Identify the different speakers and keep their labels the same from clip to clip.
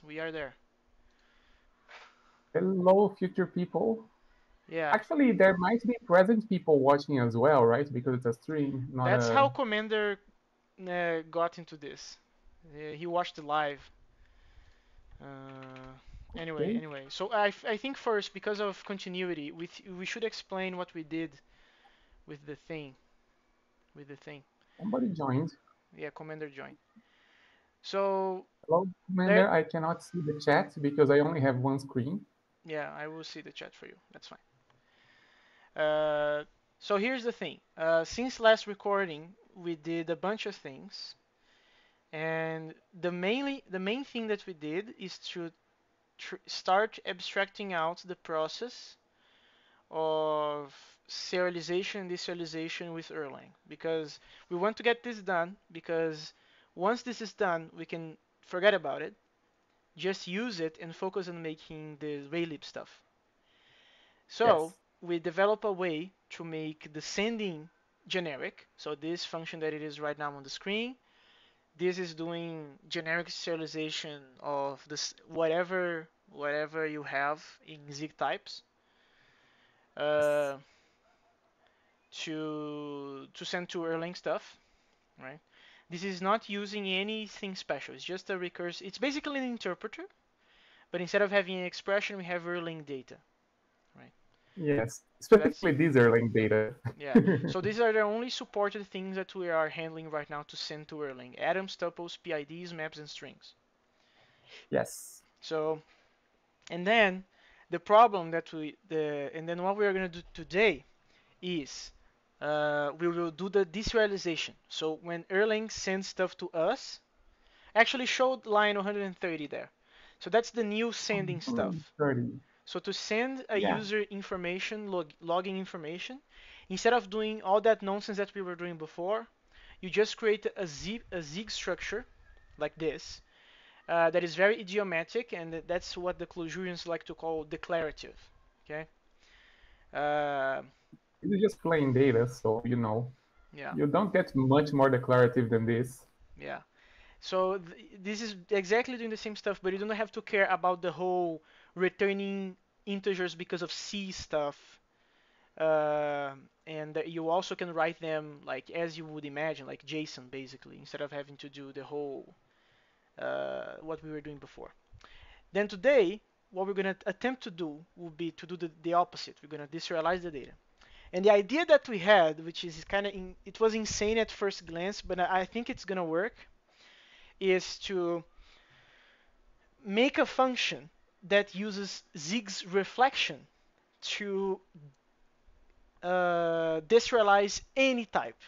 Speaker 1: we are there.
Speaker 2: Hello, future people.
Speaker 1: Yeah,
Speaker 2: Actually, there might be present people watching as well, right? Because it's a stream, not
Speaker 1: that's how
Speaker 2: a.
Speaker 1: Commander got into this. He watched it live. Uh, anyway,
Speaker 2: Okay,
Speaker 1: anyway. So I think first, because of continuity, we should explain what we did with the thing. With the thing.
Speaker 2: somebody joined.
Speaker 1: Yeah, Commander joined. So
Speaker 2: Hello,
Speaker 1: there.
Speaker 2: Commander. I cannot see the chat because I only have one screen.
Speaker 1: Yeah, I will see the chat for you. That's fine. Uh, so here's the thing. Since last recording, we did a bunch of things, and the main thing that we did is to start abstracting out the process of serialization and deserialization with Erlang, because we want to get this done, because once this is done, we can forget about it, just use it and focus on making the Raylib stuff. So
Speaker 2: Yes.
Speaker 1: we develop a way to make the sending generic. So this function that it is right now on the screen, this is doing generic serialization of this whatever you have in Zig types
Speaker 2: Yes.
Speaker 1: uh, to send to Erlang stuff, right? This is not using anything special. It's just a recursive. It's basically an interpreter, but instead of having an expression, we have Erlang data, right?
Speaker 2: Yes.
Speaker 1: So that's
Speaker 2: Specifically, these are linked data.
Speaker 1: Yeah, so these are the only supported things that we are handling right now to send to Erlang: atoms, tuples, PIDs, maps, and strings.
Speaker 2: Yes.
Speaker 1: So, and then the problem that and then what we are going to do today is we will do the deserialization. So when Erlang sends stuff to us, actually showed line 130 there. So that's the new sending stuff.
Speaker 2: 130.
Speaker 1: So to send a
Speaker 2: Yeah.
Speaker 1: user information, logging information, instead of doing all that nonsense that we were doing before, you just create a Zig structure like this that is very idiomatic, and that's what the Clojurians like to call declarative. Okay. Uh,
Speaker 2: This is just plain data, so
Speaker 1: yeah.
Speaker 2: you don't get much more declarative than this.
Speaker 1: Yeah. So this is exactly doing the same stuff, but you don't have to care about the whole returning integers because of C stuff. And you also can write them like as you would imagine, like JSON basically, instead of having to do the whole what we were doing before. Then today, what we're going to attempt to do will be to do the opposite. We're going to deserialize the data. And the idea that we had, which is kind of, it was insane at first glance, but I think it's going to work, is to make a function that uses Zig's reflection to deserialize any type,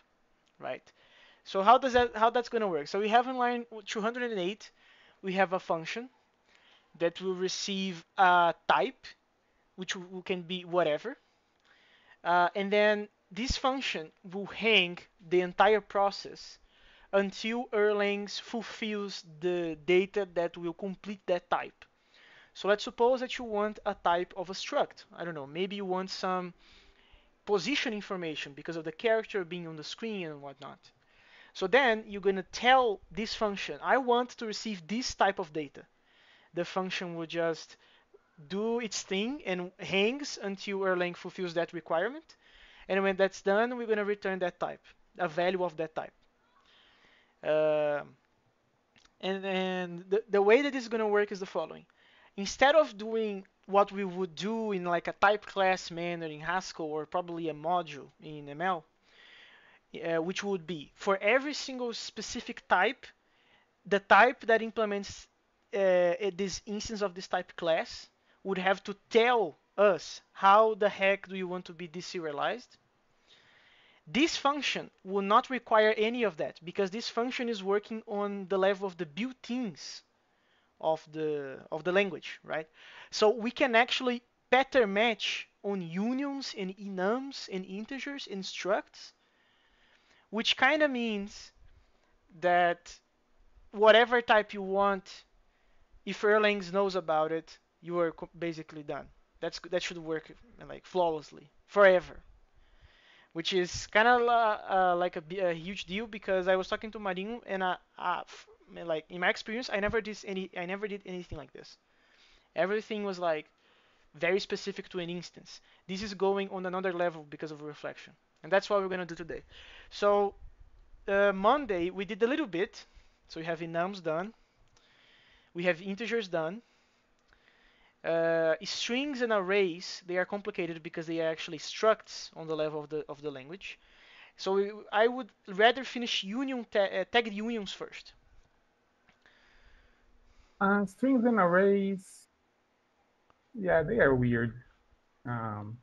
Speaker 1: right? So how that's going to work? So we have in line 208, we have a function that will receive a type, which can be whatever, and then this function will hang the entire process until Erlang fulfills the data that will complete that type. So let's suppose that you want a type of a struct. I don't know, maybe you want some position information because of the character being on the screen and whatnot. So then you're going to tell this function, I want to receive this type of data. The function will just do its thing and hangs until Erlang fulfills that requirement. And when that's done, we're going to return that type, a value of that type. Uh, and the way that this is going to work is the following. Instead of doing what we would do in like a type class manner in Haskell or probably a module in ML, which would be for every single specific type, the type that implements this instance of this type class would have to tell us how the heck do you want to be deserialized. This function will not require any of that because this function is working on the level of the built-ins of the language, right? So we can actually pattern match on unions and enums and integers and structs, which kind of means that whatever type you want, if Erlang knows about it, you are basically done. That should work like flawlessly forever, which is kind of like a huge deal because I was talking to Marinho and like in my experience, I never did anything like this. Everything was like very specific to an instance. This is going on another level because of reflection, and that's what we're gonna do today. So Monday we did a little bit. So we have enums done, we have integers done. Strings and arrays, they are complicated because they are actually structs on the level of the language. So I would rather finish tagged unions first.
Speaker 2: Strings and arrays, yeah, they are weird. Um,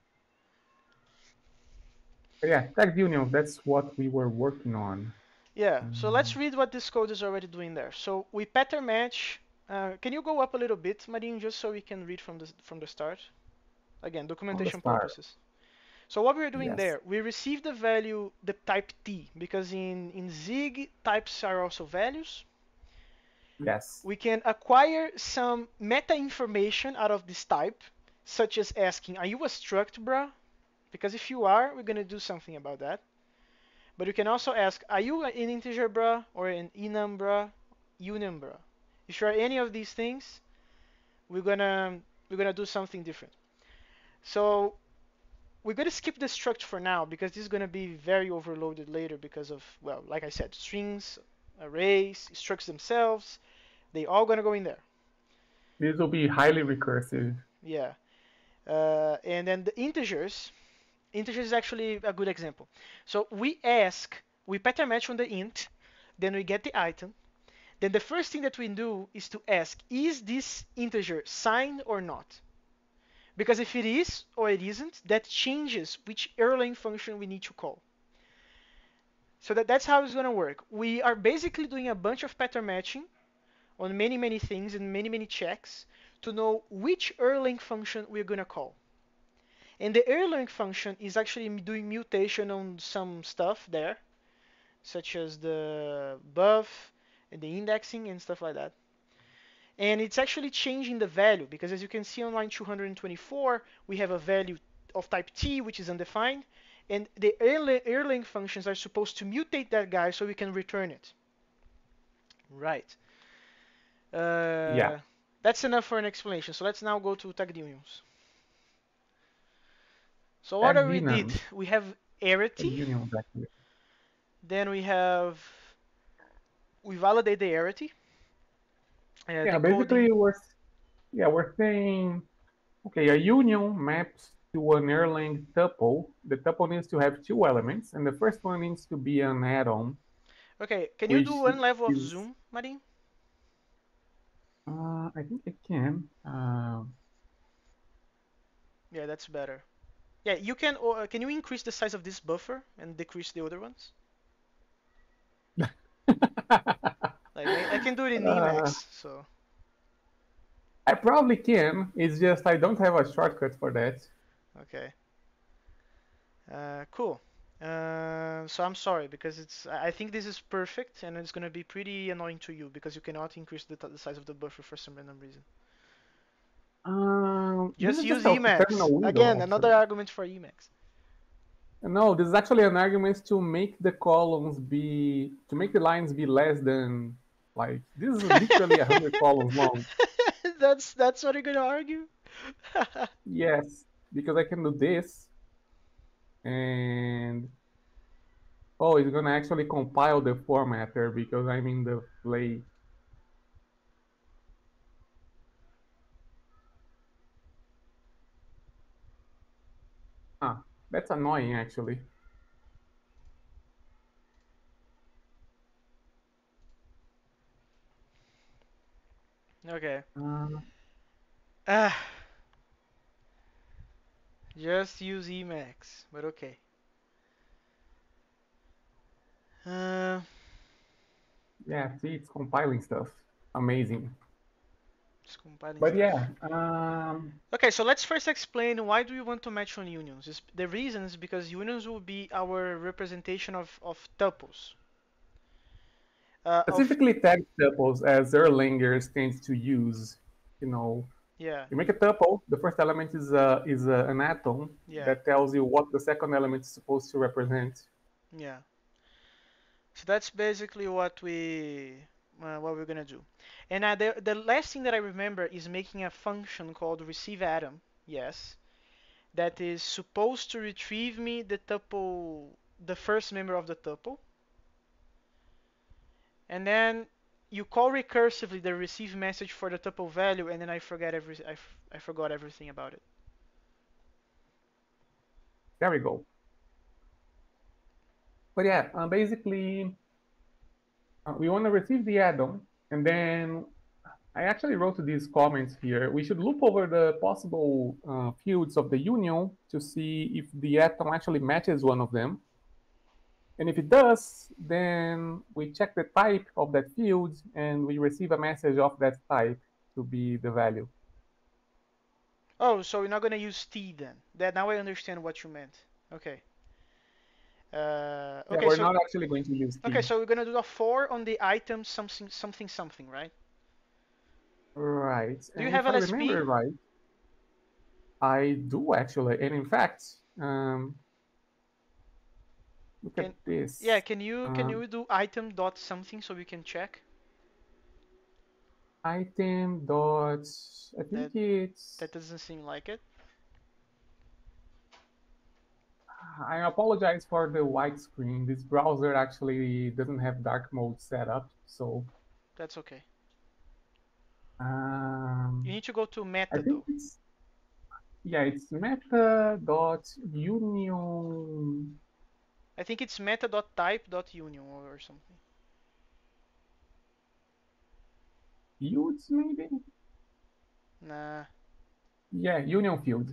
Speaker 2: but yeah, tagged unions, that's what we were working on.
Speaker 1: Yeah, so let's
Speaker 2: Um,
Speaker 1: read what this code is already doing there. So we pattern match. Can you go up a little bit, Marin, just so we can read from the start? Again,
Speaker 2: on the
Speaker 1: documentation
Speaker 2: start,
Speaker 1: purposes. So what we're doing
Speaker 2: yes.
Speaker 1: there, we receive the value, the type t, because in Zig, types are also values.
Speaker 2: Yes.
Speaker 1: We can acquire some meta information out of this type, such as asking, are you a struct, bruh? Because if you are, we're going to do something about that. But you can also ask, are you an integer, bruh? Or an enum, bruh? Union, bruh? If you are any of these things, we're gonna do something different. So we're gonna skip the struct for now because this is gonna be very overloaded later because of, well, like I said, strings, arrays, structs themselves, they all gonna go in there.
Speaker 2: This will be highly recursive.
Speaker 1: Yeah. And then the integers is actually a good example. So we pattern match on the int, then we get the item. Then the first thing that we do is to ask, is this integer signed or not? Because if it is or it isn't, that changes which Erlang function we need to call. So that's how it's going to work. We are basically doing a bunch of pattern matching on many things and many checks to know which Erlang function we're going to call. And the Erlang function is actually doing mutation on some stuff there, such as the buff and the indexing and stuff like that. And it's actually changing the value because as you can see on line 224, we have a value of type t, which is undefined. And the Erlang functions are supposed to mutate that guy so we can return it. Right.
Speaker 2: Yeah,
Speaker 1: Uh, that's enough for an explanation. So let's now go to tagged unions. So what
Speaker 2: tagged
Speaker 1: we did,
Speaker 2: enums,
Speaker 1: we have arity,
Speaker 2: tagged unions actually.
Speaker 1: then we validate the arity,
Speaker 2: Yeah,
Speaker 1: decoding.
Speaker 2: basically we're saying okay, a union maps to an Erlang tuple. The tuple needs to have two elements, and the first one needs to be an add-on,
Speaker 1: Okay, can you do
Speaker 2: which
Speaker 1: one level of
Speaker 2: is
Speaker 1: zoom, Marin?
Speaker 2: I think I can.
Speaker 1: Yeah, that's better. Yeah, you can you increase the size of this buffer and decrease the other ones? Like I can do it in
Speaker 2: uh,
Speaker 1: Emacs, so
Speaker 2: I probably can. It's just I don't have a shortcut for that.
Speaker 1: okay. Cool. So I'm sorry because I think this is perfect and it's gonna be pretty annoying to you because you cannot increase the size of the buffer for some random reason.
Speaker 2: This
Speaker 1: Just
Speaker 2: is
Speaker 1: use
Speaker 2: just a
Speaker 1: Emacs.
Speaker 2: terminal window,
Speaker 1: Again, another
Speaker 2: actually.
Speaker 1: argument for Emacs.
Speaker 2: No, this is actually an argument to make the to make the lines be less than, like, this is literally 100 columns long.
Speaker 1: That's what you're gonna argue?
Speaker 2: Yes, because I can do this, and oh, it's gonna actually compile the formatter because I'm in the play. Ah, that's annoying actually.
Speaker 1: Okay.
Speaker 2: Uh,
Speaker 1: Ah, just use Emacs, but okay. Uh,
Speaker 2: yeah, see, it's compiling stuff. Amazing.
Speaker 1: just compiling
Speaker 2: But
Speaker 1: stuff.
Speaker 2: yeah,
Speaker 1: Okay, so let's first explain why do we want to match on unions. The reason is because unions will be our representation of tuples. Of
Speaker 2: specifically tag tuples as Erlangers tends to use. You know,
Speaker 1: Yeah,
Speaker 2: you make a tuple. The first element is an atom
Speaker 1: yeah,
Speaker 2: that tells you what the second element is supposed to represent.
Speaker 1: yeah. So that's basically what we what we're gonna do. And the last thing that I remember is making a function called receiveAtom. Yes, that is supposed to retrieve me the tuple, the first member of the tuple, and then you call recursively the receive message for the tuple value, and then I forgot everything about it.
Speaker 2: There we go. But yeah, basically, we want to receive the add-on, and then I actually wrote these comments here. We should loop over the possible fields of the union to see if the atom actually matches one of them. And if it does, then we check the type of that field and we receive a message of that type to be the value.
Speaker 1: Oh, so we're not gonna use t then. That now I understand what you meant. Okay.
Speaker 2: Yeah,
Speaker 1: Okay,
Speaker 2: we're
Speaker 1: so
Speaker 2: not actually going to use
Speaker 1: okay,
Speaker 2: t.
Speaker 1: so we're gonna do a for on the item something something something, right?
Speaker 2: Right.
Speaker 1: Do you
Speaker 2: And
Speaker 1: have
Speaker 2: if I
Speaker 1: LSP?
Speaker 2: remember right, I do actually. And in fact, look at
Speaker 1: Can Yeah,
Speaker 2: this.
Speaker 1: can you do item dot something so we can check
Speaker 2: Item dot, I think
Speaker 1: that
Speaker 2: it's,
Speaker 1: that doesn't seem like it?
Speaker 2: I apologize for the white screen. This browser actually doesn't have dark mode set up. So
Speaker 1: That's okay. You
Speaker 2: um,
Speaker 1: need to go to
Speaker 2: I
Speaker 1: meta
Speaker 2: think
Speaker 1: though.
Speaker 2: it's, yeah, it's meta dot union
Speaker 1: I think it's meta dot type dot union or something.
Speaker 2: fields, maybe?
Speaker 1: Nah.
Speaker 2: Yeah, union field.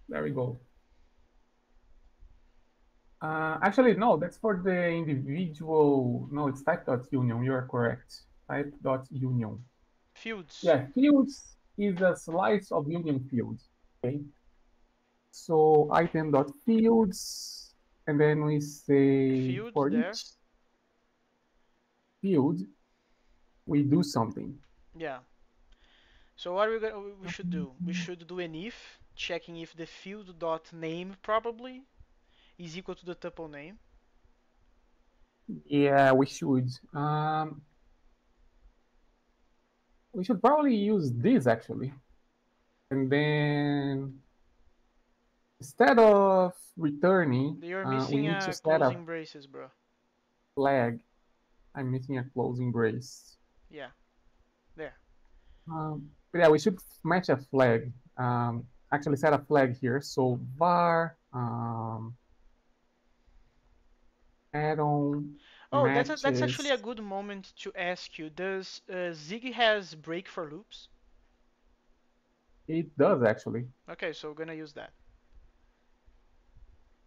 Speaker 2: There we go. Actually, no, that's for the individual. No, it's type dot union. You are correct. Type dot union.
Speaker 1: Fields.
Speaker 2: Yeah, fields is a slice of union fields. Okay. So item dot fields, and then we say
Speaker 1: Field
Speaker 2: for
Speaker 1: there.
Speaker 2: each field we do something.
Speaker 1: Yeah. So we should do? We should do an if, checking if the field dot name probably is equal to the tuple name.
Speaker 2: Yeah, we should probably use this actually, and then instead of returning,
Speaker 1: You're
Speaker 2: we
Speaker 1: missing
Speaker 2: need to set a
Speaker 1: closing braces, bro.
Speaker 2: flag. I'm missing a closing brace.
Speaker 1: Yeah, there.
Speaker 2: But yeah, we should match a flag. Actually set a flag here. So var add-on
Speaker 1: Oh, that's actually a
Speaker 2: matches.
Speaker 1: good moment to ask you. Does Zig has break for loops?
Speaker 2: It does actually.
Speaker 1: Okay, so we're gonna use that.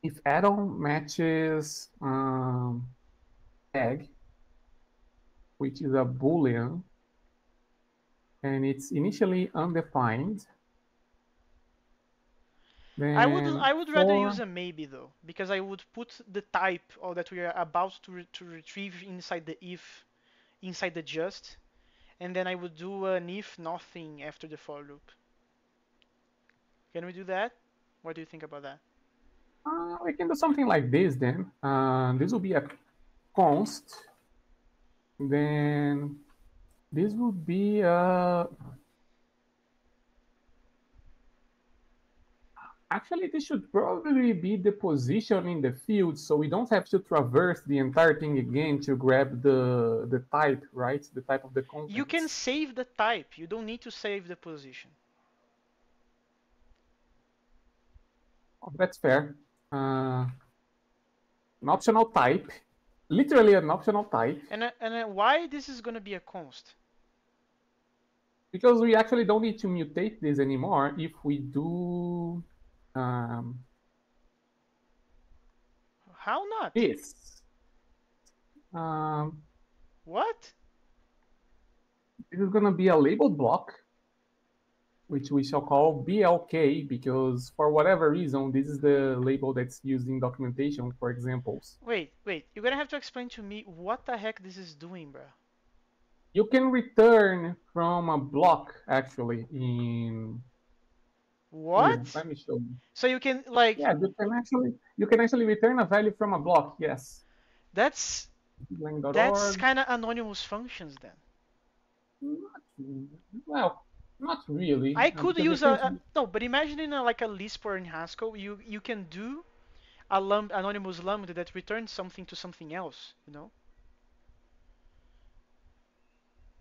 Speaker 2: If add-on matches tag, which is a boolean, and it's initially undefined, then
Speaker 1: I would rather use
Speaker 2: for
Speaker 1: a maybe though, because I would put the type or that we are about to retrieve inside the if, inside the just, and then I would do an if nothing after the for loop. Can we do that? What do you think about that?
Speaker 2: we can do something like this then. This will be a const. Then this would be a actually, this should probably be the position in the field, so we don't have to traverse the entire thing again to grab the type, right? The type of the
Speaker 1: You can
Speaker 2: contents.
Speaker 1: save the type. You don't need to save the position.
Speaker 2: Oh, that's fair. An optional type, literally an optional type,
Speaker 1: And why this is gonna be a const?
Speaker 2: because we actually don't need to mutate this anymore if we do um,
Speaker 1: How not?
Speaker 2: this. Um,
Speaker 1: What?
Speaker 2: this is going to be a labeled block which we shall call BLK because for whatever reason, this is the label that's used in documentation for examples.
Speaker 1: Wait. You're gonna have to explain to me what the heck this is doing, bro.
Speaker 2: You can return from a block actually in here.
Speaker 1: What?
Speaker 2: Let me show you.
Speaker 1: So you can like
Speaker 2: Yeah, you can actually return a value from a block. Yes.
Speaker 1: that's That's
Speaker 2: Lang.org.
Speaker 1: kind of anonymous functions then.
Speaker 2: Not, well, not really,
Speaker 1: I could
Speaker 2: because
Speaker 1: use
Speaker 2: if you
Speaker 1: no, but imagine in like a Lisp or in Haskell, you can do a anonymous lambda that returns something to something else, you know.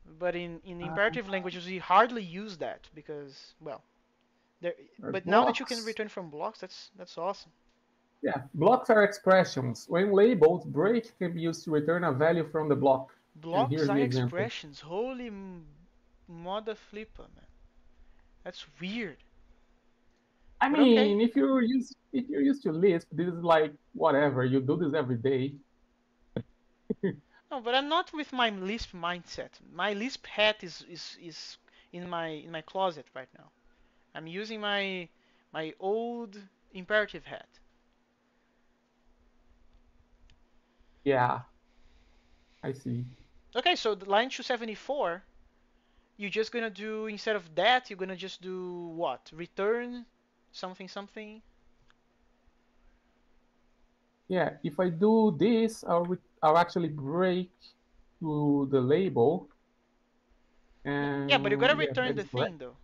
Speaker 1: But in
Speaker 2: uh,
Speaker 1: imperative languages, we hardly use that because, well, there. But now that you can
Speaker 2: blocks,
Speaker 1: return from blocks, that's awesome.
Speaker 2: yeah, blocks are expressions. When labeled, break can be used to return a value from the block. And
Speaker 1: Blocks
Speaker 2: here's
Speaker 1: are
Speaker 2: the example.
Speaker 1: expressions. Holy mother flipper, man. That's weird.
Speaker 2: I
Speaker 1: But okay.
Speaker 2: mean, if you're used to Lisp, this is like whatever. You do this every day.
Speaker 1: No, but I'm not with my Lisp mindset. My Lisp hat is in my closet right now. I'm using my old imperative hat.
Speaker 2: Yeah, I see.
Speaker 1: Okay, so the line 274, you're just gonna do instead of that, you're gonna just do what? Return something something.
Speaker 2: Yeah, if I do this, I'll actually break to the label,
Speaker 1: Yeah, but you gotta
Speaker 2: and yeah,
Speaker 1: return
Speaker 2: that
Speaker 1: the
Speaker 2: is correct.
Speaker 1: thing though.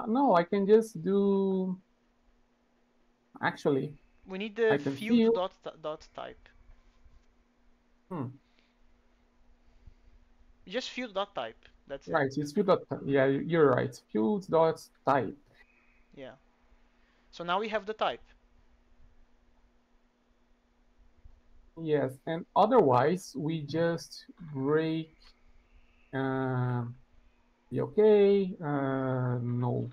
Speaker 2: No, I can just do. Actually,
Speaker 1: We need
Speaker 2: I
Speaker 1: the
Speaker 2: can
Speaker 1: field
Speaker 2: fill.
Speaker 1: dot type.
Speaker 2: Hmm,
Speaker 1: Just field dot type. That's it.
Speaker 2: right, it's field dot. Yeah, you're right. Field dot type.
Speaker 1: Yeah. So now we have the type.
Speaker 2: Yes, and otherwise we just break. Uh, okay. No.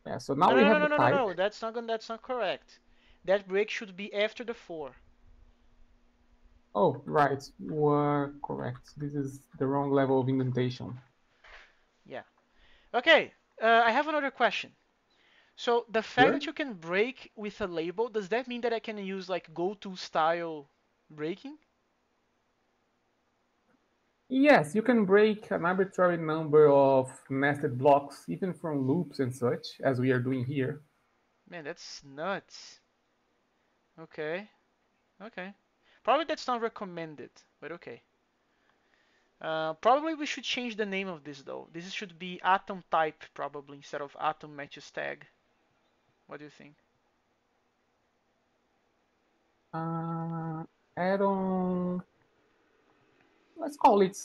Speaker 2: Yeah. So now
Speaker 1: No,
Speaker 2: we
Speaker 1: no, no,
Speaker 2: have
Speaker 1: no,
Speaker 2: the
Speaker 1: no, no,
Speaker 2: type.
Speaker 1: no. That's not correct. That break should be after the for.
Speaker 2: Oh, right. You were correct. This is the wrong level of indentation.
Speaker 1: Yeah. Okay. I have another question. So the fact
Speaker 2: Sure.
Speaker 1: that you can break with a label, does that mean that I can use like go-to style breaking?
Speaker 2: Yes, you can break an arbitrary number of nested blocks, even from loops and such, as we are doing here.
Speaker 1: Man, that's nuts. Okay. Okay. Probably that's not recommended, but okay. Probably we should change the name of this though. This should be atom type probably instead of atom matches tag. What do you think?
Speaker 2: Uh, add-on, let's call it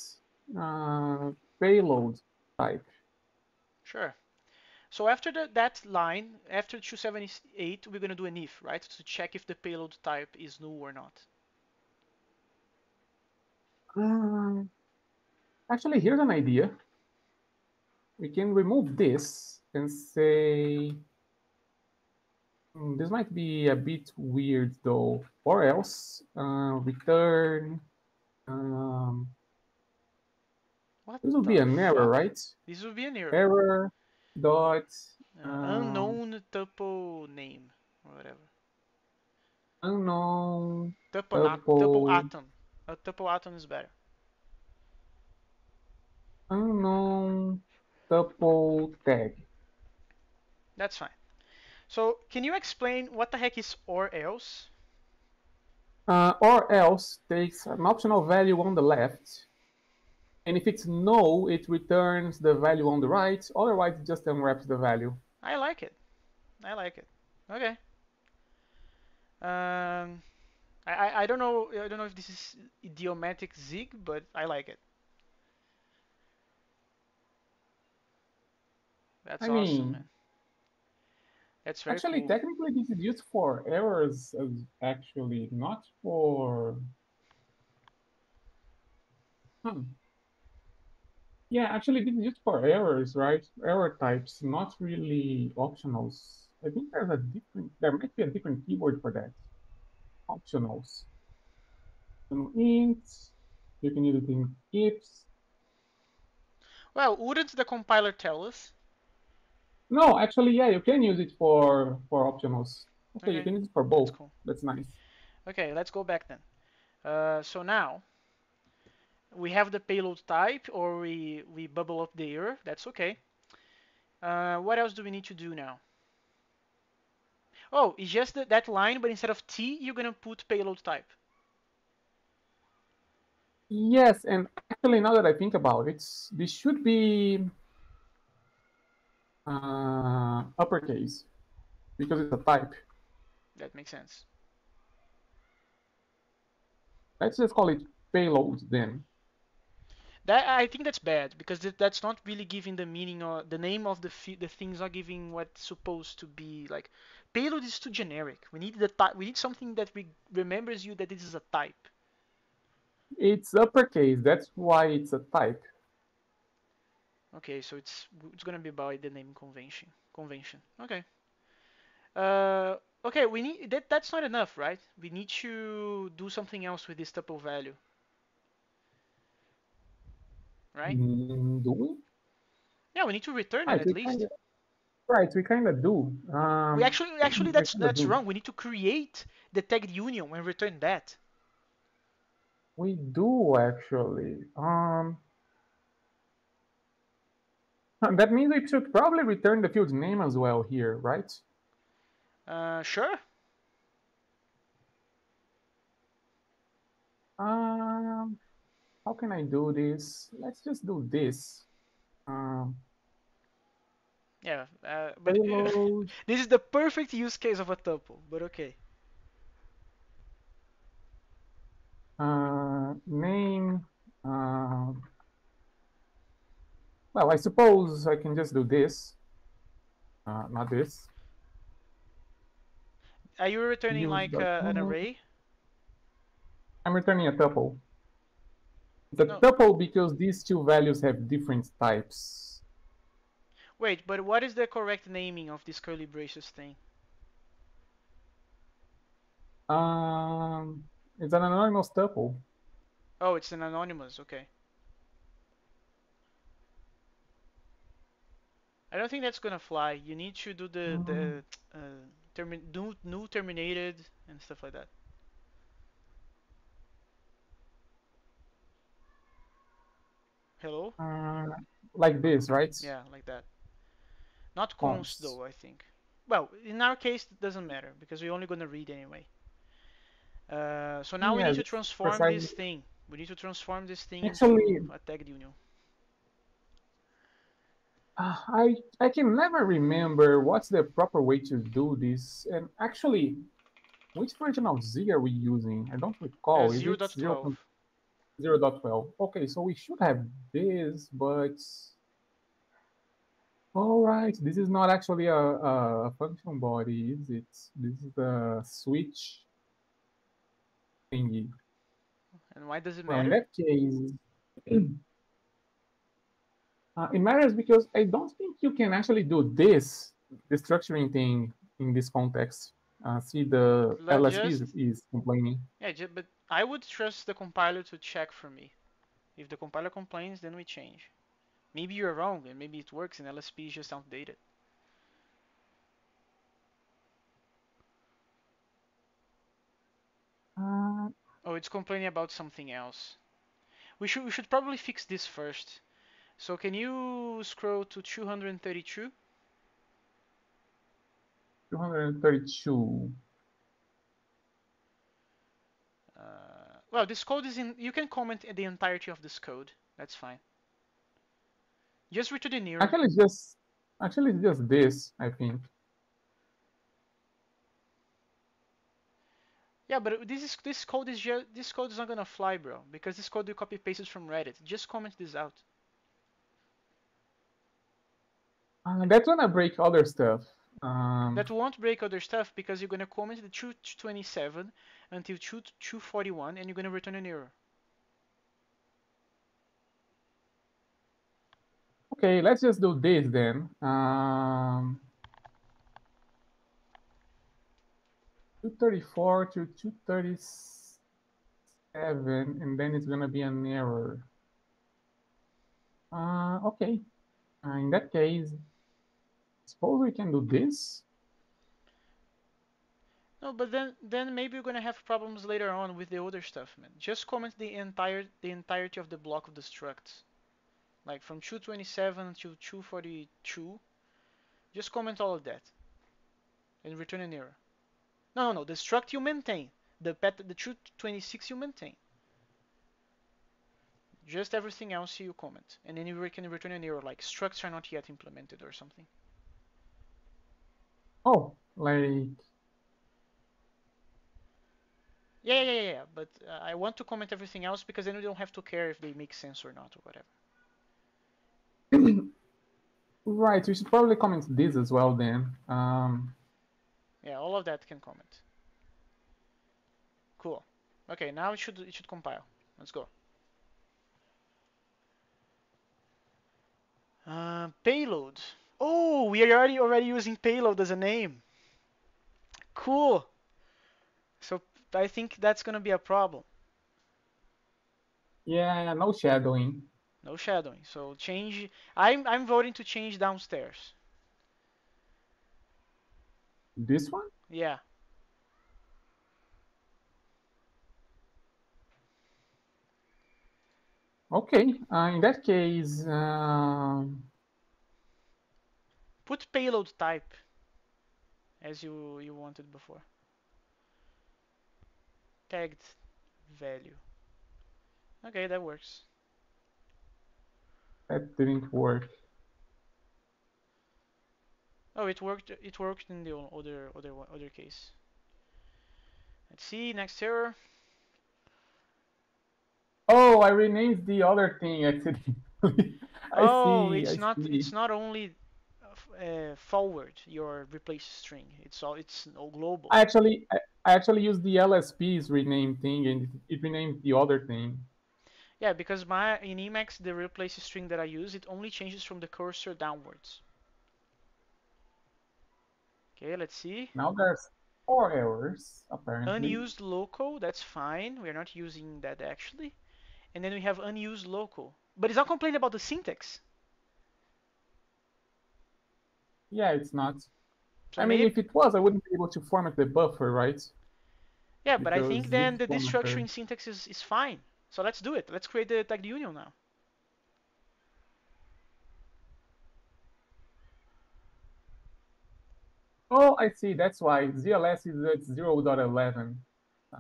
Speaker 2: uh, payload type.
Speaker 1: Sure. So after that line, after 278, we're gonna do an if, right? To check if the payload type is null or not.
Speaker 2: Uh, actually, here's an idea. We can remove this and say, this might be a bit weird though, or else return, um,
Speaker 1: What
Speaker 2: this would be
Speaker 1: the
Speaker 2: an error,
Speaker 1: fuck?
Speaker 2: right?
Speaker 1: This would be an error.
Speaker 2: Error dot
Speaker 1: Unknown tuple name or whatever.
Speaker 2: unknown
Speaker 1: Tuple
Speaker 2: tuple
Speaker 1: atom. A tuple atom is better.
Speaker 2: unknown tuple tag.
Speaker 1: That's fine. So can you explain what the heck is or else?
Speaker 2: Or else takes an optional value on the left, and if it's no, it returns the value on the right. Otherwise, it just unwraps the value.
Speaker 1: I like it. I like it. Okay. Um, I don't know. I don't know if this is idiomatic Zig, but I like it. That's
Speaker 2: I
Speaker 1: awesome,
Speaker 2: mean,
Speaker 1: man. That's very
Speaker 2: actually,
Speaker 1: cool.
Speaker 2: technically, this is used for errors, actually, not for. Hmm. Yeah, actually, this is used for errors, right? Error types, not really optionals. I think there might be a different keyword for that. Optionals. Int, you can use it in ifs.
Speaker 1: Well, wouldn't the compiler tell us?
Speaker 2: No, actually, yeah, you can use it for optionals. Okay, you
Speaker 1: Okay,
Speaker 2: can use it for
Speaker 1: that's
Speaker 2: both.
Speaker 1: cool.
Speaker 2: That's nice.
Speaker 1: Okay, let's go back then. So now we have the payload type, or we bubble up the error. That's okay. What else do we need to do now? Oh, it's just that line, but instead of T, you're gonna put payload type.
Speaker 2: Yes, and actually, now that I think about it, this should be uppercase because it's a type.
Speaker 1: That makes sense.
Speaker 2: Let's just call it payload then.
Speaker 1: That I think that's bad because that's not really giving the meaning or the name of the things are giving what's supposed to be like. Payload is too generic. We need the type. We need something that remembers you that this is a type.
Speaker 2: It's uppercase, that's why it's a type.
Speaker 1: Okay, so it's gonna be by the name convention. Convention. Okay. Uh, okay. We need that. That's not enough, right? We need to do something else with this tuple value, right?
Speaker 2: Do we?
Speaker 1: Yeah, we need to return it
Speaker 2: Right,
Speaker 1: at least.
Speaker 2: we kind of do.
Speaker 1: We actually
Speaker 2: We
Speaker 1: that's
Speaker 2: kind of
Speaker 1: that's
Speaker 2: do.
Speaker 1: wrong. We need to create the tagged union and return that.
Speaker 2: We do actually. That means we should probably return the field name as well here, right?
Speaker 1: Sure.
Speaker 2: Um, how can I do this? Let's just do this. Um,
Speaker 1: Yeah, but
Speaker 2: payload
Speaker 1: this is the perfect use case of a tuple. But okay.
Speaker 2: name. Well, I suppose I can just do this, not this.
Speaker 1: Are you returning
Speaker 2: Use
Speaker 1: like an
Speaker 2: the
Speaker 1: array?
Speaker 2: I'm returning a tuple. It's a
Speaker 1: No.
Speaker 2: tuple because these two values have different types.
Speaker 1: Wait, but what is the correct naming of this curly braces thing?
Speaker 2: Um, it's an anonymous tuple.
Speaker 1: Oh, it's an anonymous. Okay. I don't think that's gonna fly. You need to do
Speaker 2: Mm,
Speaker 1: do new terminated and stuff like that. Hello?
Speaker 2: uh, like this, right?
Speaker 1: Yeah, like that. Not const
Speaker 2: Cons.
Speaker 1: though, I think. Well, in our case, it doesn't matter because we're only gonna read anyway. So now we
Speaker 2: Yeah,
Speaker 1: need to
Speaker 2: just
Speaker 1: transform
Speaker 2: precisely.
Speaker 1: this thing. We need to transform this thing
Speaker 2: Actually,
Speaker 1: into a tagged union.
Speaker 2: I can never remember what's the proper way to do this. And actually, which version of Zig are we using? I don't recall. Is it
Speaker 1: 0.12.
Speaker 2: 0.0.12? Okay, so we should have this, but all right, this is not actually a function body, is it? This is a switch thingy.
Speaker 1: And why does it
Speaker 2: Well, in
Speaker 1: matter?
Speaker 2: that case, it matters because I don't think you can actually do this, the structuring thing in this context. See, the LSP
Speaker 1: Just
Speaker 2: is complaining.
Speaker 1: yeah, but I would trust the compiler to check for me. If the compiler complains, then we change. Maybe you're wrong, and maybe it works, and LSP is just outdated.
Speaker 2: Uh,
Speaker 1: Oh, it's complaining about something else. We should probably fix this first. So can you scroll to 232?
Speaker 2: 232.
Speaker 1: Well, this code is in. You can comment the entirety of this code. That's fine. Just read to the nearer.
Speaker 2: Actually, it's just actually it's just this, I think.
Speaker 1: Yeah, but this code is not gonna fly, bro, because this code you copy pasted from Reddit. Just comment this out.
Speaker 2: That's gonna break other stuff.
Speaker 1: That won't break other stuff because you're gonna comment the 227 until 241 and you're gonna return an error.
Speaker 2: Okay, let's just do this then. 234 to 237, and then it's gonna be an error. Okay. In that case, suppose we can do this.
Speaker 1: No, but then maybe you're gonna have problems later on with the other stuff, man. Just comment the entirety of the block of the structs, like from 227 to 242. Just comment all of that. and return an error. No. The struct you maintain. The truth26 you maintain. Just everything else you comment, and then you can return an error like structs are not yet implemented or something.
Speaker 2: Oh, like
Speaker 1: Yeah. But I want to comment everything else because then we don't have to care if they make sense or not or whatever.
Speaker 2: right. We should probably comment this as well then.
Speaker 1: Yeah, all of that can comment. Cool. Okay, now it should compile. Let's go. Payload. Oh, we are already using payload as a name. Cool. So I think that's gonna be a problem.
Speaker 2: Yeah, no shadowing.
Speaker 1: No shadowing. So change. I'm voting to change downstairs.
Speaker 2: This one?
Speaker 1: Yeah.
Speaker 2: Okay. In that case,
Speaker 1: Put payload type as you wanted before. Tagged value. Okay, that works.
Speaker 2: that didn't work.
Speaker 1: Oh, it worked. It worked in the other case. Let's see next error.
Speaker 2: Oh, I renamed the other thing accidentally. I
Speaker 1: Oh,
Speaker 2: see.
Speaker 1: it's
Speaker 2: I
Speaker 1: not.
Speaker 2: see.
Speaker 1: It's not only forward your replace string. It's all global.
Speaker 2: I actually used the LSP's rename thing, and it renamed the other thing.
Speaker 1: Yeah, because in Emacs the replace string that I use it only changes from the cursor downwards. Okay, let's see.
Speaker 2: Now there's 4 errors apparently.
Speaker 1: Unused local, that's fine. We're not using that actually. And then we have unused local. But it's not complaining about the syntax.
Speaker 2: Yeah, it's not.
Speaker 1: So
Speaker 2: I mean,
Speaker 1: maybe,
Speaker 2: if it was, I wouldn't be able to format the buffer, right?
Speaker 1: yeah, but I
Speaker 2: Because
Speaker 1: think
Speaker 2: Zig
Speaker 1: then the
Speaker 2: formatter.
Speaker 1: destructuring syntax is fine. So let's do it. Let's create the tagged union now.
Speaker 2: Oh, I see. That's why ZLS is at 0.11. Uh,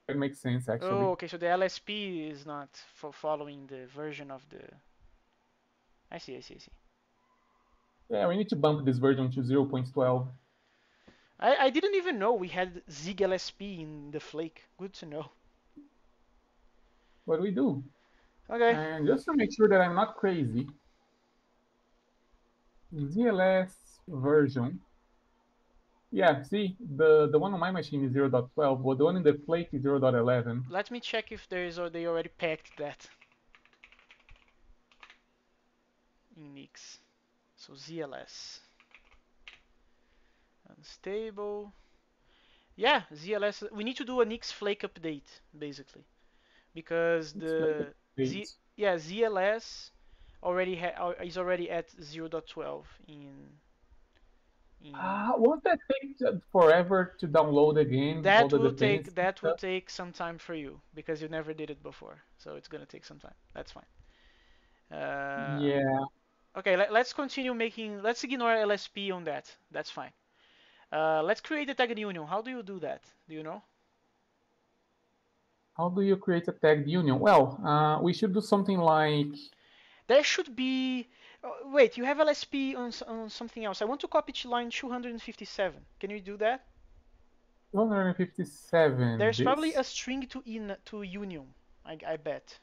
Speaker 2: it makes sense
Speaker 1: Oh,
Speaker 2: actually.
Speaker 1: okay, so the LSP is not following the version of the. I see.
Speaker 2: Yeah, we need to bump this version to 0.12.
Speaker 1: I didn't even know we had Zig LSP in the Flake. Good to know.
Speaker 2: What we do.
Speaker 1: Okay.
Speaker 2: And just to make sure that I'm not crazy, ZLS version. Yeah, see, the one on my machine is 0.12, but the one in the Flake is 0.11.
Speaker 1: Let me check if there is or they already packed that in Nix. So ZLS unstable. Yeah, ZLS. We need to do a Nix Flake update basically because
Speaker 2: It's Flake
Speaker 1: the Z
Speaker 2: update.
Speaker 1: yeah ZLS is already at 0.12 in
Speaker 2: Won't that take forever to download again all
Speaker 1: that
Speaker 2: the
Speaker 1: will
Speaker 2: dependencies
Speaker 1: take
Speaker 2: and
Speaker 1: that will
Speaker 2: stuff?
Speaker 1: take some time for you because you never did it before. So it's gonna take some time. That's fine. Uh,
Speaker 2: Yeah.
Speaker 1: okay, let's continue making. Let's ignore LSP on that. That's fine. Let's create a tagged union. How do you do that? Do you know?
Speaker 2: How do you create a tagged union? Well, we should do something like
Speaker 1: There should be. Wait, you have LSP on something else. I want to copy to line 257. Can you do that?
Speaker 2: 257.
Speaker 1: There's probably
Speaker 2: This?
Speaker 1: a string to union. I bet.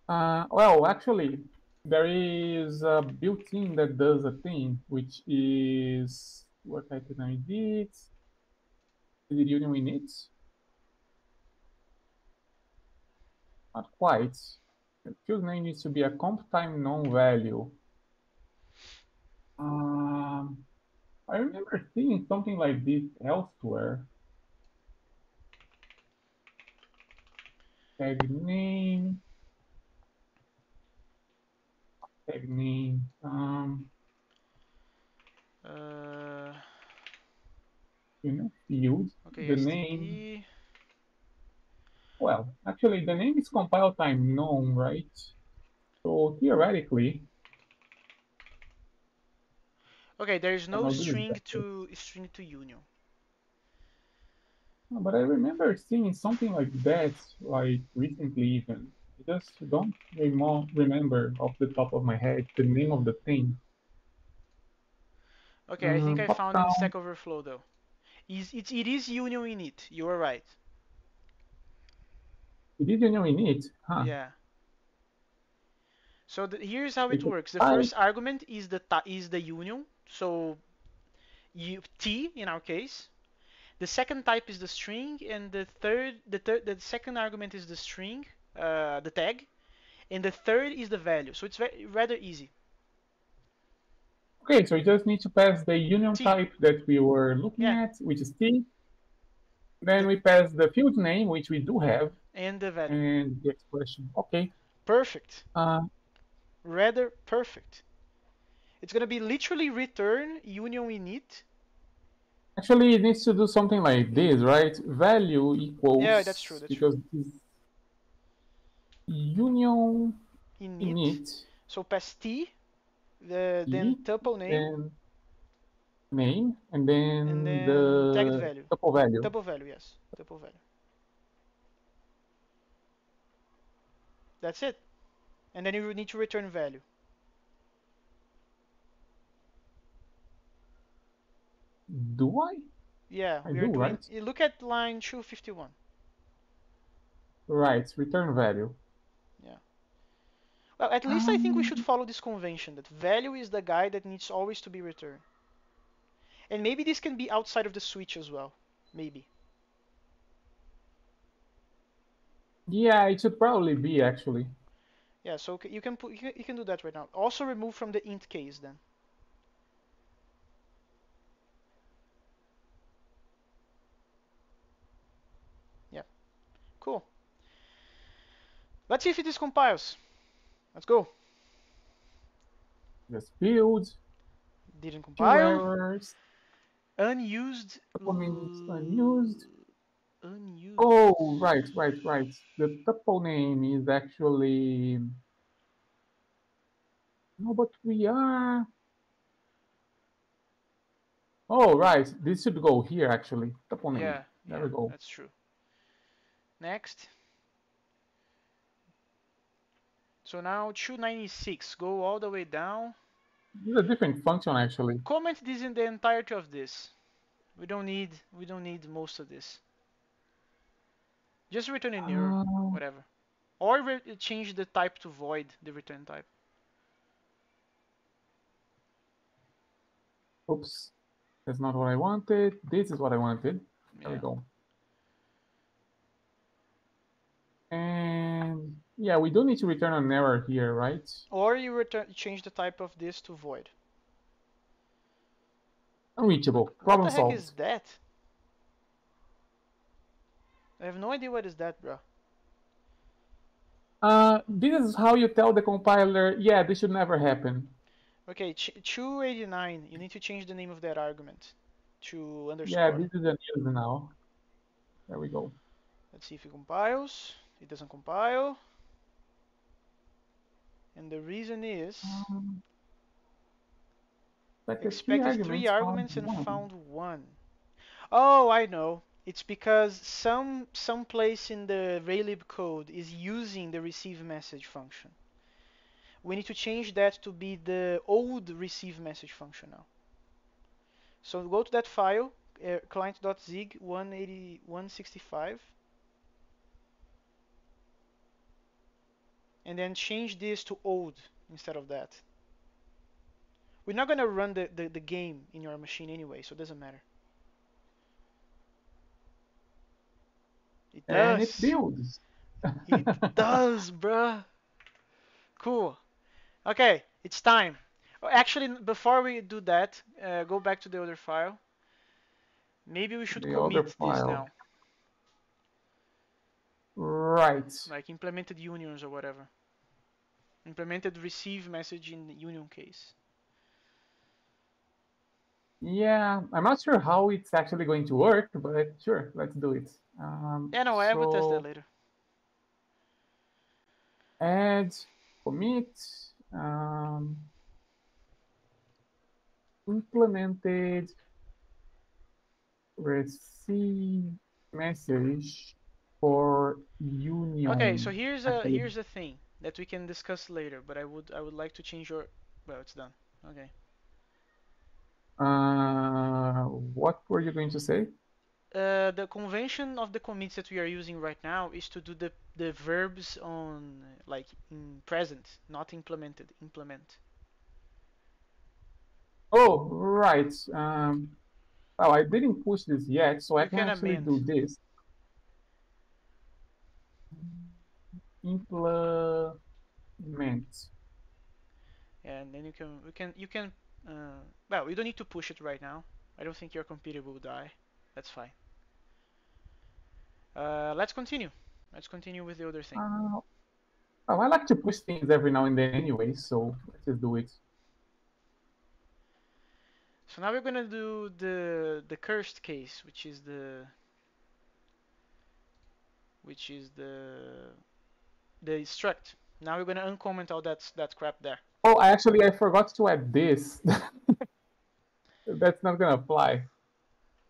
Speaker 2: Well, actually, there is a built-in that does a thing, which is what type of ID? Is it union init? Not quite. The field name needs to be a comp time known value. Um, I remember seeing something like this elsewhere. Tag name, tag name.
Speaker 1: Uh,
Speaker 2: Field.
Speaker 1: okay,
Speaker 2: The name.
Speaker 1: std.
Speaker 2: Well, actually, the name is compile time known, right? So theoretically,
Speaker 1: Okay, there is
Speaker 2: I
Speaker 1: no
Speaker 2: know this is
Speaker 1: string
Speaker 2: better.
Speaker 1: to union.
Speaker 2: No, but I remember seeing something like that, like recently even. I just don't remember off the top of my head the name of the thing.
Speaker 1: Okay, I think I
Speaker 2: Pop
Speaker 1: found it in
Speaker 2: down.
Speaker 1: Stack Overflow though. It is union init. You are right.
Speaker 2: It is genuine init, huh?
Speaker 1: Yeah. So here's how it
Speaker 2: It's a
Speaker 1: works. The
Speaker 2: type.
Speaker 1: first argument is the union. So t in our case. The second type is the string, and the second argument is the string, the tag, and the third is the value. So it's rather easy.
Speaker 2: Okay, so you just need to pass the union
Speaker 1: T,
Speaker 2: type that we were looking
Speaker 1: yeah,
Speaker 2: at, which is T. Then
Speaker 1: the
Speaker 2: we pass the field name, which we do have,
Speaker 1: and the value.
Speaker 2: and the expression. Okay.
Speaker 1: Perfect.
Speaker 2: Uh,
Speaker 1: Rather perfect. It's gonna be literally return union init.
Speaker 2: Actually, it needs to do something like this, right? Value
Speaker 1: Yeah, that's true.
Speaker 2: equals,
Speaker 1: That's true.
Speaker 2: because this union
Speaker 1: Init.
Speaker 2: init
Speaker 1: So pass t, then
Speaker 2: T,
Speaker 1: tuple name,
Speaker 2: then name, and
Speaker 1: and
Speaker 2: then
Speaker 1: then tagged
Speaker 2: the
Speaker 1: value.
Speaker 2: tuple value.
Speaker 1: Tuple value, yes. Tuple value. That's it. And then you need to return value.
Speaker 2: Do I?
Speaker 1: Yeah,
Speaker 2: I
Speaker 1: we are
Speaker 2: do,
Speaker 1: doing.
Speaker 2: right?
Speaker 1: Look at line 251.
Speaker 2: Right, return value.
Speaker 1: Yeah. Well, at least I think we should
Speaker 2: Um,
Speaker 1: follow this convention that value is the guy that needs always to be returned. And maybe this can be outside of the switch as well. Maybe.
Speaker 2: yeah, it should probably be actually.
Speaker 1: Yeah, so you can put you can do that right now. Also remove from the int case then. Yeah. Cool. Let's see if this compiles. Let's go.
Speaker 2: Just field,
Speaker 1: Didn't
Speaker 2: two
Speaker 1: compile.
Speaker 2: errors,
Speaker 1: Unused.
Speaker 2: couple minutes unused.
Speaker 1: Unused.
Speaker 2: Oh, right. The tuple name is actually no, but we are. Oh, right. This should go here actually. Tuple name.
Speaker 1: Yeah,
Speaker 2: There
Speaker 1: yeah,
Speaker 2: we go.
Speaker 1: that's true. Next. So now 296. Go all the way down.
Speaker 2: This is a different function actually.
Speaker 1: Comment this in the entirety of this. We don't need most of this. Just return an error,
Speaker 2: Uh,
Speaker 1: whatever. Or change the type to void the return type.
Speaker 2: oops. That's not what I wanted. This is what I wanted. There we
Speaker 1: Yeah.
Speaker 2: go. And yeah, we do need to return an error here, right?
Speaker 1: Or you return change the type of this to void.
Speaker 2: Unreachable.
Speaker 1: What
Speaker 2: Problem
Speaker 1: the heck is
Speaker 2: solved.
Speaker 1: that? I have no idea what is that, bro.
Speaker 2: This is how you tell the compiler, yeah, this should never happen.
Speaker 1: Okay, 289. You need to change the name of that argument to
Speaker 2: Yeah,
Speaker 1: underscore.
Speaker 2: this is a news now. There we go.
Speaker 1: Let's see if it compiles. It doesn't compile. And the reason is
Speaker 2: Um, Expected three
Speaker 1: expected three
Speaker 2: arguments found
Speaker 1: arguments and
Speaker 2: one.
Speaker 1: found one. Oh, I know. It's because some place in the Raylib code is using the receive message function. We need to change that to be the old receive message function now. So go to that file, client.zig 165, and then change this to old instead of that. We're not gonna run the game in your machine anyway, so it doesn't matter. It
Speaker 2: And it
Speaker 1: does.
Speaker 2: builds.
Speaker 1: It does, bruh. Cool. Okay, it's time. Oh, actually, before we do that, go back to the other file. Maybe we should
Speaker 2: The other
Speaker 1: commit this
Speaker 2: file.
Speaker 1: now,
Speaker 2: Right.
Speaker 1: like implemented unions or whatever. Implemented receive message in the union case.
Speaker 2: Yeah, I'm not sure how it's actually going to work, but sure, let's do it.
Speaker 1: Yeah, no, I will test that
Speaker 2: So
Speaker 1: later.
Speaker 2: add, commit, um, implemented receive message for
Speaker 1: Okay, so
Speaker 2: union. Actually,
Speaker 1: here's a thing that we can discuss later, but I would like to change your. Well, it's done. Okay.
Speaker 2: what were you going to say?
Speaker 1: The convention of the commits that we are using right now is to do the verbs on like in present, not implemented. Implement.
Speaker 2: Oh, right. Well, I didn't push this yet, so I
Speaker 1: You
Speaker 2: can
Speaker 1: can
Speaker 2: actually
Speaker 1: amend.
Speaker 2: do this. Implement.
Speaker 1: Yeah, and then you can. Well, we don't need to push it right now. I don't think your computer will die. That's fine. Let's continue. Let's continue with the other thing.
Speaker 2: Uh, well, I like to push things every now and then anyway, so let's just do it.
Speaker 1: So now we're gonna do the cursed case, which is the struct. Now we're gonna uncomment all that crap there.
Speaker 2: Oh, I forgot to add this. That's not gonna apply.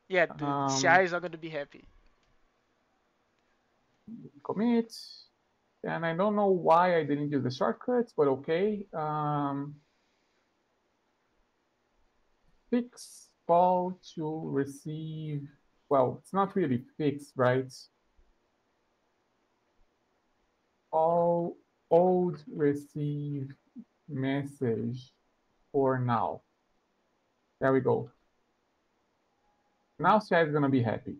Speaker 1: Yeah, the CI
Speaker 2: Um,
Speaker 1: is not gonna be happy.
Speaker 2: commit. And I don't know why I didn't use the shortcuts, but okay. Fix call to receive. Well, it's not really fixed, right? All old receive message for now. There we go. Now CI is gonna be happy.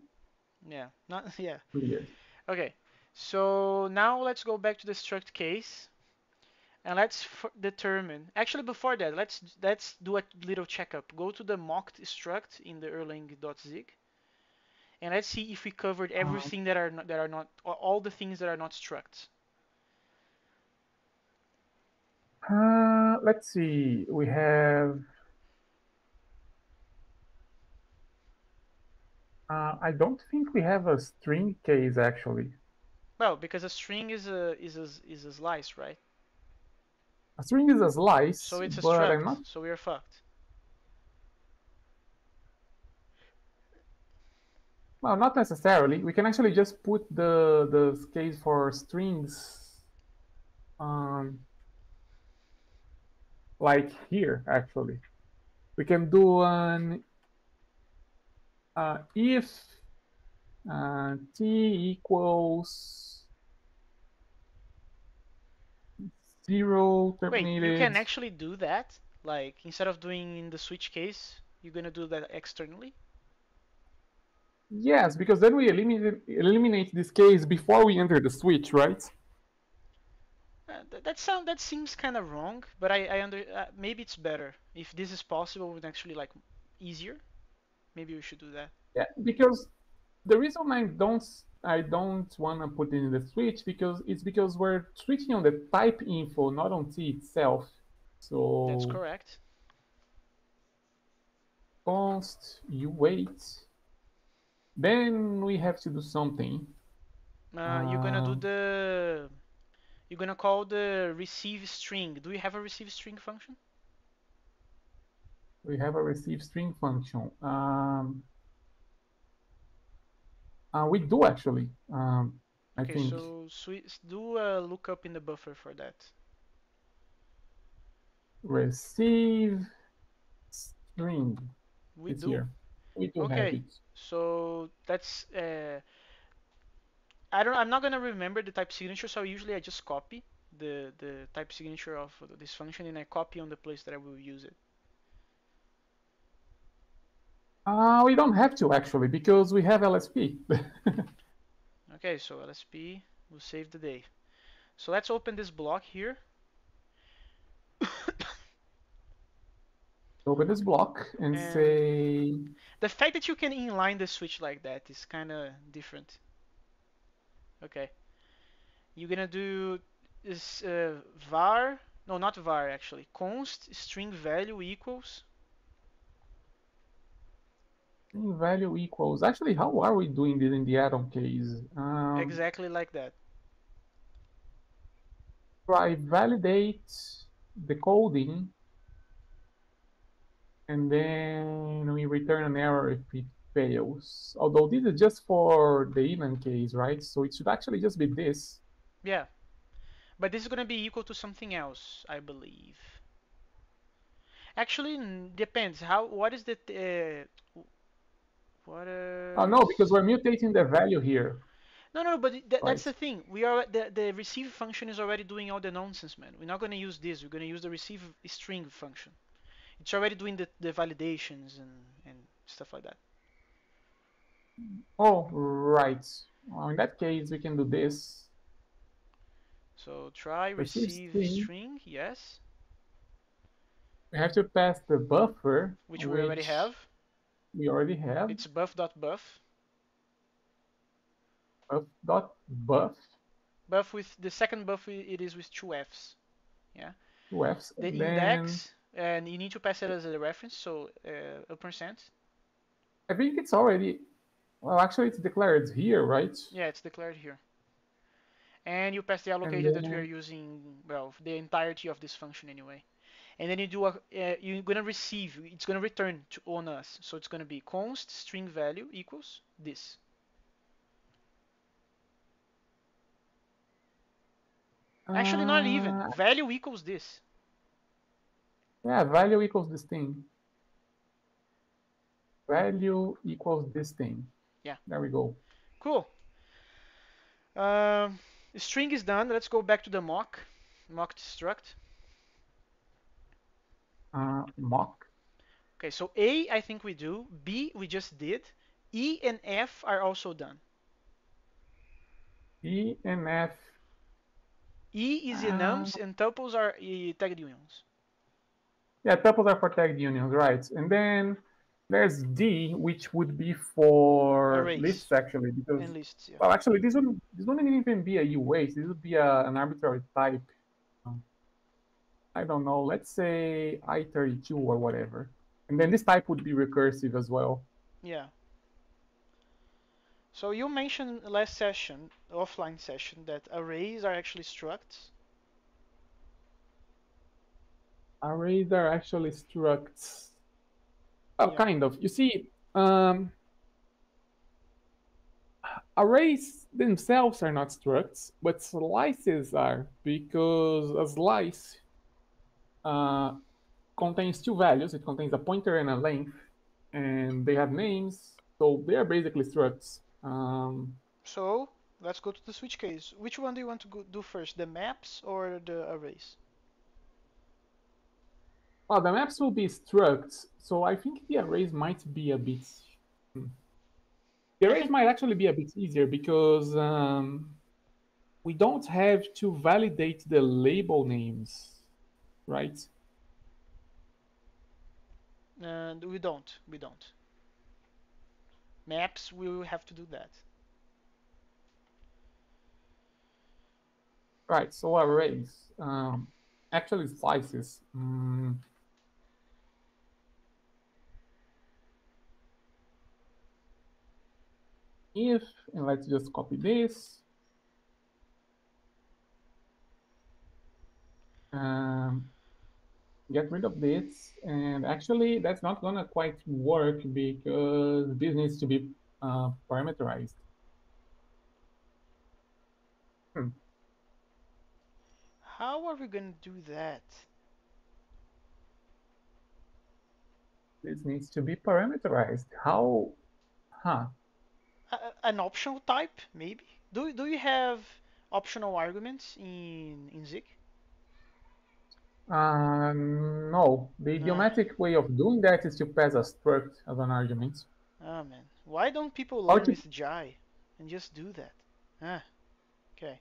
Speaker 1: Yeah, not yeah.
Speaker 2: Clear.
Speaker 1: Okay, so now let's go back to the struct case and let's determine. Actually, before that, let's do a little checkup. Go to the mocked struct in the Erlang.Zig and let's see if we covered
Speaker 2: Um,
Speaker 1: everything that are not all the things that are not structs.
Speaker 2: let's see. We have. I don't think we have a string case actually.
Speaker 1: Well, because a string is a slice, right?
Speaker 2: A string is a
Speaker 1: So
Speaker 2: slice,
Speaker 1: it's a
Speaker 2: but I'm not.
Speaker 1: struct. So we are fucked.
Speaker 2: Well, not necessarily. We can actually just put the case for strings, um, like here. Actually, we can do an if t equals 0
Speaker 1: Wait, you
Speaker 2: terminated.
Speaker 1: can actually do that? Like instead of doing in the switch case, you're gonna do that externally?
Speaker 2: Yes, because then we eliminate this case before we enter the switch, right?
Speaker 1: That seems kind of wrong, but I under maybe it's better if this is possible and actually like easier. Maybe we should do that.
Speaker 2: Yeah, because the reason I don't want to put it in the switch because we're switching on the type info, not on T itself.
Speaker 1: That's
Speaker 2: So
Speaker 1: correct.
Speaker 2: const you wait. Then we have to do something.
Speaker 1: You're gonna do
Speaker 2: Um,
Speaker 1: the you're gonna call the receive string. Do you have a receive string function?
Speaker 2: we have a receive string function. We do actually. I
Speaker 1: Okay,
Speaker 2: think
Speaker 1: so do a lookup in the buffer for that.
Speaker 2: receive string
Speaker 1: We
Speaker 2: is
Speaker 1: do.
Speaker 2: here. We do have
Speaker 1: Okay,
Speaker 2: it.
Speaker 1: so that's I'm not gonna remember the type signature, so usually I just copy the type signature of this function and I copy on the place that I will use it.
Speaker 2: We don't have to actually because we have LSP.
Speaker 1: Okay, so LSP will save the day. So let's open this block here.
Speaker 2: Open this block and
Speaker 1: And
Speaker 2: say
Speaker 1: the fact that you can inline the switch like that is kind of different. Okay, you're gonna do is var, no, not var actually, const string value equals
Speaker 2: string value equals. Actually, how are we doing this in the add-on case?
Speaker 1: exactly like that.
Speaker 2: Try validate the coding And then we return an error if it fails. Although this is just for the even case, right? So it should actually just be this.
Speaker 1: Yeah, but this is gonna be equal to something else, I believe. Actually, depends. How? What is the? What
Speaker 2: Oh no, because
Speaker 1: is?
Speaker 2: we're mutating the value here,
Speaker 1: No, no, but that's
Speaker 2: right?
Speaker 1: the thing. We are the receive function is already doing all the nonsense, man. We're not gonna use this. We're gonna use the receive string function. It's already doing the validations and stuff like that.
Speaker 2: Oh, right. Well, in that case, we can do this.
Speaker 1: So try
Speaker 2: Receive
Speaker 1: receive
Speaker 2: string.
Speaker 1: string, yes,
Speaker 2: We have to pass the buffer,
Speaker 1: which we already
Speaker 2: which
Speaker 1: have.
Speaker 2: we already have.
Speaker 1: It's buff.buff.
Speaker 2: Buff.buff,
Speaker 1: Buff with the second buff, it is with two Fs. Yeah.
Speaker 2: two Fs,
Speaker 1: The
Speaker 2: and then
Speaker 1: index, and you need to pass it as a reference, so a percent.
Speaker 2: I think it's already, well, actually it's declared here, right?
Speaker 1: Yeah, it's declared here. And you pass the
Speaker 2: And
Speaker 1: allocator that we are
Speaker 2: then
Speaker 1: using, well, the entirety of this function anyway. And then you do you're gonna receive, it's gonna return to on us. So it's gonna be const string value equals this. Actually, not even.
Speaker 2: uh,
Speaker 1: Value equals this.
Speaker 2: yeah, value equals this thing. Value equals this thing.
Speaker 1: Yeah,
Speaker 2: There we go.
Speaker 1: cool. Um, string is done. Let's go back to the mock struct.
Speaker 2: Mock
Speaker 1: Okay, so A, I think we do. B, we just did. E and F are also done.
Speaker 2: E and F.
Speaker 1: E is
Speaker 2: Uh,
Speaker 1: enums and tuples are tagged unions.
Speaker 2: yeah, tuples are for tagged unions, right? And then there's D, which would be for
Speaker 1: Arrays
Speaker 2: lists actually, because
Speaker 1: and lists, yeah.
Speaker 2: well, actually this wouldn't even be a UH. This would be an arbitrary type. Um, I don't know. Let's say I32 or whatever, and then this type would be recursive as well.
Speaker 1: Yeah. So you mentioned last session, offline session, that arrays are actually structs.
Speaker 2: Arrays are actually structs. Oh,
Speaker 1: Yeah.
Speaker 2: kind of. You see, arrays themselves are not structs, but slices are, because a slice uh, contains two values. It contains a pointer and a length, and they have names, so they are basically structs.
Speaker 1: So let's go to the switch case. Which one do you want to do first, the maps or the arrays?
Speaker 2: Well, the maps will be structs, so I think the arrays might be a bit. hmm, The
Speaker 1: I
Speaker 2: arrays
Speaker 1: can.
Speaker 2: might actually be a bit easier because we don't have to validate the label names, right?
Speaker 1: We don't. We don't. Maps, we will have to do that.
Speaker 2: Right, so arrays, actually slices. If, and let's just copy this. Um, get rid of this. And actually, that's not gonna quite work because this needs to be parameterized. Hmm.
Speaker 1: How are we going to do that?
Speaker 2: This needs to be parameterized. How? Huh.
Speaker 1: An optional type, maybe? Do you have optional arguments in Zig?
Speaker 2: No. The
Speaker 1: Ah,
Speaker 2: idiomatic way of doing that is to pass a struct as an argument.
Speaker 1: ah man. Why don't people
Speaker 2: Or
Speaker 1: learn
Speaker 2: to
Speaker 1: with Jai and just do that? Ah, okay.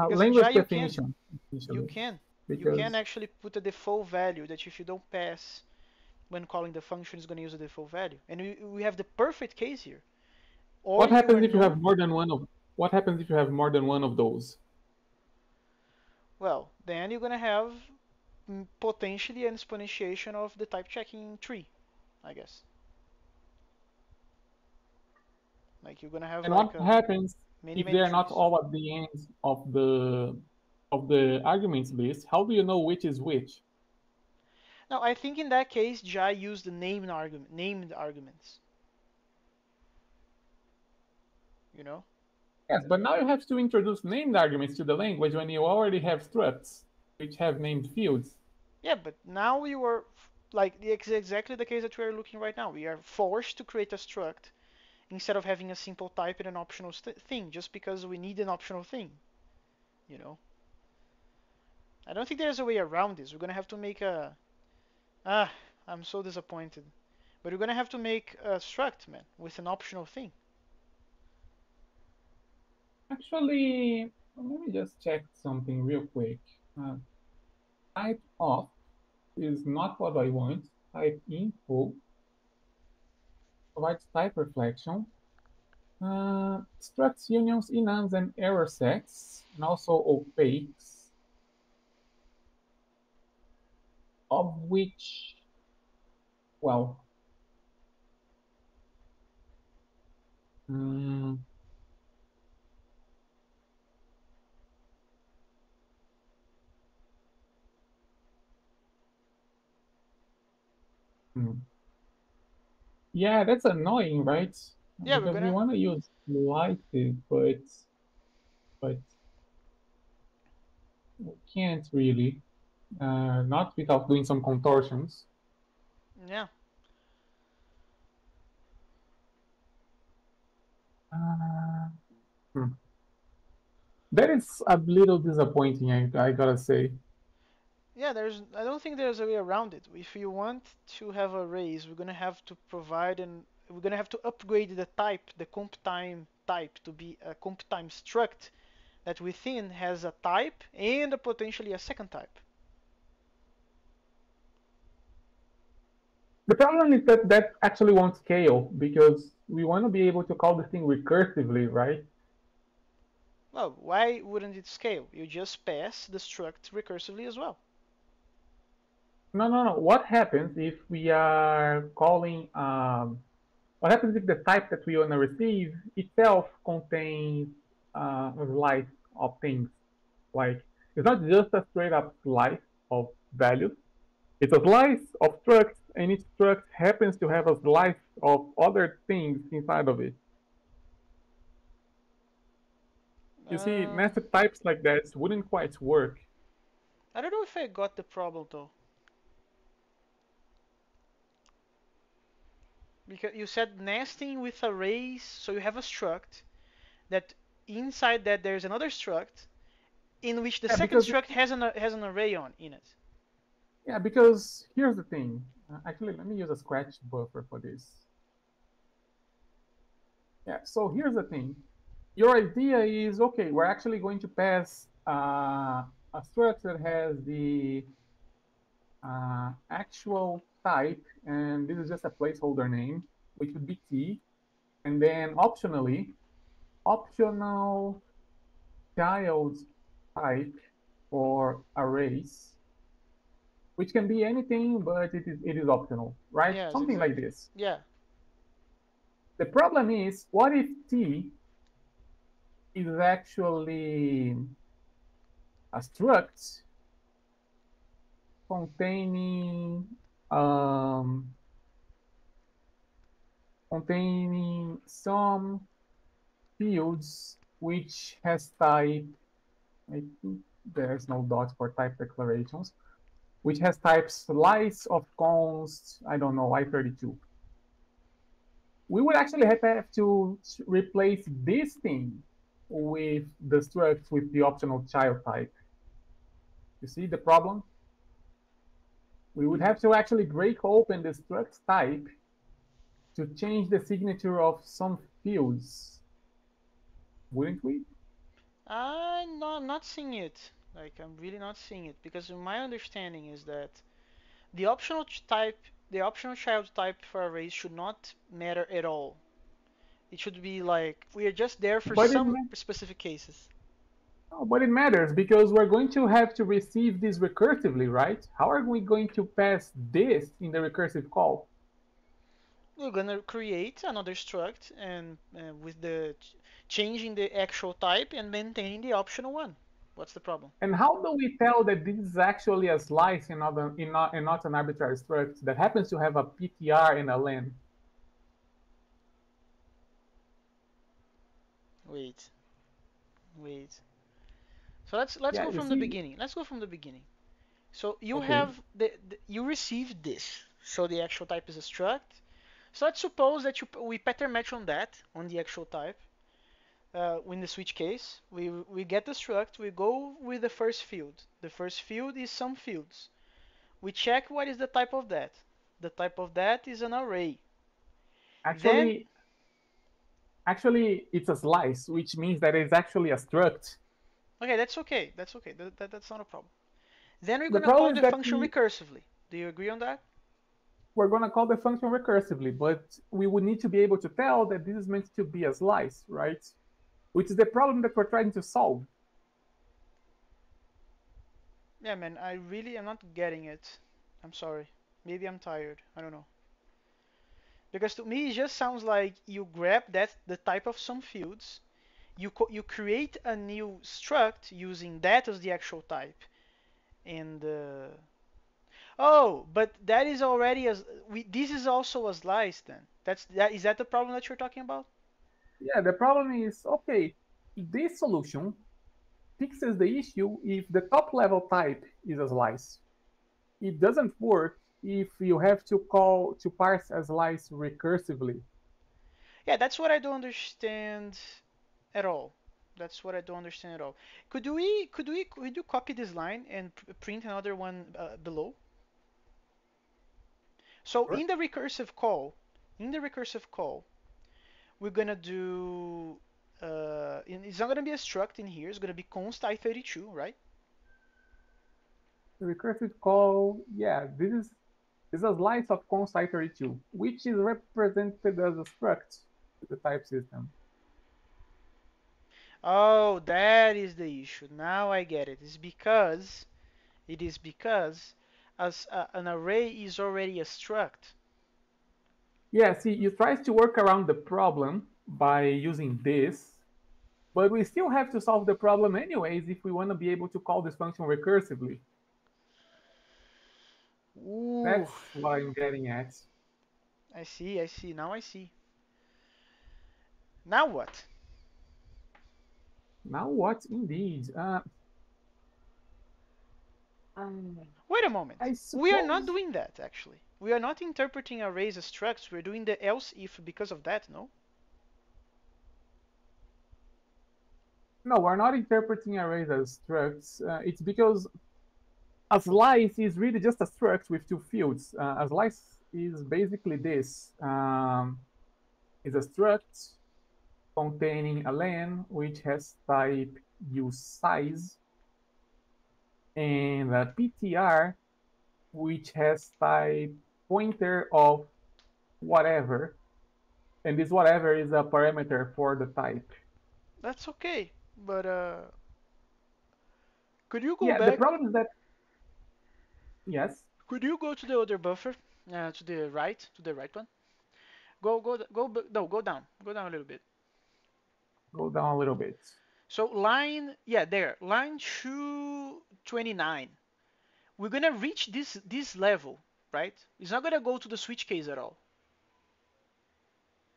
Speaker 1: Because in Jai
Speaker 2: language definition,
Speaker 1: you
Speaker 2: essentially.
Speaker 1: can, you can
Speaker 2: Because
Speaker 1: actually put a default value that if you don't pass when calling the function is going to use a default value. And we have the perfect case here. All
Speaker 2: what
Speaker 1: your
Speaker 2: happens if you have
Speaker 1: known,
Speaker 2: more than one of what happens if you have more than one of those?
Speaker 1: well, then you're going to have potentially an exponentiation of the type checking tree, I guess. Like you're going to have
Speaker 2: And what
Speaker 1: like
Speaker 2: happens
Speaker 1: many,
Speaker 2: if they
Speaker 1: many
Speaker 2: are not
Speaker 1: trees.
Speaker 2: all at the ends of the arguments list? How do you know which is which?
Speaker 1: Now, I think in that case, Jai used the named arguments. You know?
Speaker 2: Yes, but now you have to introduce named arguments to the language when you already have structs which have named fields.
Speaker 1: Yeah, but now we were like it's exactly the case that we are looking right now. We are forced to create a struct instead of having a simple type and an optional thing, just because we need an optional thing. You know? I don't think there's a way around this. We're gonna have to make a ah. I'm so disappointed. But we're gonna have to make a struct, man, with an optional thing.
Speaker 2: Actually, let me just check something real quick. Type of is not what I want. Type info provides type reflection. Structs unions, enums, and error sets, and also opaques, of which, well, mm, hmm. Yeah, that's annoying, right?
Speaker 1: Yeah, we're
Speaker 2: Because we
Speaker 1: gonna.
Speaker 2: want to use Lyceum, but we can't really, not without doing some contortions.
Speaker 1: Yeah.
Speaker 2: Uh, hmm. That is a little disappointing, I gotta say.
Speaker 1: Yeah, there's. I don't think there's a way around it. If you want to have arrays, we're gonna have to provide and we're gonna have to upgrade the type, the comp time type, to be a comp time struct that within has a type and a potentially a second type.
Speaker 2: The problem is that that actually won't scale because we want to be able to call the thing recursively, right?
Speaker 1: Well, why wouldn't it scale? You just pass the struct recursively as well.
Speaker 2: No, no, no. What happens if we are calling, what happens if the type that we want to receive itself contains a slice of things? Like, it's not just a straight up slice of values. It's a slice of structs, and each struct happens to have a slice of other things inside of it. You see,
Speaker 1: Uh,
Speaker 2: nested types like that wouldn't quite work.
Speaker 1: I don't know if I got the problem though, because you said nesting with arrays, so you have a struct that inside that there's another struct in which the
Speaker 2: Yeah,
Speaker 1: second
Speaker 2: because
Speaker 1: struct has an array on in it.
Speaker 2: yeah, because here's the thing. Actually, let me use a scratch buffer for this. Yeah, so here's the thing. Your idea is, okay, we're actually going to pass a struct that has the actual type, and this is just a placeholder name, which would be T, and then optionally, optional child type for arrays, which can be anything, but it is optional, right?
Speaker 1: Yes,
Speaker 2: Something like
Speaker 1: exactly.
Speaker 2: this.
Speaker 1: Yeah.
Speaker 2: The problem is, what if T is actually a struct containing um, containing some fields which has type, I think there's no dot for type declarations, which has types slice of const, I don't know, I32. We would actually have to replace this thing with the struct with the optional child type. You see the problem? We would have to actually break open the struct type to change the signature of some fields, wouldn't we?
Speaker 1: I'm not seeing it. Like I'm really not seeing it because my understanding is that the optional type, the optional child type for arrays should not matter at all. It should be like we are just there for
Speaker 2: But it
Speaker 1: some specific cases.
Speaker 2: no, but it matters because we're going to have to receive this recursively, right? How are we going to pass this in the recursive call?
Speaker 1: We're gonna create another struct and with the changing the actual type and maintaining the optional one. What's the problem?
Speaker 2: And how do we tell that this is actually a slice and not an arbitrary struct that happens to have a PTR and a len?
Speaker 1: Wait, wait. So let's
Speaker 2: Yeah,
Speaker 1: go
Speaker 2: you
Speaker 1: from the
Speaker 2: see,
Speaker 1: beginning. Let's go from the beginning. So you
Speaker 2: okay.
Speaker 1: have you received this. So the actual type is a struct. So let's suppose that we pattern match on that on the actual type. In the switch case, we get the struct. We go with the first field. The first field is some fields. We check what is the type of that. The type of that is an array. Then
Speaker 2: Actually, actually, it's a slice, which means that it's actually a struct.
Speaker 1: okay, that's okay. That's okay. That's not a problem. Then we're
Speaker 2: The
Speaker 1: gonna call
Speaker 2: problem is
Speaker 1: the
Speaker 2: that
Speaker 1: function recursively. Do you agree on that?
Speaker 2: we're going to call the function recursively, but we would need to be able to tell that this is meant to be a slice, right? Which is the problem that we're trying to solve.
Speaker 1: Yeah, man, I really am not getting it. I'm sorry. Maybe I'm tired. I don't know. Because to me, it just sounds like you grab the type of some fields, you create a new struct using that as the actual type, and oh, but that is already as this is also a slice then. That is that the problem that you're talking about?
Speaker 2: Yeah, the problem is, okay, this solution fixes the issue if the top level type is a slice. It doesn't work if you have to parse a slice recursively.
Speaker 1: Yeah, that's what I don't understand at all. That's what I don't understand at all. Could you copy this line and print another one below? So in the recursive call, we're gonna do it's not gonna be a struct in here. It's gonna be const i32, right?
Speaker 2: The recursive call, yeah, this is a slice of const i32, which is represented as a struct to the type system.
Speaker 1: Oh, that is the issue. Now I get it. It is because as an array is already a struct.
Speaker 2: Yeah, see, you try to work around the problem by using this, but we still have to solve the problem anyways if we want to be able to call this function recursively.
Speaker 1: Ooh,
Speaker 2: That's what I'm getting at.
Speaker 1: I see, I see. Now I see. Now what?
Speaker 2: Now what indeed?
Speaker 1: Wait a moment.
Speaker 2: I
Speaker 1: We are not
Speaker 2: suppose.
Speaker 1: doing that actually. We are not interpreting arrays as structs. We're doing the else if because of that, no?
Speaker 2: No, we're not interpreting arrays as structs. It's because a slice is really just a struct with two fields. A slice is basically this. Is a struct containing a len which has type useSize and a ptr which has type pointer of whatever, and this whatever is a parameter for the type.
Speaker 1: That's okay. But could you go
Speaker 2: Yeah, the
Speaker 1: back?
Speaker 2: problem is that yes,
Speaker 1: Could you go to the other buffer? To the right one. No, go down a little bit.
Speaker 2: go down a little bit.
Speaker 1: So yeah, there, line 229. We're gonna reach this level, right? It's not gonna go to the switch case at all.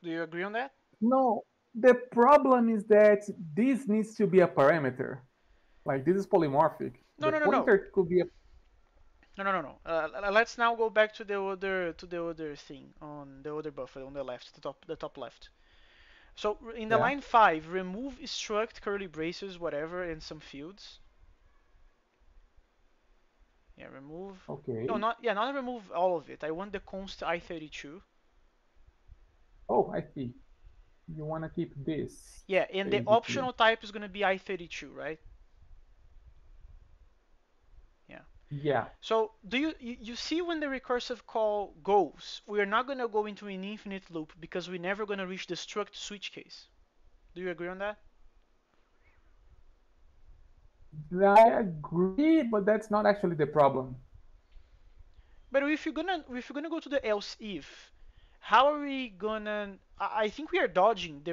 Speaker 1: Do you agree on that?
Speaker 2: No, the problem is that this needs to be a parameter. Like this is polymorphic.
Speaker 1: No,
Speaker 2: The
Speaker 1: no, no, no,
Speaker 2: pointer could be a
Speaker 1: no, no, no, no. Let's now go back to the other thing on the other buffer on the left, the top left. So in the
Speaker 2: yeah.
Speaker 1: line 5, remove struct curly braces whatever and some fields. Yeah, remove. No,
Speaker 2: Okay.
Speaker 1: not remove all of it. I want the const i32.
Speaker 2: Oh, I see. You want to keep this
Speaker 1: Yeah, and the
Speaker 2: basically.
Speaker 1: optional type is gonna be i32, right? Yeah.
Speaker 2: Yeah.
Speaker 1: So do you see when the recursive call goes? We are not gonna go into an infinite loop because we're never gonna reach the struct switch case. Do you agree on that?
Speaker 2: I agree, but that's not actually the problem.
Speaker 1: But if you're gonna go to the else if, How are we gonna? I think we are dodging the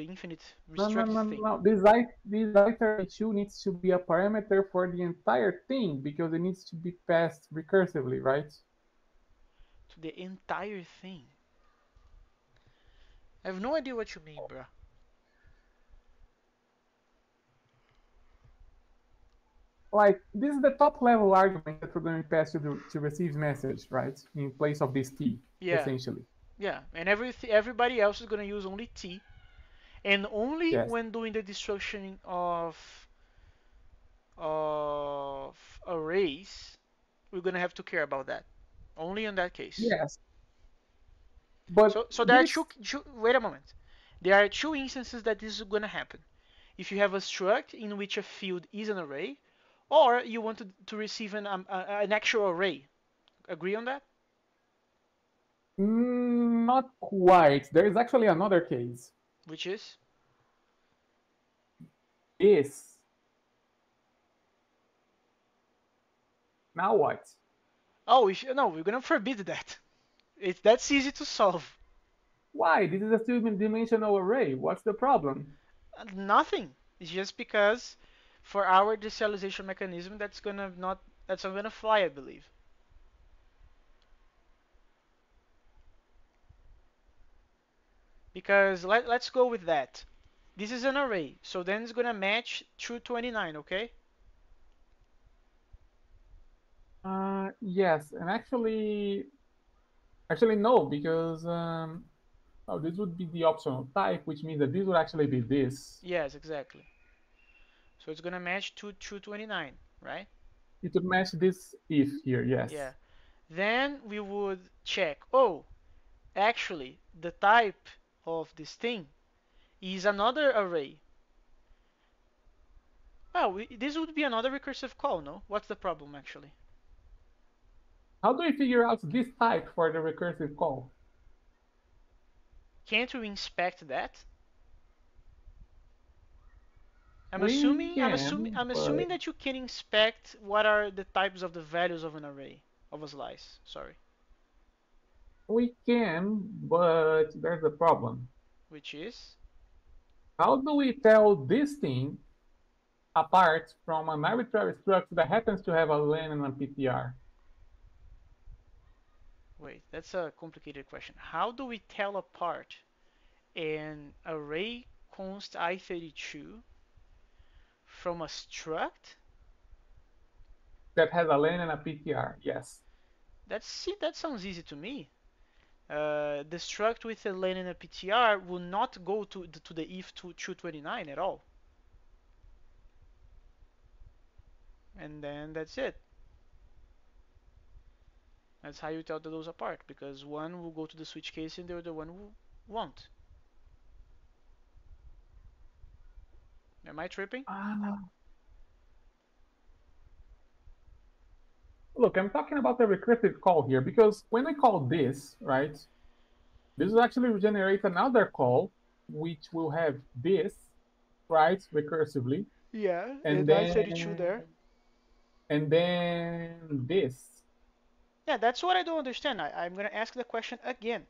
Speaker 1: infinite
Speaker 2: No, no,
Speaker 1: restrict
Speaker 2: no,
Speaker 1: thing
Speaker 2: no. This iter2 needs to be a parameter for the entire thing because it needs to be passed recursively, right?
Speaker 1: to the entire thing. I have no idea what you mean, bro.
Speaker 2: Like this is the top level argument that we're going to pass to receive message, right? In place of this t,
Speaker 1: Yeah,
Speaker 2: essentially.
Speaker 1: yeah, and everybody else is gonna use only t, and only
Speaker 2: Yes.
Speaker 1: when doing the destruction of arrays we're gonna have to care about that. Only in that case.
Speaker 2: Yes. But
Speaker 1: So there are
Speaker 2: this
Speaker 1: two. Wait a moment. There are two instances that this is gonna happen. If you have a struct in which a field is an array, or you want to receive an actual array. Agree on that?
Speaker 2: not quite. There is actually another case.
Speaker 1: Which is?
Speaker 2: This. Now what?
Speaker 1: Oh, if no, we're gonna forbid that. That's easy to solve.
Speaker 2: Why? This is a two-dimensional array. What's the problem?
Speaker 1: Nothing. It's just because for our deserialization mechanism, that's not gonna fly, I believe. Because let's go with that. This is an array, so then it's gonna match 229, okay?
Speaker 2: Yes, and actually no, because oh, this would be the optional type, which means that this would actually be this.
Speaker 1: Yes, exactly. So it's gonna match 229, right?
Speaker 2: It would match this if here, yes.
Speaker 1: Yeah. Then we would check, oh, actually, the type of this thing is another array. Well, this would be another recursive call, no? What's the problem, actually?
Speaker 2: How do we figure out this type for the recursive call?
Speaker 1: Can't we inspect that?
Speaker 2: We can,
Speaker 1: I'm
Speaker 2: but
Speaker 1: assuming that you can inspect what are the types of the values of an array, of a slice, sorry.
Speaker 2: there's a problem.
Speaker 1: Which is,
Speaker 2: How do we tell this thing apart from an arbitrary structure that happens to have a len and a ptr?
Speaker 1: wait, that's a complicated question. How do we tell apart an array const I32 from a struct?
Speaker 2: That has a len and a ptr, yes.
Speaker 1: That sounds easy to me. The struct with a len and a ptr will not go to the if 229 at all. And then that's it. That's how you tell those apart, because one will go to the switch case and the other one will won't. Am I tripping?
Speaker 2: Ah, look, I'm talking about the recursive call here because when I call this, right, this will actually generate another call which will have this, right, recursively,
Speaker 1: Yeah,
Speaker 2: and
Speaker 1: and I32 there.
Speaker 2: then this.
Speaker 1: Yeah, that's what I don't understand. I'm gonna ask the question again.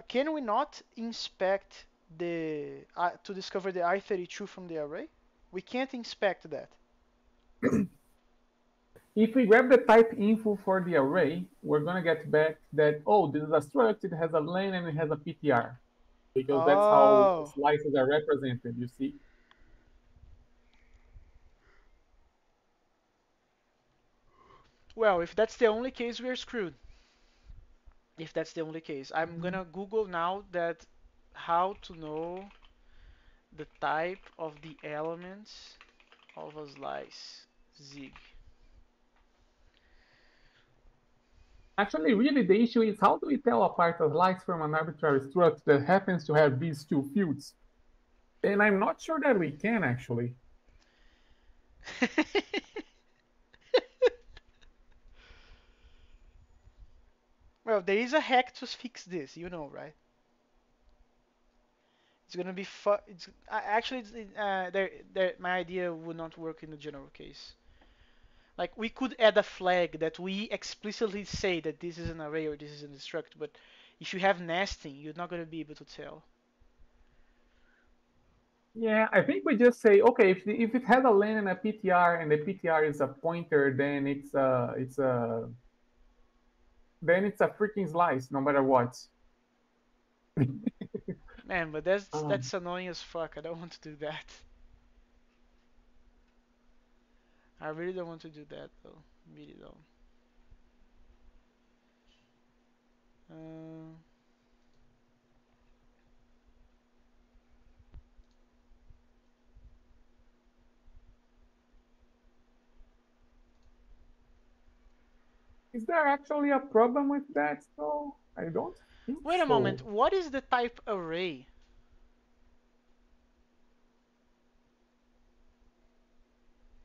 Speaker 1: Can we not inspect the to discover the I32 from the array? We can't inspect that.
Speaker 2: If we grab the type info for the array, we're gonna get back that, oh, this is a struct, it has a len and it has a ptr, because that's how
Speaker 1: Oh,
Speaker 2: slices are represented, you see.
Speaker 1: well, if that's the only case, we're screwed. If that's the only case, I'm gonna Google now that how to know the type of the elements of a slice Zig.
Speaker 2: Actually, really, the issue is how do we tell apart a slice from an arbitrary struct that happens to have these two fields? And I'm not sure that we can actually.
Speaker 1: Well, there is a hack to fix this, you know, right? It's gonna be fun. It's actually my idea would not work in the general case. Like we could add a flag that we explicitly say that this is an array or this is a struct, but If you have nesting, you're not going to be able to tell.
Speaker 2: Yeah, I think we just say, okay, if it has a len and a PTR and the PTR is a pointer, then it's a freaking slice, no matter what.
Speaker 1: Man, but that's
Speaker 2: Um,
Speaker 1: that's annoying as fuck. I don't want to do that. I really don't want to do that though. Really don't. Uh,
Speaker 2: is there actually a problem with that? So I don't think
Speaker 1: Wait a
Speaker 2: so.
Speaker 1: moment. What is the type array?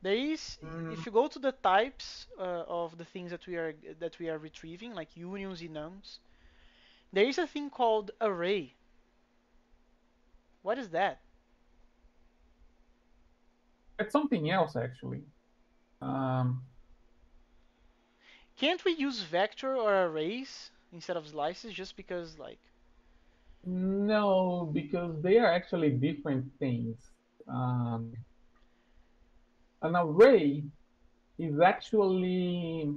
Speaker 1: There is,
Speaker 2: Mm,
Speaker 1: if you go to the types of the things that we are retrieving, like unions, enums, there is a thing called array. What is that?
Speaker 2: it's something else actually. Um,
Speaker 1: Can't we use vector or arrays instead of slices just because like
Speaker 2: no, because they are actually different things. Um, an array is actually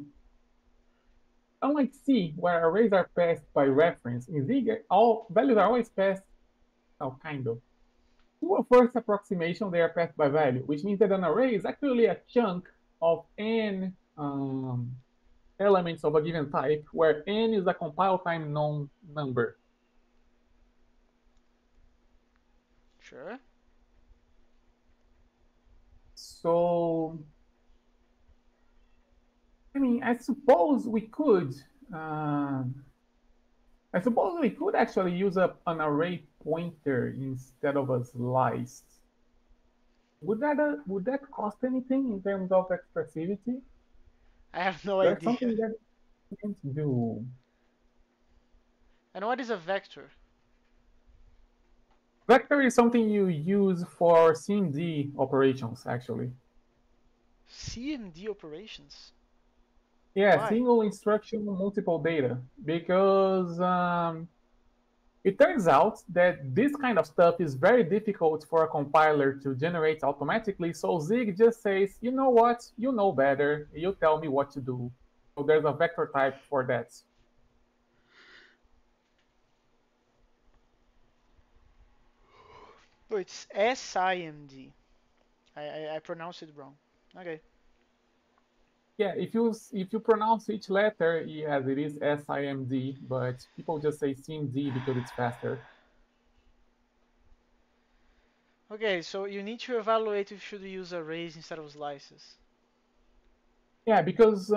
Speaker 2: unlike C, where arrays are passed by reference. In Zig, all values are always passed, oh, kind of. To a first approximation, they are passed by value, which means that an array is actually a chunk of n elements of a given type, where n is a compile time known number.
Speaker 1: sure.
Speaker 2: So, I mean, um, I suppose we could actually use an array pointer instead of a slice. Would that cost anything in terms of expressivity?
Speaker 1: I have no
Speaker 2: There's
Speaker 1: idea.
Speaker 2: something that we can do.
Speaker 1: And what is a vector?
Speaker 2: Vector is something you use for CMD operations, actually.
Speaker 1: CMD operations.
Speaker 2: Yeah,
Speaker 1: Why?
Speaker 2: single instruction, multiple data. Because it turns out that this kind of stuff is very difficult for a compiler to generate automatically. So Zig just says, you know what? You know better. You tell me what to do. So there's a vector type for that.
Speaker 1: Oh, it's SIMD. I pronounced it wrong. Okay.
Speaker 2: Yeah, if you pronounce each letter, yes, it is SIMD, but people just say CMD because it's faster.
Speaker 1: Okay, so you need to evaluate if you should use arrays instead of slices.
Speaker 2: Yeah, because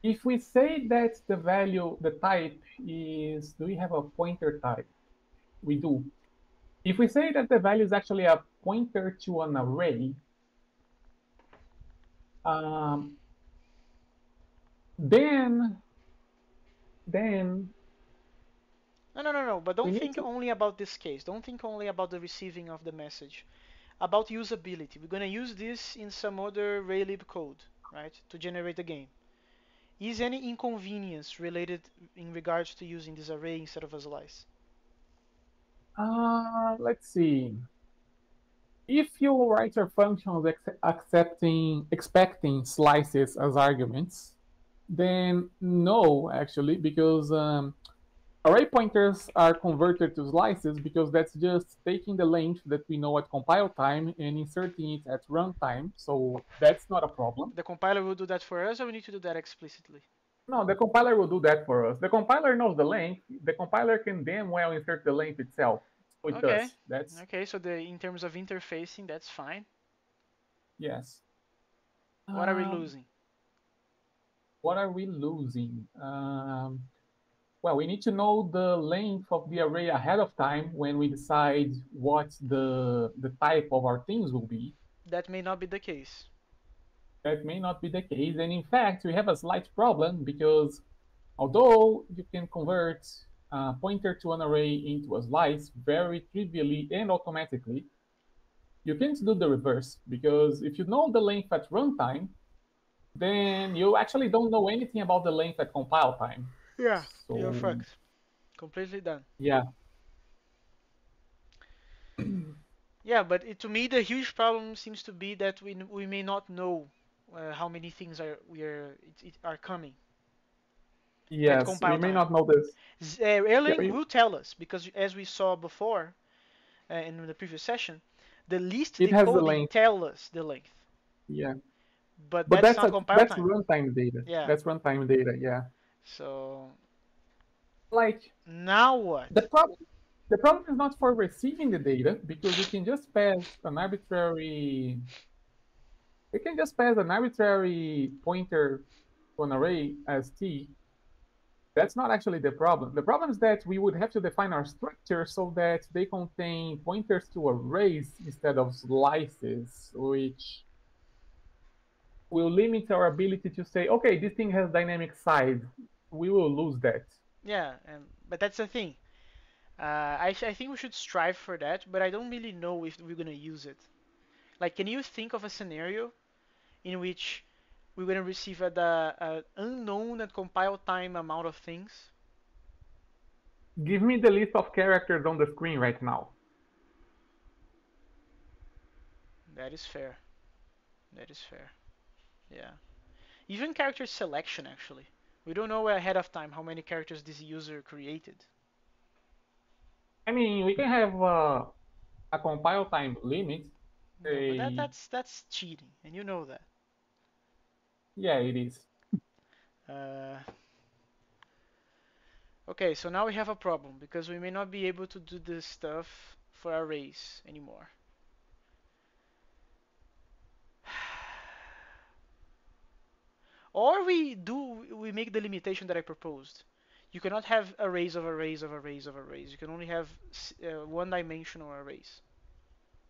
Speaker 2: if we say that the type is, do we have a pointer type? We do. If we say that the value is actually a pointer to an array, um, then then
Speaker 1: No, no, no, no. But
Speaker 2: we
Speaker 1: don't
Speaker 2: need
Speaker 1: think
Speaker 2: to.
Speaker 1: only about this case. Don't think only about the receiving of the message. About usability. We're gonna use this in some other Raylib code, right, to generate the game. Is any inconvenience related in regards to using this array instead of a slice?
Speaker 2: Let's see. If you write your functions expecting slices as arguments, then no, actually, because array pointers are converted to slices because that's just taking the length that we know at compile time and inserting it at runtime. So that's not a problem.
Speaker 1: The compiler will do that for us, or we need to do that explicitly?
Speaker 2: No, the compiler will do that for us. The compiler knows the length. The compiler can damn well insert the length itself. So it
Speaker 1: Okay.
Speaker 2: does. That's
Speaker 1: Okay, so in terms of interfacing, that's fine.
Speaker 2: yes.
Speaker 1: What are we
Speaker 2: Um,
Speaker 1: losing?
Speaker 2: what are we losing? Well, we need to know the length of the array ahead of time when we decide what the type of our things will be.
Speaker 1: That may not be the case.
Speaker 2: That may not be the case. And in fact, we have a slight problem because although you can convert a pointer to an array into a slice very trivially and automatically, you can't do the reverse because if you know the length at runtime, then you actually don't know anything about the length at compile time.
Speaker 1: Yeah, you're
Speaker 2: So
Speaker 1: fucked. Completely done.
Speaker 2: yeah,
Speaker 1: Yeah, but to me the huge problem seems to be that we may not know how many things are coming at
Speaker 2: yes, we
Speaker 1: compile
Speaker 2: may
Speaker 1: time.
Speaker 2: not know this. Yeah,
Speaker 1: Erlang will tell us because as we saw before in the previous session, the least
Speaker 2: it has the
Speaker 1: decoding
Speaker 2: length.
Speaker 1: tell us the length,
Speaker 2: Yeah,
Speaker 1: but
Speaker 2: but
Speaker 1: that's not compile
Speaker 2: that's
Speaker 1: time.
Speaker 2: runtime data.
Speaker 1: Yeah.
Speaker 2: That's runtime data. Yeah,
Speaker 1: So
Speaker 2: like
Speaker 1: now what?
Speaker 2: the problem. The problem is not for receiving the data because you can just pass an arbitrary. You can just pass an arbitrary pointer to an array as t. That's not actually the problem. The problem is that we would have to define our structure so that they contain pointers to arrays instead of slices, which will limit our ability to say, okay, this thing has dynamic size. We will lose that.
Speaker 1: Yeah, but that's the thing. I think we should strive for that, but I don't really know if we're gonna use it. Like, can you think of a scenario in which we're gonna receive a unknown at compile time amount of things?
Speaker 2: Give me the list of characters on the screen right now.
Speaker 1: That is fair. That is fair. Yeah. Even character selection, actually. We don't know ahead of time how many characters this user created.
Speaker 2: I mean, we can have a compile time limit.
Speaker 1: No, but
Speaker 2: Say,
Speaker 1: that's cheating, and you know that.
Speaker 2: yeah, it is.
Speaker 1: Uh, okay, so now we have a problem because we may not be able to do this stuff for arrays anymore. Or we make the limitation that I proposed. You cannot have arrays of arrays of arrays of arrays. You can only have one-dimensional arrays,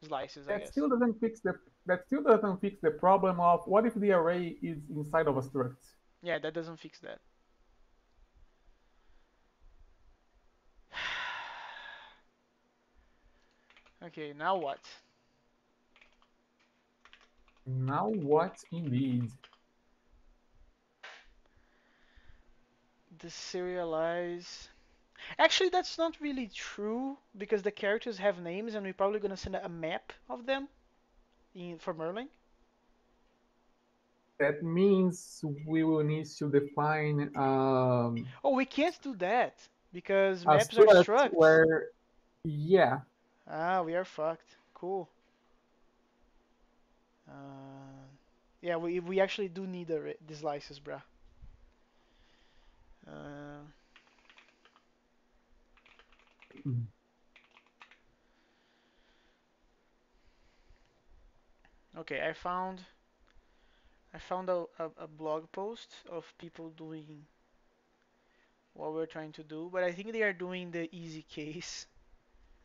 Speaker 1: slices, I
Speaker 2: That
Speaker 1: guess.
Speaker 2: still doesn't fix the problem of what if the array is inside of a struct.
Speaker 1: Yeah, that doesn't fix that. Okay, now what?
Speaker 2: Now what indeed?
Speaker 1: Deserialize. Actually, that's not really true because the characters have names, and we're probably gonna send a map of them from Erlang.
Speaker 2: That means we will need to define
Speaker 1: Oh, we can't do that because
Speaker 2: a
Speaker 1: maps are
Speaker 2: struct
Speaker 1: structs.
Speaker 2: where, yeah,
Speaker 1: Ah, we are fucked. Cool. Uh, yeah, we actually do need these slices, bruh. Uh, okay, I found a blog post of people doing what we're trying to do, but I think they are doing the easy case.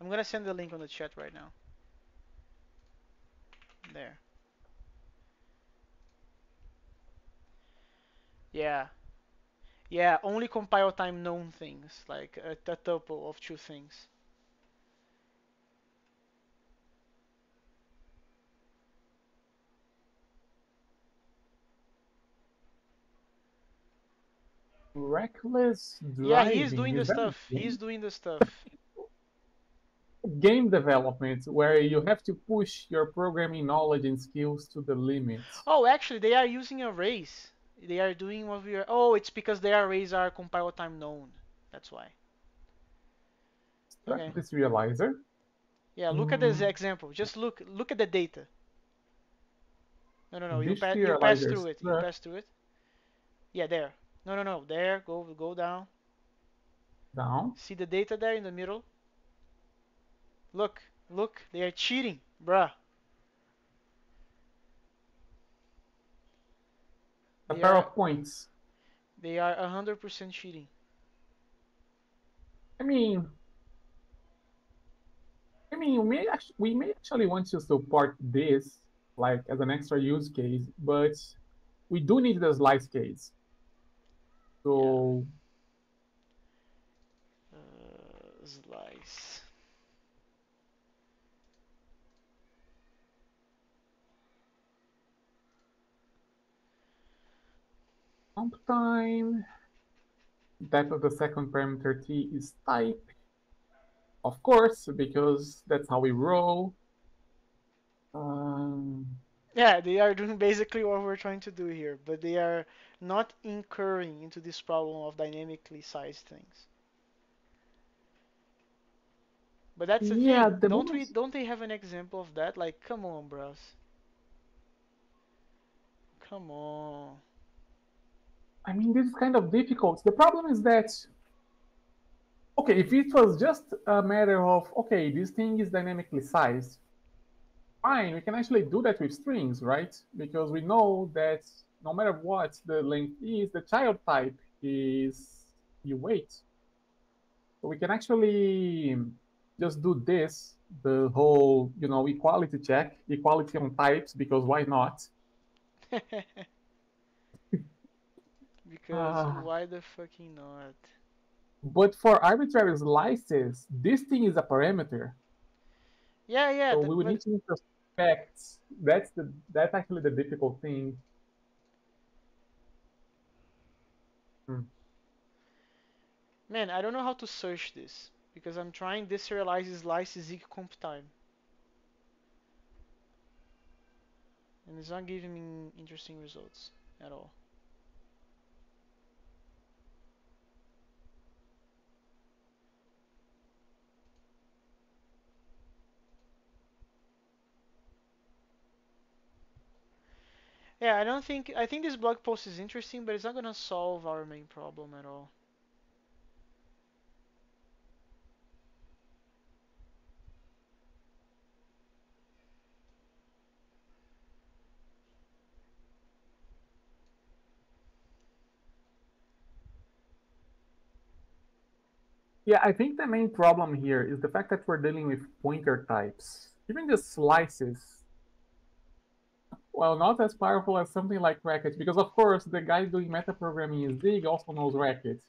Speaker 1: I'm gonna send the link on the chat right now. There. Yeah. Yeah, only compile time known things, like a tuple of two things.
Speaker 2: reckless
Speaker 1: Yeah, he is
Speaker 2: driving.
Speaker 1: doing the
Speaker 2: Is that a
Speaker 1: stuff. He's
Speaker 2: game?
Speaker 1: doing the stuff.
Speaker 2: Game development where you have to push your programming knowledge and skills to the limit.
Speaker 1: Oh, actually, they are using arrays. They are doing what we are. Oh, it's because their arrays are compile time known. That's why. Okay.
Speaker 2: Struct serializer.
Speaker 1: Yeah, look at this
Speaker 2: Mm,
Speaker 1: example. Just look at the data. No, no, no.
Speaker 2: this
Speaker 1: You pass
Speaker 2: serializer
Speaker 1: through it. You
Speaker 2: struct
Speaker 1: pass through it. Yeah, there. No, no, no. There. Go down.
Speaker 2: down.
Speaker 1: See the data there in the middle? Look, look. They are cheating, bruh.
Speaker 2: A
Speaker 1: They
Speaker 2: pair
Speaker 1: are
Speaker 2: of points.
Speaker 1: they are 100% cheating.
Speaker 2: I mean, we may actually want to support this like as an extra use case, but we do need the slice case.
Speaker 1: Yeah.
Speaker 2: So
Speaker 1: Slice.
Speaker 2: comp time. type of the second parameter t is type, of course, because that's how we roll. Um,
Speaker 1: Yeah, they are doing basically what we're trying to do here, but they are not incurring into this problem of dynamically sized things. But that's the
Speaker 2: yeah,
Speaker 1: thing.
Speaker 2: the
Speaker 1: Don't
Speaker 2: moment
Speaker 1: we? Don't they have an example of that? Like, come on, bros. Come on.
Speaker 2: I mean, this is kind of difficult. The problem is that, okay, if it was just a matter of, okay, this thing is dynamically sized, fine, we can actually do that with strings, right? Because we know that no matter what the length is, the child type is you wait. So we can actually just do this, the whole, equality check, equality on types, because why not?
Speaker 1: Because
Speaker 2: Uh,
Speaker 1: why the fucking not?
Speaker 2: but for arbitrary slices, this thing is a parameter.
Speaker 1: Yeah, yeah,
Speaker 2: So we would
Speaker 1: but
Speaker 2: need to introspect. That's actually the difficult thing. Hmm.
Speaker 1: man, I don't know how to search this because I'm trying deserialize Lyceum Zig comp time, and it's not giving me interesting results at all. Yeah, I don't think I think this blog post is interesting, but it's not gonna solve our main problem at all.
Speaker 2: Yeah, I think the main problem here is the fact that we're dealing with pointer types. Even the slices, well, not as powerful as something like Racket, because of course the guy doing metaprogramming in Zig also knows Racket.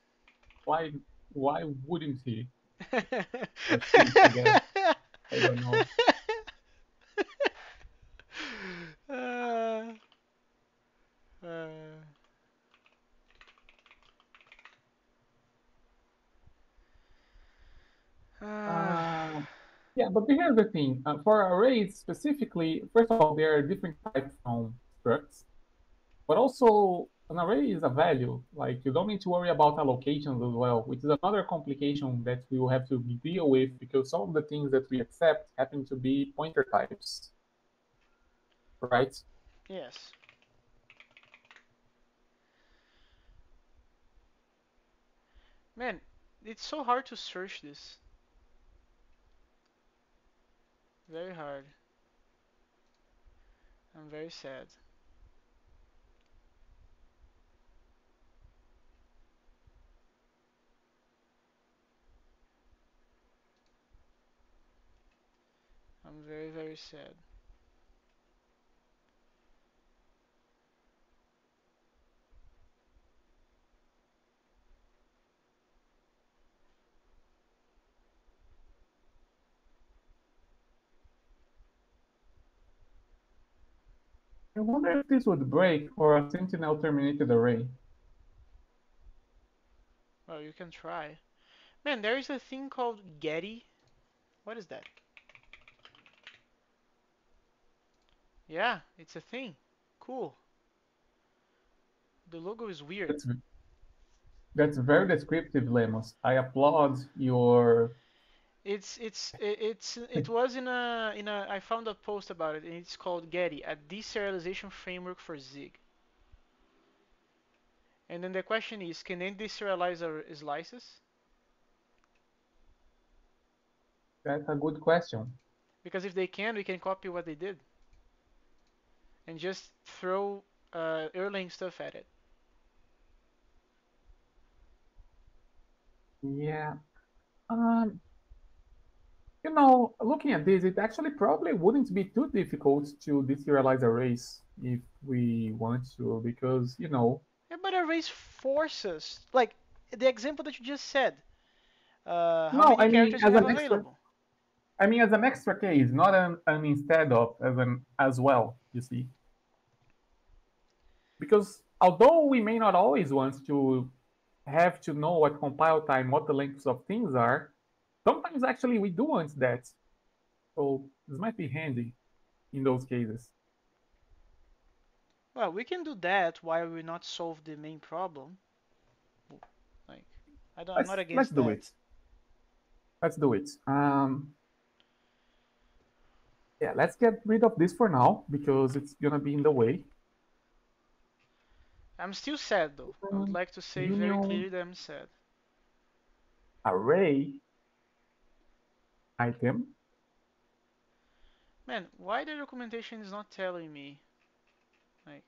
Speaker 2: Why why wouldn't he? Or she, I guess. I don't know.
Speaker 1: uh, uh, uh,
Speaker 2: Uh, yeah, but here's the thing. For arrays specifically, first of all, there are different types from structs, but also an array is a value. Like you don't need to worry about allocations as well, which is another complication that we will have to deal with because some of the things that we accept happen to be pointer types, right?
Speaker 1: yes. Man, it's so hard to search this. Very hard. I'm very sad. I'm very, very sad.
Speaker 2: I wonder if this would break for a sentinel terminated array.
Speaker 1: Well, you can try. Man, there is a thing called Getty. What is that? Yeah, it's a thing. Cool. The logo is weird.
Speaker 2: That's that's very descriptive, Lemos. I applaud your.
Speaker 1: It was in a I found a post about it and it's called Getty, a deserialization framework for Zig. And then the question is, can they deserialize our slices?
Speaker 2: That's a good question.
Speaker 1: Because if they can, we can copy what they did and just throw Erlang stuff at it.
Speaker 2: Yeah. Um, looking at this, it actually probably wouldn't be too difficult to deserialize arrays if we want to, because,
Speaker 1: Yeah, but arrays force us. Like the example that you just said. How
Speaker 2: no,
Speaker 1: many characters you have available?
Speaker 2: as an extra case, not an instead of, as well, you see. Because although we may not always want to have to know at compile time what the lengths of things are, sometimes actually we do want that. So this might be handy in those cases.
Speaker 1: Well, we can do that while we not solve the main problem. Like, I'm not
Speaker 2: Let's
Speaker 1: against
Speaker 2: do
Speaker 1: that.
Speaker 2: it. Let's do it. Yeah, let's get rid of this for now because it's gonna be in the way.
Speaker 1: I'm still sad though. I would like to say very
Speaker 2: Union
Speaker 1: clearly that I'm sad.
Speaker 2: array item.
Speaker 1: Man, why the documentation is not telling me? Like,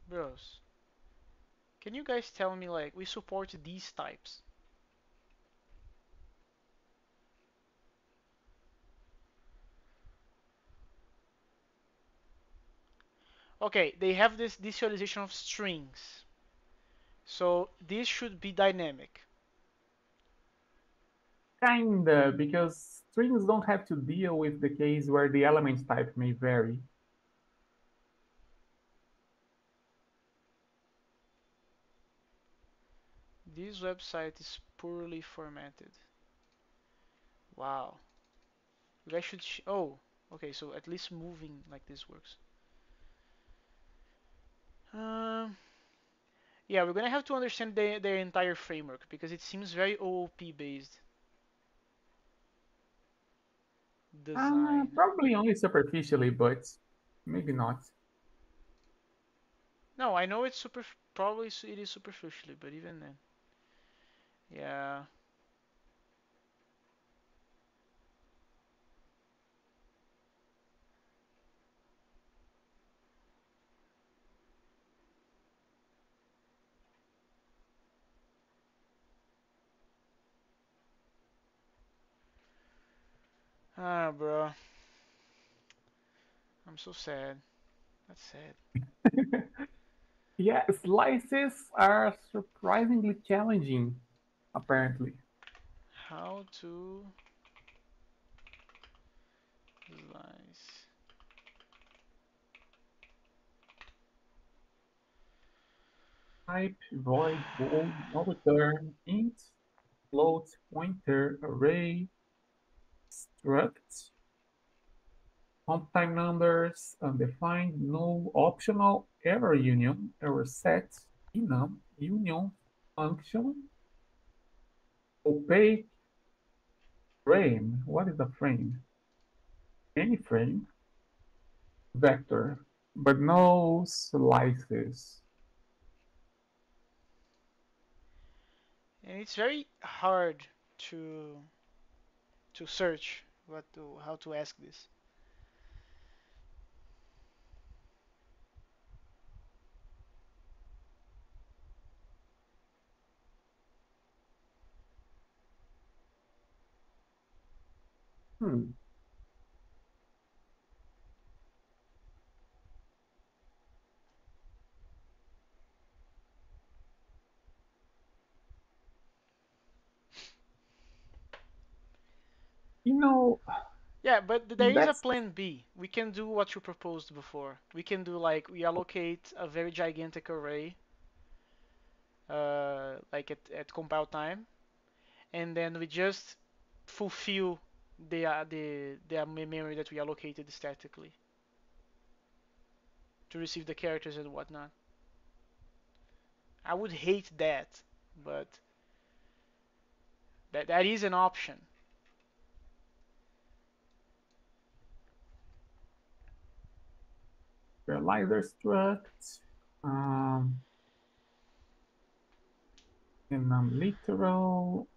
Speaker 1: bros, can you guys tell me like we support these types? Okay, they have this initialization of strings. So this should be dynamic.
Speaker 2: Kinda, because strings don't have to deal with the case where the element type may vary.
Speaker 1: This website is poorly formatted. Wow. You guys should. Oh, okay. So at least moving like this works. Um, yeah, we're gonna have to understand their entire framework because it seems very OOP based design.
Speaker 2: Probably only superficially, but maybe not.
Speaker 1: No, I know it's super. Probably it is superficially, but even then, yeah. Ah, bro, I'm so sad. That's sad.
Speaker 2: Yeah, slices are surprisingly challenging, apparently.
Speaker 1: How to slice?
Speaker 2: Type, void, bool, no return, int, float, pointer, array, struct, comp time numbers, undefined, null, optional, error union, error set, enum, union, function, opaque, frame. What is a frame? Any frame, vector, but no slices.
Speaker 1: And it's very hard to search how to ask this.
Speaker 2: Hmm. You know,
Speaker 1: Yeah, but there is a
Speaker 2: that's
Speaker 1: plan B. We can do what you proposed before. We can do like we allocate a very gigantic array, like at compile time, and then we just fulfill the memory that we allocated statically to receive the characters and whatnot. I would hate that, but that is an option.
Speaker 2: realizer struct, um, and literal.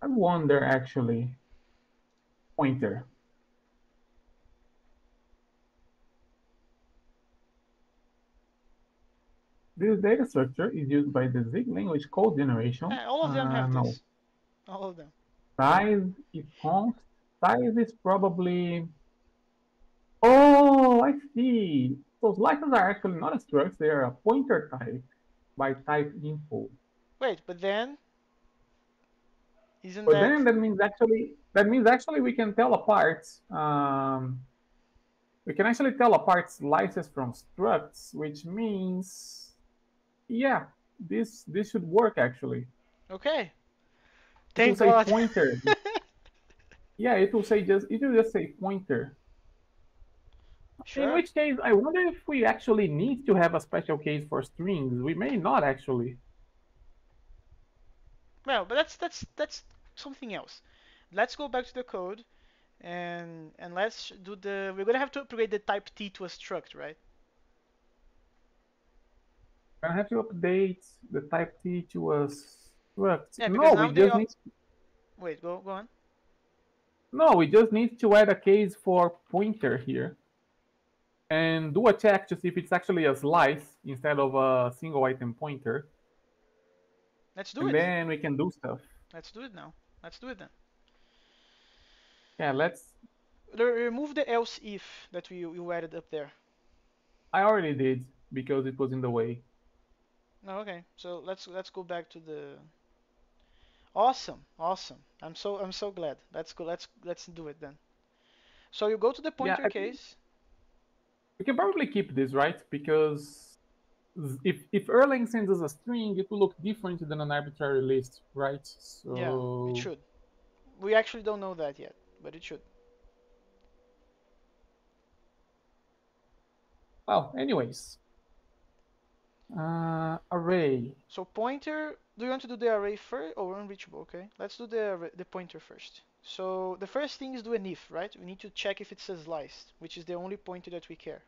Speaker 2: I wonder actually, pointer. This data structure is used by the Zig language code generation.
Speaker 1: All of them have
Speaker 2: No.
Speaker 1: this. All of them.
Speaker 2: Size is const. Size is probably. Oh, I see. So slices are actually not a struct, they are a pointer type by type info.
Speaker 1: Wait, but then isn't
Speaker 2: But then
Speaker 1: that
Speaker 2: that means actually we can tell apart. we can actually tell apart slices from structs, which means, yeah, this should work actually.
Speaker 1: Okay.
Speaker 2: It will
Speaker 1: Thank
Speaker 2: say
Speaker 1: God.
Speaker 2: pointer. Yeah, it will just say pointer. In
Speaker 1: Sure.
Speaker 2: which case, I wonder if we actually need to have a special case for strings. We may not actually.
Speaker 1: Well, but that's something else. Let's go back to the code and let's do the. We're gonna have to upgrade the type T to a struct, right?
Speaker 2: I have to update the type T to a struct.
Speaker 1: Yeah, because
Speaker 2: No,
Speaker 1: now
Speaker 2: we
Speaker 1: they
Speaker 2: just
Speaker 1: are.
Speaker 2: need
Speaker 1: Wait, go on.
Speaker 2: no, we just need to add a case for pointer here and do a check to see if it's actually a slice instead of a single item pointer,
Speaker 1: Let's do
Speaker 2: and
Speaker 1: it.
Speaker 2: then we can do stuff.
Speaker 1: Let's do it now. Let's do it then.
Speaker 2: Yeah, let's.
Speaker 1: Remove the else if that you added up there.
Speaker 2: I already did because it was in the way.
Speaker 1: No, okay. So let's go back to the. Awesome, awesome. I'm so glad. Let's go. Let's do it then. So you go to the
Speaker 2: Yeah,
Speaker 1: pointer
Speaker 2: I think
Speaker 1: case.
Speaker 2: we can probably keep this, right? Because if Erlang sends us a string, it will look different than an arbitrary list, right?
Speaker 1: Yeah, it
Speaker 2: So,
Speaker 1: should. We actually don't know that yet, but it should.
Speaker 2: well, anyways, array.
Speaker 1: So pointer. Do you want to do the array first or unreachable? Okay, let's do the pointer first. So the first thing is do an if, right? We need to check if it says sliced, which is the only pointer that we care.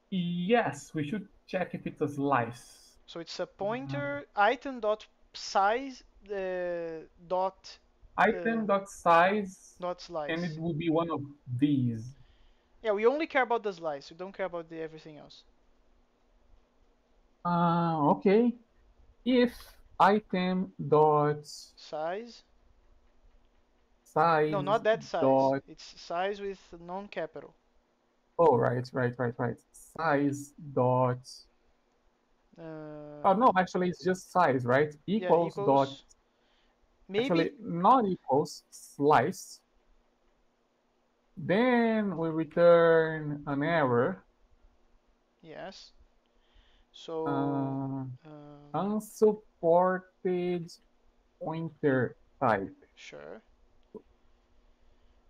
Speaker 2: Yes, we should check if it's a slice.
Speaker 1: So it's a
Speaker 2: Uh,
Speaker 1: pointer item dot size dot uh,
Speaker 2: item dot size,
Speaker 1: dot
Speaker 2: and it
Speaker 1: slice.
Speaker 2: will be one of these.
Speaker 1: Yeah, we only care about the slice. We don't care about the everything else.
Speaker 2: Okay. If item dot
Speaker 1: Size. No,
Speaker 2: size
Speaker 1: not that size.
Speaker 2: dot.
Speaker 1: It's size with non-capital.
Speaker 2: Oh, right. Size dot. Oh
Speaker 1: Uh,
Speaker 2: no, actually it's just size, right?
Speaker 1: yeah,
Speaker 2: Equals dot.
Speaker 1: equals maybe.
Speaker 2: Actually, not equals slice. Then we return an error.
Speaker 1: Yes. So
Speaker 2: Uh,
Speaker 1: um,
Speaker 2: unsupported pointer type.
Speaker 1: sure.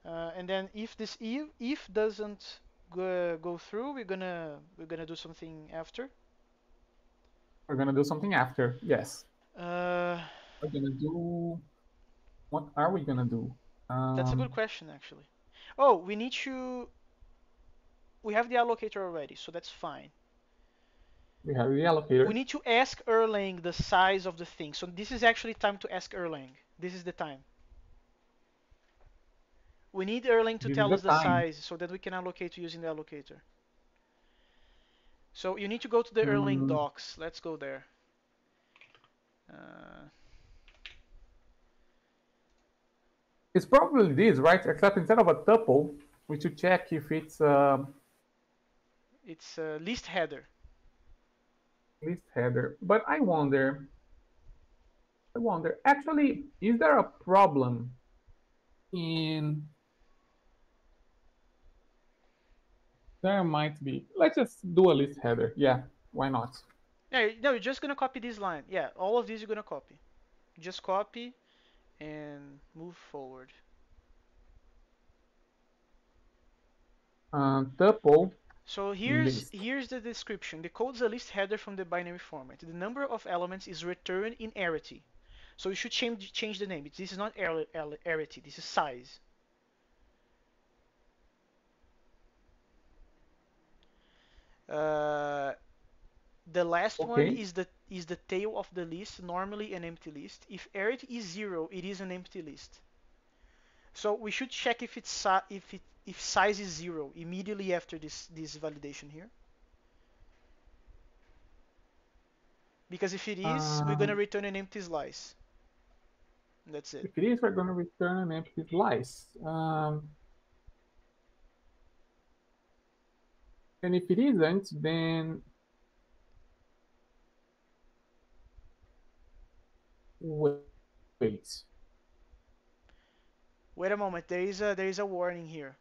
Speaker 1: And then if this if doesn't go through, we're gonna do something after.
Speaker 2: We're gonna do something after. Yes.
Speaker 1: Uh,
Speaker 2: We're gonna do. What are we gonna do?
Speaker 1: that's a good
Speaker 2: Um,
Speaker 1: question actually. Oh, we need to. We have the allocator already, so that's fine.
Speaker 2: we have the
Speaker 1: We
Speaker 2: allocator.
Speaker 1: need to ask Erlang the size of the thing. So this is actually time to ask Erlang. This is the time. We need Erlang to
Speaker 2: This is
Speaker 1: tell
Speaker 2: the
Speaker 1: us the
Speaker 2: time.
Speaker 1: size so that we can allocate using the allocator. So you need to go to the Erlang
Speaker 2: Mm,
Speaker 1: docs. Let's go there. Uh,
Speaker 2: it's probably this, right? Except instead of a tuple, we should check if it's
Speaker 1: it's a list header.
Speaker 2: list header. But I wonder. Actually, is there a problem in? There might be. Let's just do a list header. Yeah, why not?
Speaker 1: Yeah, no, you're just gonna copy this line. Yeah, all of these you're gonna copy. Just copy and move forward.
Speaker 2: Tuple
Speaker 1: So here's
Speaker 2: list.
Speaker 1: here's the description. The code's a list header from the binary format. The number of elements is returned in arity. So you should change the name. This is not arity. This is size. Uh, the last one
Speaker 2: Okay.
Speaker 1: is the tail of the list. Normally an empty list. If arity is 0, it is an empty list. So we should check if if size is 0 immediately after this validation here. Because if it is, we're gonna
Speaker 2: Um,
Speaker 1: return an empty slice. That's it.
Speaker 2: if it is, we're going to return an empty slice. And if it isn't, then wait.
Speaker 1: Wait a moment. There is a warning here.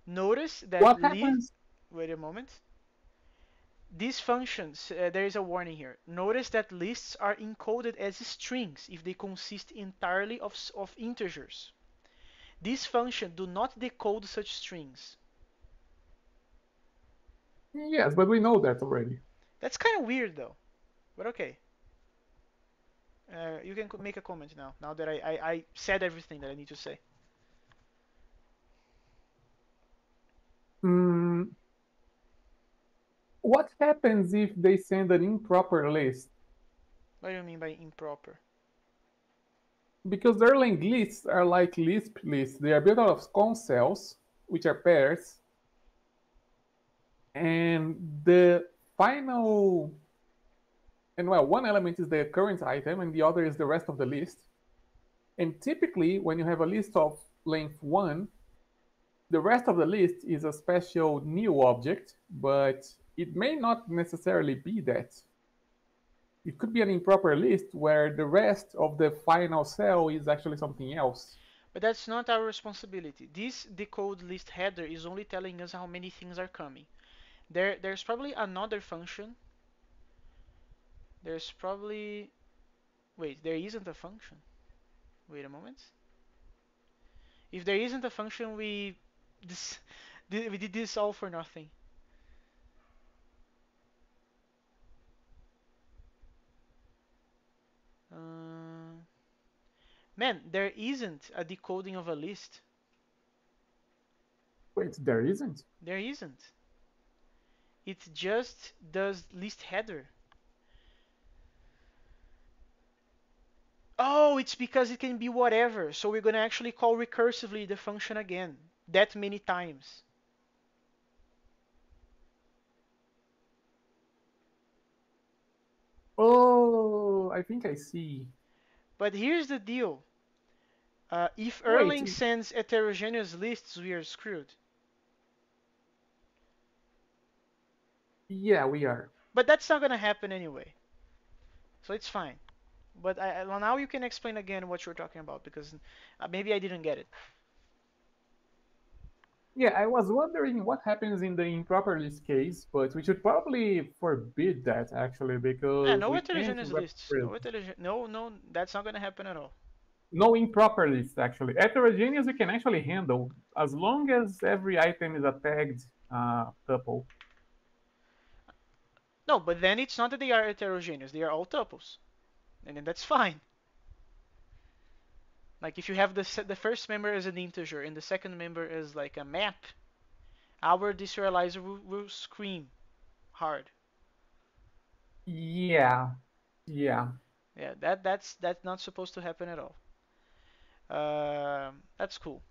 Speaker 1: Notice that
Speaker 2: What happens?
Speaker 1: wait a moment. These functions, there is a warning here. Notice that lists are encoded as strings if they consist entirely of integers. These functions do not decode such strings.
Speaker 2: Yes, but we know that already.
Speaker 1: That's kind of weird though, but okay. You can make a comment now, now that I said everything that I need to say.
Speaker 2: Mm, what happens if they send an improper list?
Speaker 1: What do you mean by improper?
Speaker 2: Because Erlang lists are like Lisp lists. They are built out of conn cells, which are pairs, and the final, and well, one element is the current item, and the other is the rest of the list. And typically, when you have a list of length 1, the rest of the list is a special new object, but it may not necessarily be that. It could be an improper list where the rest of the final cell is actually something else.
Speaker 1: But that's not our responsibility. This decode list header is only telling us how many things are coming. There's probably another function. There's probably wait, there isn't a function. Wait a moment. If there isn't a function, this we did this all for nothing. Uh, Man, there isn't a decoding of a list.
Speaker 2: Wait, there isn't?
Speaker 1: There isn't. It just does list header. Oh, it's because it can be whatever. So we're gonna actually call recursively the function again, that many times.
Speaker 2: Oh, I think I see.
Speaker 1: But here's the deal. If
Speaker 2: Wait,
Speaker 1: Erlang sends heterogeneous lists, we are screwed.
Speaker 2: yeah, we are.
Speaker 1: But that's not gonna happen anyway. So it's fine. But now you can explain again what you're talking about because maybe I didn't get it.
Speaker 2: Yeah, I was wondering what happens in the improper list case, but we should probably forbid that actually because
Speaker 1: No
Speaker 2: we can't
Speaker 1: heterogeneous lists.
Speaker 2: represent
Speaker 1: No, that's not gonna happen at all.
Speaker 2: no improper lists actually. Heterogeneous we can actually handle as long as every item is a tagged tuple.
Speaker 1: No, but then it's not that they are heterogeneous. They are all tuples, and then that's fine. Like if you have the first member as an integer and the second member as like a map, our deserializer will scream hard.
Speaker 2: Yeah, yeah.
Speaker 1: Yeah, that's not supposed to happen at all. That's cool.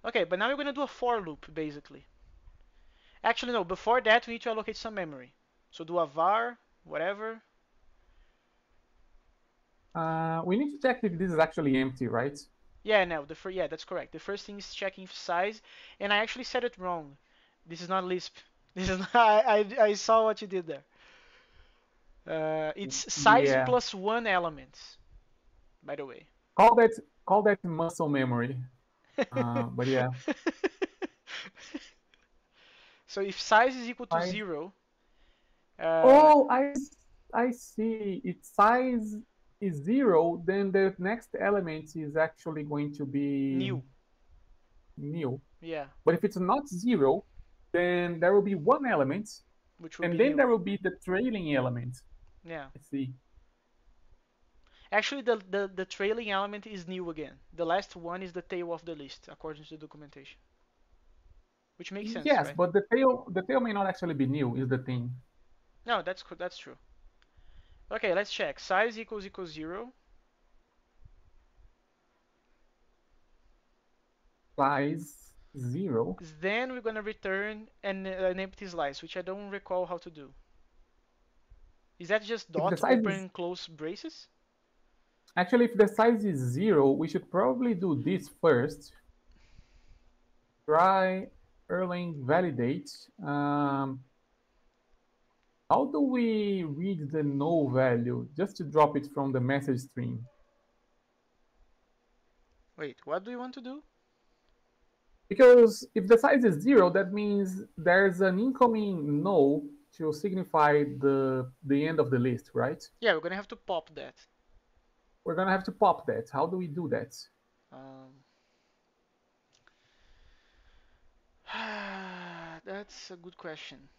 Speaker 1: Okay, but now we're gonna do a for loop basically. Actually, no. Before that, we need to allocate some memory. So do a var, whatever.
Speaker 2: We need to check if this is actually empty, right?
Speaker 1: Yeah, no. Yeah, that's correct. The first thing is checking size, and I actually said it wrong. This is not Lisp. This is not, I saw what you did there. It's size
Speaker 2: Yeah.
Speaker 1: plus one element, by the way.
Speaker 2: Call that call that muscle memory. But yeah.
Speaker 1: So if size is equal to
Speaker 2: I
Speaker 1: 0,
Speaker 2: Oh, I see. Its size is 0, then the next element is actually going to be
Speaker 1: new.
Speaker 2: new.
Speaker 1: Yeah,
Speaker 2: But if it's not 0, then there will be one element,
Speaker 1: which will
Speaker 2: and
Speaker 1: be
Speaker 2: then
Speaker 1: new.
Speaker 2: there will be the trailing element.
Speaker 1: Yeah.
Speaker 2: I see.
Speaker 1: Actually, the trailing element is new again. The last one is the tail of the list, according to the documentation. Which makes sense,
Speaker 2: Yes,
Speaker 1: right?
Speaker 2: but the tail may not actually be new, is the thing.
Speaker 1: No, that's true. Okay, let's check. Size equals 0.
Speaker 2: Size 0.
Speaker 1: Then we're gonna return an empty slice, which I don't recall how to do. Is that just
Speaker 2: If the
Speaker 1: dot
Speaker 2: size
Speaker 1: open
Speaker 2: is
Speaker 1: and close braces?
Speaker 2: Actually, if the size is 0, we should probably do this first. Try Erlang validate. How do we read the no value? Just to drop it from the message stream.
Speaker 1: Wait, what do you want to do?
Speaker 2: Because if the size is 0, that means there's an incoming null to signify the end of the list, right?
Speaker 1: Yeah, we're gonna have to pop that.
Speaker 2: We're gonna have to pop that. How do we do that?
Speaker 1: Um, that's a good question.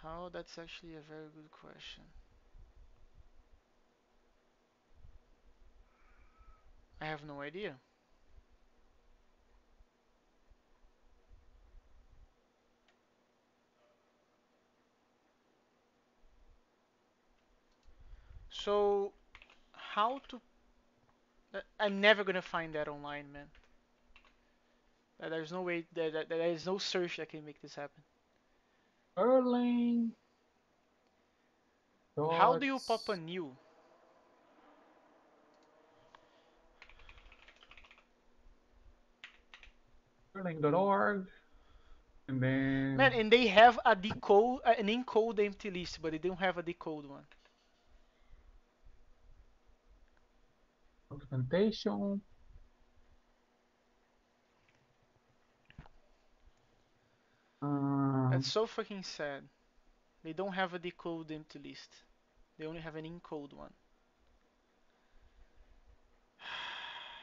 Speaker 1: How? That's actually a very good question. I have no idea. So, how to? I'm never gonna find that online, man. There's no way. There is no search that can make this happen.
Speaker 2: Erlang
Speaker 1: How
Speaker 2: dot
Speaker 1: do you pop a new?
Speaker 2: Erlang.org, and
Speaker 1: Man,
Speaker 2: then
Speaker 1: and they have a decode, an encode empty list, but they don't have a decode one.
Speaker 2: documentation.
Speaker 1: That's
Speaker 2: Um,
Speaker 1: so fucking sad. They don't have a decode empty list. They only have an encode one.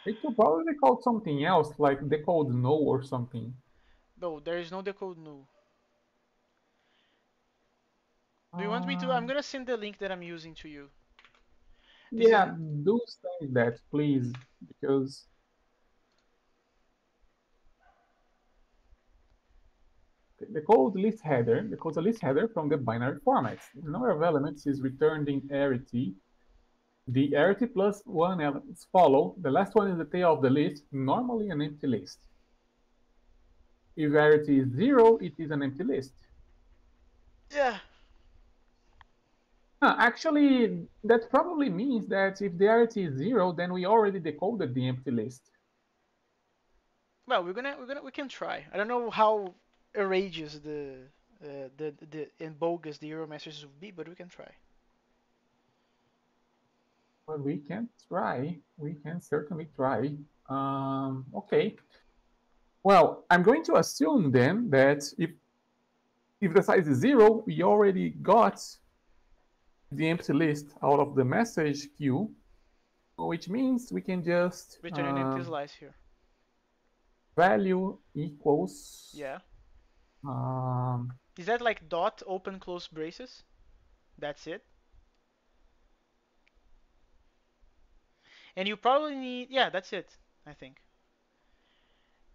Speaker 2: it could probably be called something else, like decode no or something.
Speaker 1: No, there is no decode null. Do you want me to? I'm
Speaker 2: Um,
Speaker 1: gonna send the link that I'm using to you. This is
Speaker 2: yeah, do send that, please, because the code list header from the binary formats. The number of elements is returned in arity. The arity plus one elements follow. The last one is the tail of the list, normally an empty list. If arity is 0, it is an empty list.
Speaker 1: yeah.
Speaker 2: Actually, that probably means that if the arity is 0, then we already decoded the empty list.
Speaker 1: Well, we can try. I don't know how outrageous the and bogus the error messages would be, but we can try.
Speaker 2: But we can try. We can certainly try. Okay. Well, I'm going to assume then that if the size is 0, we already got the empty list out of the message queue, which means we can just
Speaker 1: Return an empty slice here.
Speaker 2: value equals
Speaker 1: Yeah.
Speaker 2: um,
Speaker 1: Is that like dot open close braces? That's it. And you probably need, yeah, that's it, I think.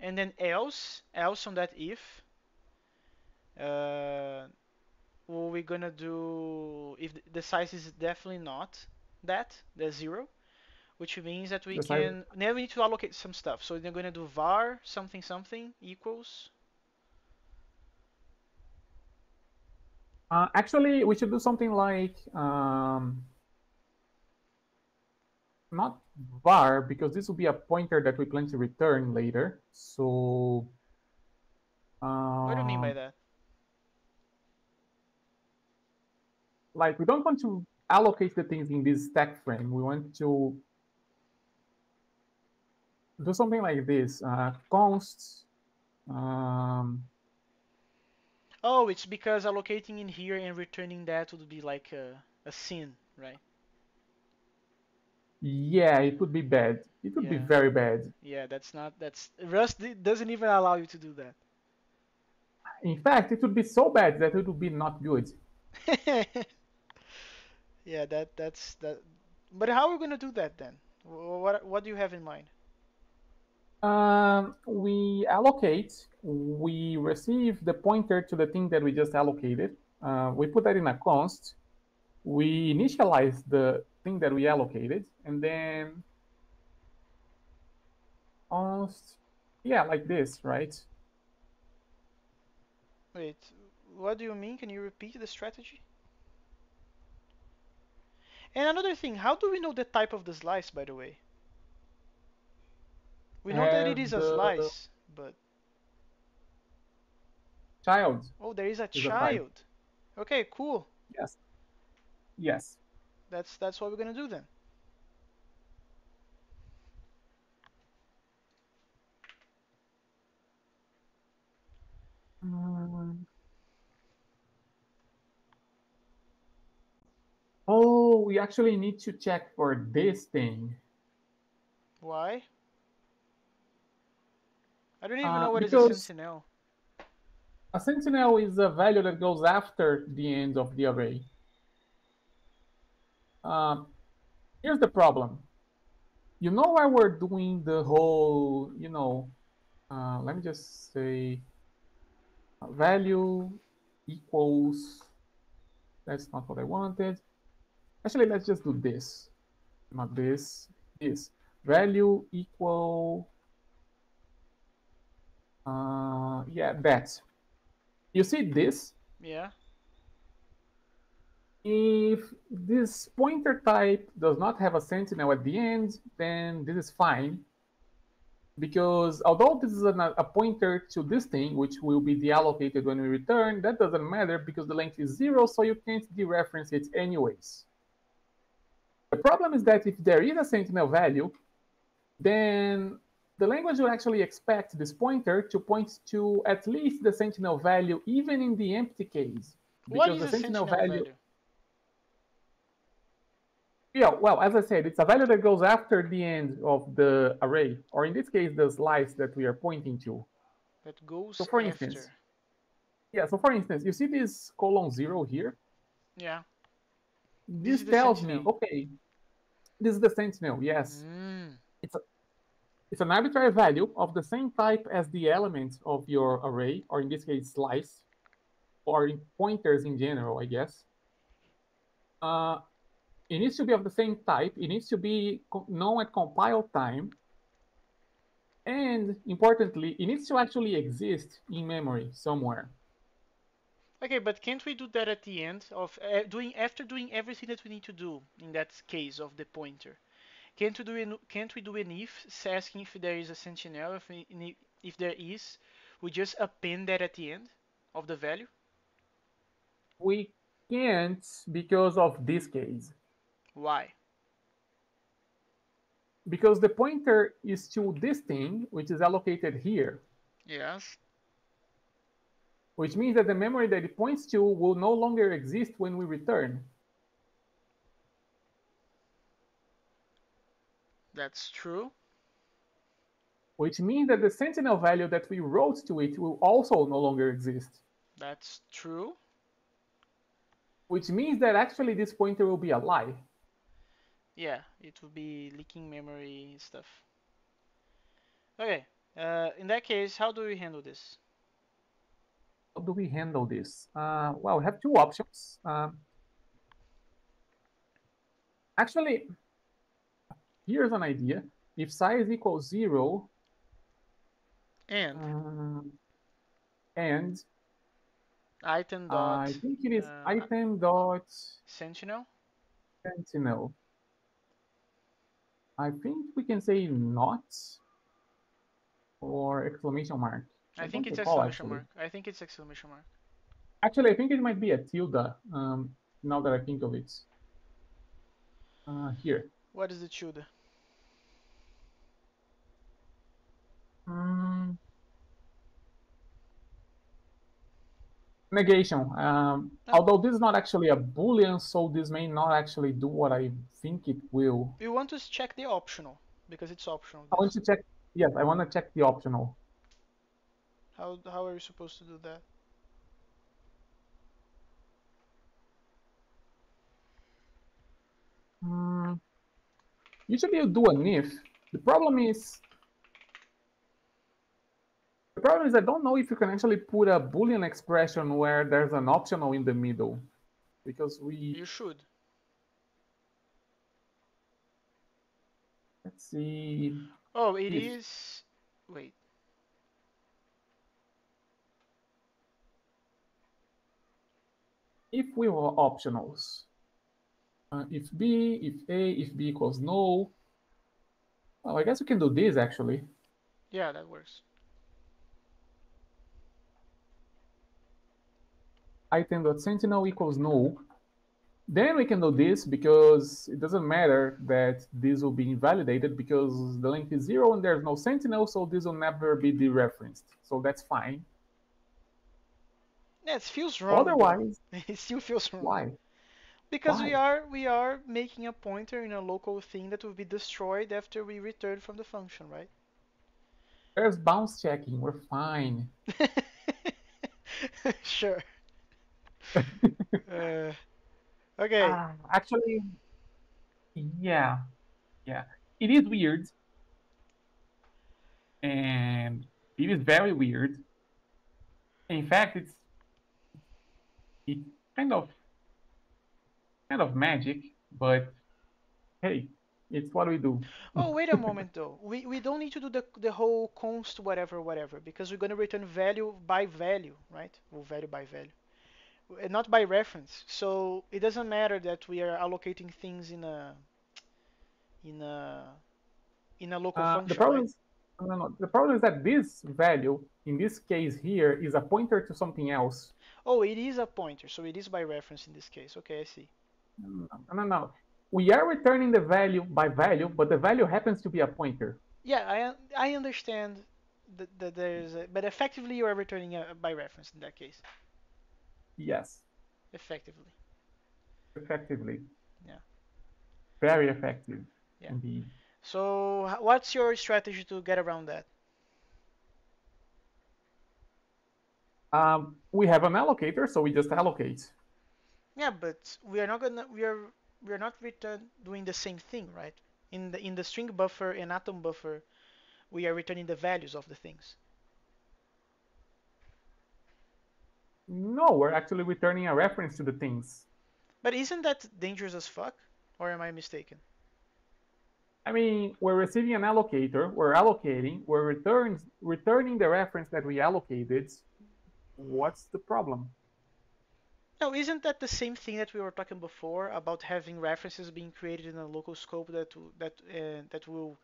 Speaker 1: And then else on that if, uh, what we're gonna do if the size is definitely not that, the 0, which means that we
Speaker 2: the size.
Speaker 1: can, now we need to allocate some stuff. So they're gonna do var something something equals,
Speaker 2: Actually, we should do something like not var, because this will be a pointer that we plan to return later. So
Speaker 1: what do you mean by
Speaker 2: um,
Speaker 1: that?
Speaker 2: like we don't want to allocate the things in this stack frame. We want to do something like this: const. Um,
Speaker 1: Oh, it's because allocating in here and returning that would be like a sin, right?
Speaker 2: yeah, it would be bad. It would be
Speaker 1: Yeah.
Speaker 2: very bad.
Speaker 1: Yeah, that's Rust doesn't even allow you to do
Speaker 2: In fact, it would be so bad that it would be not good.
Speaker 1: that. Yeah, that's that. But how are we gonna do that then? What do you have in mind?
Speaker 2: We allocate, we receive the pointer to the thing that we just allocated. We put that in a const. We initialize the thing that we allocated, and then const, yeah, like this, right?
Speaker 1: Wait, what do you mean? Can you repeat the strategy? And another thing, how do we know the type of the slice, by the way? We know that it
Speaker 2: As
Speaker 1: is a
Speaker 2: the
Speaker 1: slice, but
Speaker 2: child
Speaker 1: oh, there is a
Speaker 2: is a type.
Speaker 1: child. Okay, cool.
Speaker 2: Yes, yes.
Speaker 1: That's what we're gonna do then.
Speaker 2: we actually need to check for this thing.
Speaker 1: Why? I don't even know what is a
Speaker 2: Because
Speaker 1: sentinel.
Speaker 2: a sentinel is a value that goes after the end of the array. Here's the problem. You know why we're doing the whole, let me just say value equals, that's not what I wanted. Actually, let's just do this, not this, this. Value equal, yeah, that. You see this?
Speaker 1: Yeah.
Speaker 2: If this pointer type does not have a sentinel at the end, then this is fine. Because although this is a pointer to this thing, which will be deallocated when we return, that doesn't matter because the length is 0, so you can't dereference it anyways. The problem is that if there is a sentinel value, then the language will actually expect this pointer to point to at least the sentinel value, even in the empty case.
Speaker 1: What
Speaker 2: Because
Speaker 1: is
Speaker 2: the
Speaker 1: a
Speaker 2: sentinel
Speaker 1: sentinel
Speaker 2: value,
Speaker 1: value?
Speaker 2: yeah, well, as I said, it's a value that goes after the end of the array, or in this case, the slice that we are pointing to.
Speaker 1: That
Speaker 2: So
Speaker 1: goes
Speaker 2: for instance,
Speaker 1: after.
Speaker 2: you see this :0 here?
Speaker 1: Yeah. This
Speaker 2: This
Speaker 1: is the
Speaker 2: tells me,
Speaker 1: sentinel.
Speaker 2: okay, this is the sentinel, yes.
Speaker 1: Mm.
Speaker 2: It's an arbitrary value of the same type as the element of your array, or in this case, slice, or in pointers in general, I guess. It needs to be of the same type. It needs to be known at compile time. And importantly, it needs to actually exist in memory somewhere.
Speaker 1: Okay, but can't we do that at the end of after doing everything that we need to do in that case of the pointer? Can't we do an if asking if there is a sentinel? If there is, we just append that at the end of the value.
Speaker 2: We can't because of this case.
Speaker 1: Why?
Speaker 2: Because the pointer is to this thing, which is allocated here,
Speaker 1: Yes.
Speaker 2: which means that the memory that it points to will no longer exist when we return.
Speaker 1: That's true.
Speaker 2: Which means that the sentinel value that we wrote to it will also no longer exist.
Speaker 1: That's true.
Speaker 2: Which means that actually this pointer will be a lie.
Speaker 1: Yeah, it will be leaking memory stuff. Okay. In that case, how do we handle this?
Speaker 2: How do we handle this? Well, we have two options. Actually, here's an idea. If size equals 0, and
Speaker 1: Item
Speaker 2: I
Speaker 1: dot
Speaker 2: think it is item dot
Speaker 1: sentinel.
Speaker 2: sentinel. I think we can say not or exclamation mark.
Speaker 1: I
Speaker 2: I
Speaker 1: think
Speaker 2: don't
Speaker 1: it's
Speaker 2: recall
Speaker 1: exclamation
Speaker 2: actually.
Speaker 1: mark. I think it's exclamation mark.
Speaker 2: Actually, I think it might be a tilde. Now that I think of it. Here.
Speaker 1: What is the tilde?
Speaker 2: Negation.
Speaker 1: No,
Speaker 2: Although this is not actually a boolean, so this may not actually do what I think it will.
Speaker 1: we want to check the optional because it's optional.
Speaker 2: I want to check. Yes, I want to check the optional.
Speaker 1: How are we supposed to do that?
Speaker 2: Usually you do an if. The problem is I don't know if you can actually put a boolean expression where there's an optional in the middle, because
Speaker 1: You should.
Speaker 2: let's see.
Speaker 1: Oh, it is. Wait.
Speaker 2: If we were optionals, if B, if A, if B equals no. Well, I guess we can do this actually.
Speaker 1: Yeah, that works.
Speaker 2: Item.sentinel equals no. Then we can do this because it doesn't matter that this will be invalidated because the length is 0 and there's no sentinel, so this will never be dereferenced. So that's fine.
Speaker 1: Yeah, it feels wrong.
Speaker 2: Otherwise,
Speaker 1: Though. It still feels wrong.
Speaker 2: why?
Speaker 1: Because
Speaker 2: Why?
Speaker 1: we are making a pointer in a local thing that will be destroyed after we return from the function, right?
Speaker 2: There's bounce checking. We're fine.
Speaker 1: Sure. Uh, okay.
Speaker 2: Actually, yeah, yeah. It is weird, and it is very weird. In fact, it's kind of magic, but hey, it's what we do.
Speaker 1: Oh, wait a moment though. We don't need to do the whole const whatever whatever because we're gonna return value by value, right? Or value by value, not by reference. So it doesn't matter that we are allocating things in a in a local
Speaker 2: The
Speaker 1: function,
Speaker 2: problem
Speaker 1: right?
Speaker 2: is, no. The problem is that this value, in this case here, is a pointer to something else.
Speaker 1: Oh, it is a pointer, so it is by reference in this case. Okay, I see.
Speaker 2: No. We are returning the value by value, but the value happens to be a pointer.
Speaker 1: Yeah, I understand that there's but effectively you are returning by reference in that case.
Speaker 2: Yes,
Speaker 1: Effectively.
Speaker 2: effectively.
Speaker 1: Yeah.
Speaker 2: Very effective,
Speaker 1: Yeah.
Speaker 2: indeed.
Speaker 1: So what's your strategy to get around that?
Speaker 2: We have an allocator, so we just allocate.
Speaker 1: Yeah, but we are not return doing the same thing, right? In the string buffer and atom buffer, we are returning the values of the things.
Speaker 2: No, we're actually returning a reference to the things.
Speaker 1: But isn't that dangerous as fuck? Or am I mistaken?
Speaker 2: I mean, we're receiving an allocator, we're allocating, returning the reference that we allocated. What's the problem?
Speaker 1: No, isn't that the same thing that we were talking before about having references being created in a local scope that will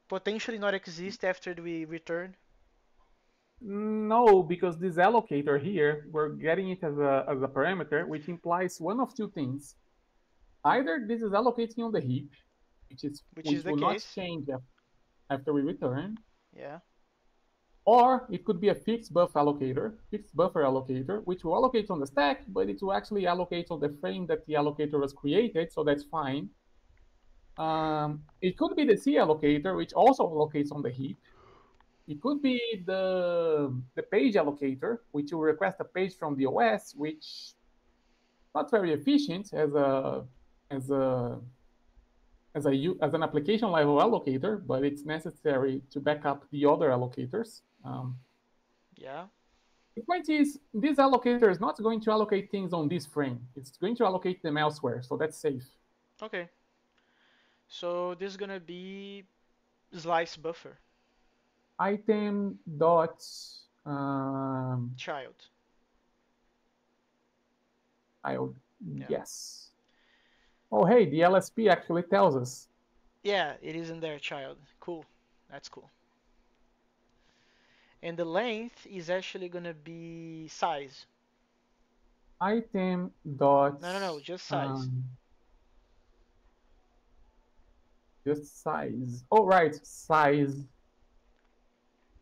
Speaker 1: potentially not exist after we return?
Speaker 2: No, because this allocator here, we're getting it as a parameter, which implies one of two things. Either this is allocating on the heap,
Speaker 1: Which is
Speaker 2: which
Speaker 1: the
Speaker 2: will not
Speaker 1: case.
Speaker 2: change after we return,
Speaker 1: Yeah.
Speaker 2: or it could be a fixed buffer allocator, which will allocate on the stack, but it will actually allocate on the frame that the allocator was created, so that's fine. It could be the C allocator, which also allocates on the heap. It could be the page allocator, which will request a page from the OS, which not very efficient as a as an application level allocator, but it's necessary to back up the other allocators.
Speaker 1: Yeah.
Speaker 2: The point is, this allocator is not going to allocate things on this frame. It's going to allocate them elsewhere, so that's safe.
Speaker 1: Okay. So this is gonna be slice buffer
Speaker 2: Item dot um,
Speaker 1: child.
Speaker 2: I'll
Speaker 1: Yeah.
Speaker 2: yes. Oh, hey, the LSP actually tells us.
Speaker 1: Yeah, it is in there, child. Cool. That's cool. And the length is actually gonna be size.
Speaker 2: Item dot
Speaker 1: No, just size.
Speaker 2: um, just size. Oh, right, size.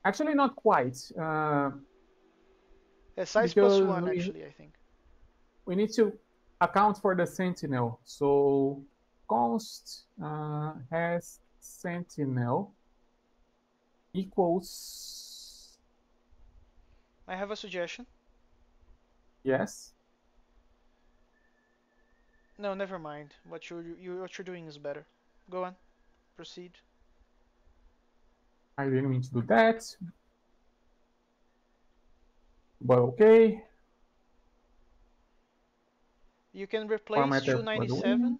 Speaker 2: Actually, not quite,
Speaker 1: Size plus
Speaker 2: because
Speaker 1: one, actually, I think.
Speaker 2: we need to account for the sentinel. So const has sentinel equals
Speaker 1: I have a suggestion.
Speaker 2: yes.
Speaker 1: No, never mind. What you're doing is better. Go on. Proceed.
Speaker 2: I didn't mean to do that, but okay.
Speaker 1: You can replace
Speaker 2: Parameter for the win.
Speaker 1: 297.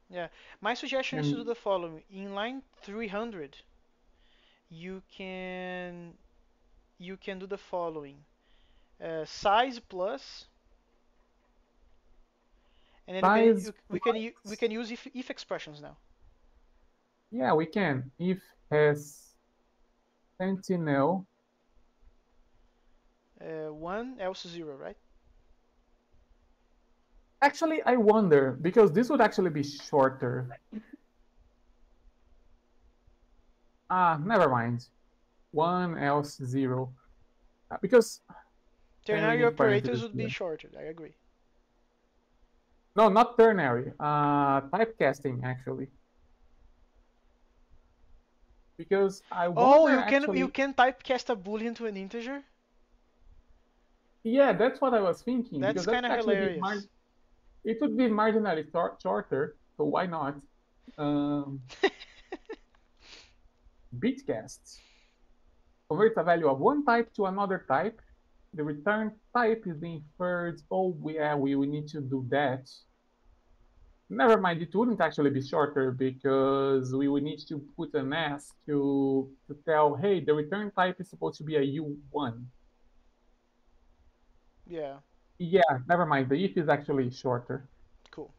Speaker 1: Yeah. My suggestion is to do
Speaker 2: And
Speaker 1: the following. In line 300, you can you can do the following. Size plus, and then
Speaker 2: size
Speaker 1: we
Speaker 2: plus,
Speaker 1: can use if expressions now.
Speaker 2: yeah, we can. If has sentinel,
Speaker 1: One else zero, right?
Speaker 2: actually, I wonder, because this would actually be shorter. Never mind. One else zero. Because then we
Speaker 1: Ternary
Speaker 2: need
Speaker 1: operators
Speaker 2: parentheses
Speaker 1: would be
Speaker 2: here.
Speaker 1: shorter. I agree.
Speaker 2: No, not ternary. Typecasting actually, because I
Speaker 1: Oh,
Speaker 2: wonder
Speaker 1: you
Speaker 2: actually.
Speaker 1: can typecast a boolean to an integer.
Speaker 2: Yeah, that's what I was thinking because
Speaker 1: That's
Speaker 2: that
Speaker 1: kind
Speaker 2: would
Speaker 1: of
Speaker 2: actually be
Speaker 1: hilarious.
Speaker 2: it would be marginally shorter. So why not? Um, Bitcasts converts a value of one type to another type. The return type is the inferred. Oh, yeah, we need to do that. Never mind, it wouldn't actually be shorter because we would need to put an S to tell, hey, the return type is supposed to be a U1.
Speaker 1: Yeah,
Speaker 2: Yeah, never mind. The if is actually shorter.
Speaker 1: cool.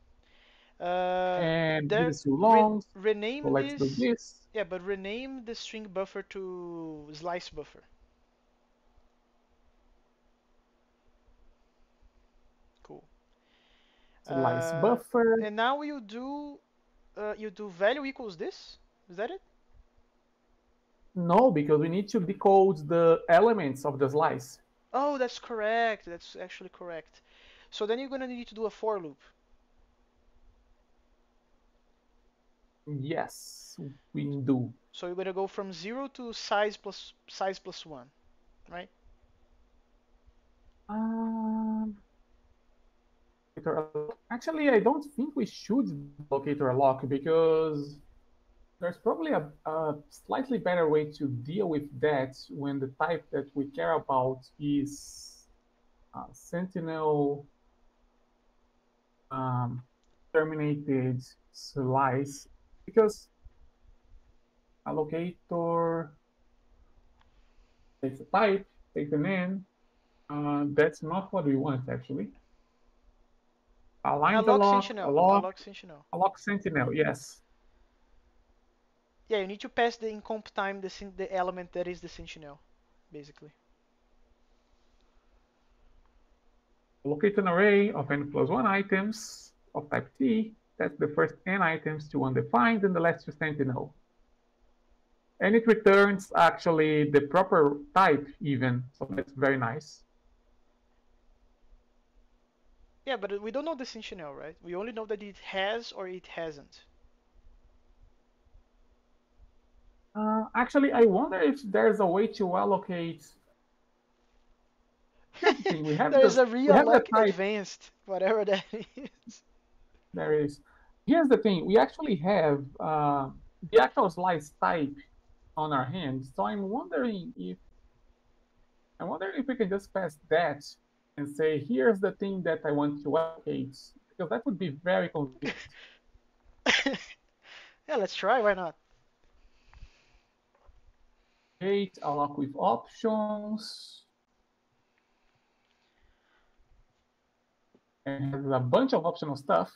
Speaker 1: Uh,
Speaker 2: And this
Speaker 1: then
Speaker 2: is too long, so
Speaker 1: rename
Speaker 2: let's do
Speaker 1: this.
Speaker 2: this.
Speaker 1: Yeah, but rename the string buffer to slice buffer. Cool.
Speaker 2: Slice
Speaker 1: Uh,
Speaker 2: buffer.
Speaker 1: and now you do value equals this. Is that it?
Speaker 2: No, because we need to decode the elements of the slice.
Speaker 1: Oh, that's correct. That's actually correct. So then you're gonna need to do a for loop.
Speaker 2: Yes, we do.
Speaker 1: So you're gonna go from 0 to size plus 1, right?
Speaker 2: Um, Actually, I don't think we should locator lock because there's probably a slightly better way to deal with that when the type that we care about is Sentinel um, terminated slice because allocator takes a type, takes an n. That's not what we want actually.
Speaker 1: A
Speaker 2: Align the
Speaker 1: log
Speaker 2: lock,
Speaker 1: sentinel. A log sentinel.
Speaker 2: a lock sentinel, yes.
Speaker 1: Yeah, you need to pass the in comp time the element that is the sentinel, basically.
Speaker 2: Locate an array of n plus 1 items of type T. That's the first n items to undefined and the last to sentinel. And it returns actually the proper type even, so that's very nice.
Speaker 1: Yeah, but we don't know the sentinel, right? We only know that it has or it hasn't.
Speaker 2: Actually, I wonder if there's a way to allocate. Here's the thing:
Speaker 1: There is a
Speaker 2: we have the
Speaker 1: realloc
Speaker 2: type.
Speaker 1: advanced, whatever that is.
Speaker 2: There is. Here's the thing: we actually have the actual slice type on our hands. So I'm wondering if we can just pass that and say, here's the thing that I want to allocate, because that would be very convenient.
Speaker 1: Yeah, let's try. Why not?
Speaker 2: Allocate, alloc with options, and has a bunch of optional stuff,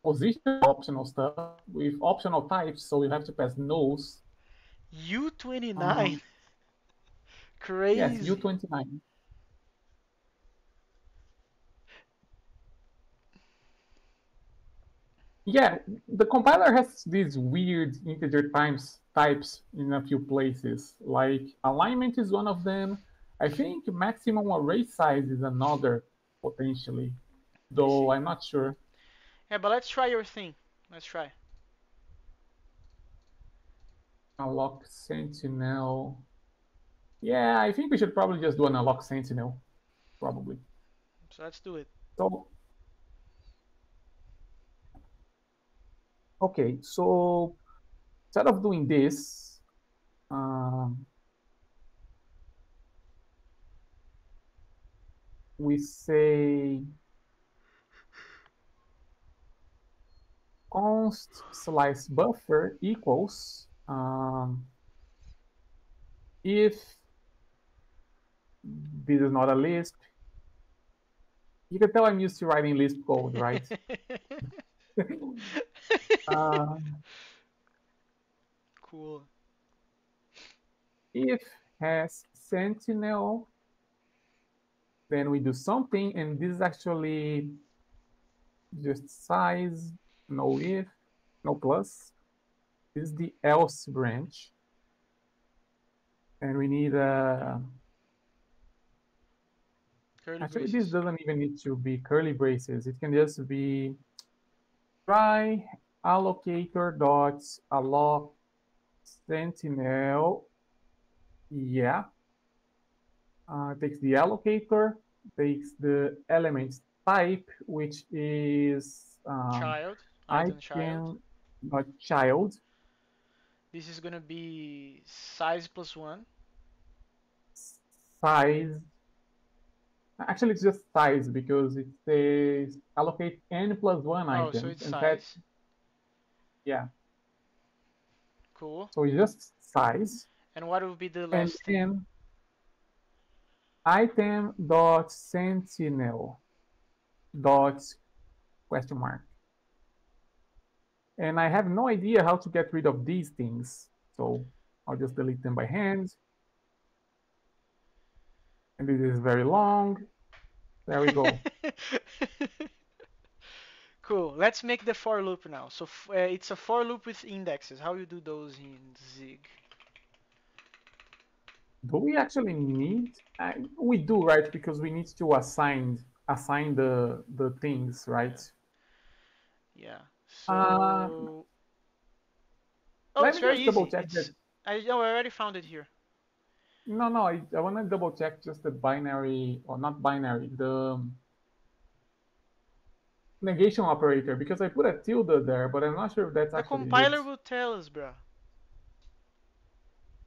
Speaker 2: position optional stuff with optional types, so you have to pass nulls.
Speaker 1: U29.
Speaker 2: Um, yes,
Speaker 1: Crazy.
Speaker 2: U29. Yeah, the compiler has these weird integer times types in a few places. Like alignment is one of them. I think maximum array size is another potentially,
Speaker 1: I
Speaker 2: though
Speaker 1: see.
Speaker 2: I'm not sure.
Speaker 1: Yeah, but let's try your thing. Let's try.
Speaker 2: Alloc sentinel. Yeah, I think we should probably just do an alloc sentinel, probably.
Speaker 1: So let's do it.
Speaker 2: So okay, so instead of doing this, um, we say const slice buffer equals if this is not a Lisp. You can tell I'm used to writing Lisp code, right? uh,
Speaker 1: Cool.
Speaker 2: if has sentinel, then we do something, and this is actually just size, no if, no plus. This is the else branch, and we need a
Speaker 1: Curly
Speaker 2: Actually, this
Speaker 1: braces.
Speaker 2: doesn't even need to be curly braces. It can just be try allocator dot alloc sentinel. Yeah, takes the allocator, takes the element type, which is
Speaker 1: Child. Item child.
Speaker 2: item dot child
Speaker 1: This is gonna be size plus one.
Speaker 2: size. Actually, it's just size because it says allocate n plus one
Speaker 1: Oh, so
Speaker 2: items,
Speaker 1: it's
Speaker 2: and that,
Speaker 1: size.
Speaker 2: yeah.
Speaker 1: Cool.
Speaker 2: So it's just size,
Speaker 1: And what will be the
Speaker 2: and
Speaker 1: last thing?
Speaker 2: then item dot sentinel dot question mark. And I have no idea how to get rid of these things, so I'll just delete them by hand. And this is very long. There we go.
Speaker 1: Cool. Let's make the for loop now. So it's a for loop with indexes. How you do those in Zig?
Speaker 2: Do we actually need? We do, right? Because we need to assign the things, right?
Speaker 1: Yeah. Yeah.
Speaker 2: Uh,
Speaker 1: So oh,
Speaker 2: Let
Speaker 1: it's
Speaker 2: me
Speaker 1: very
Speaker 2: just double
Speaker 1: easy.
Speaker 2: check that.
Speaker 1: It's I oh, I already found it here.
Speaker 2: No, I want to double check just the binary, or not binary, the negation operator, because I put a tilde there, but I'm not sure if that's
Speaker 1: The
Speaker 2: actually it.
Speaker 1: compiler will tell us, bro.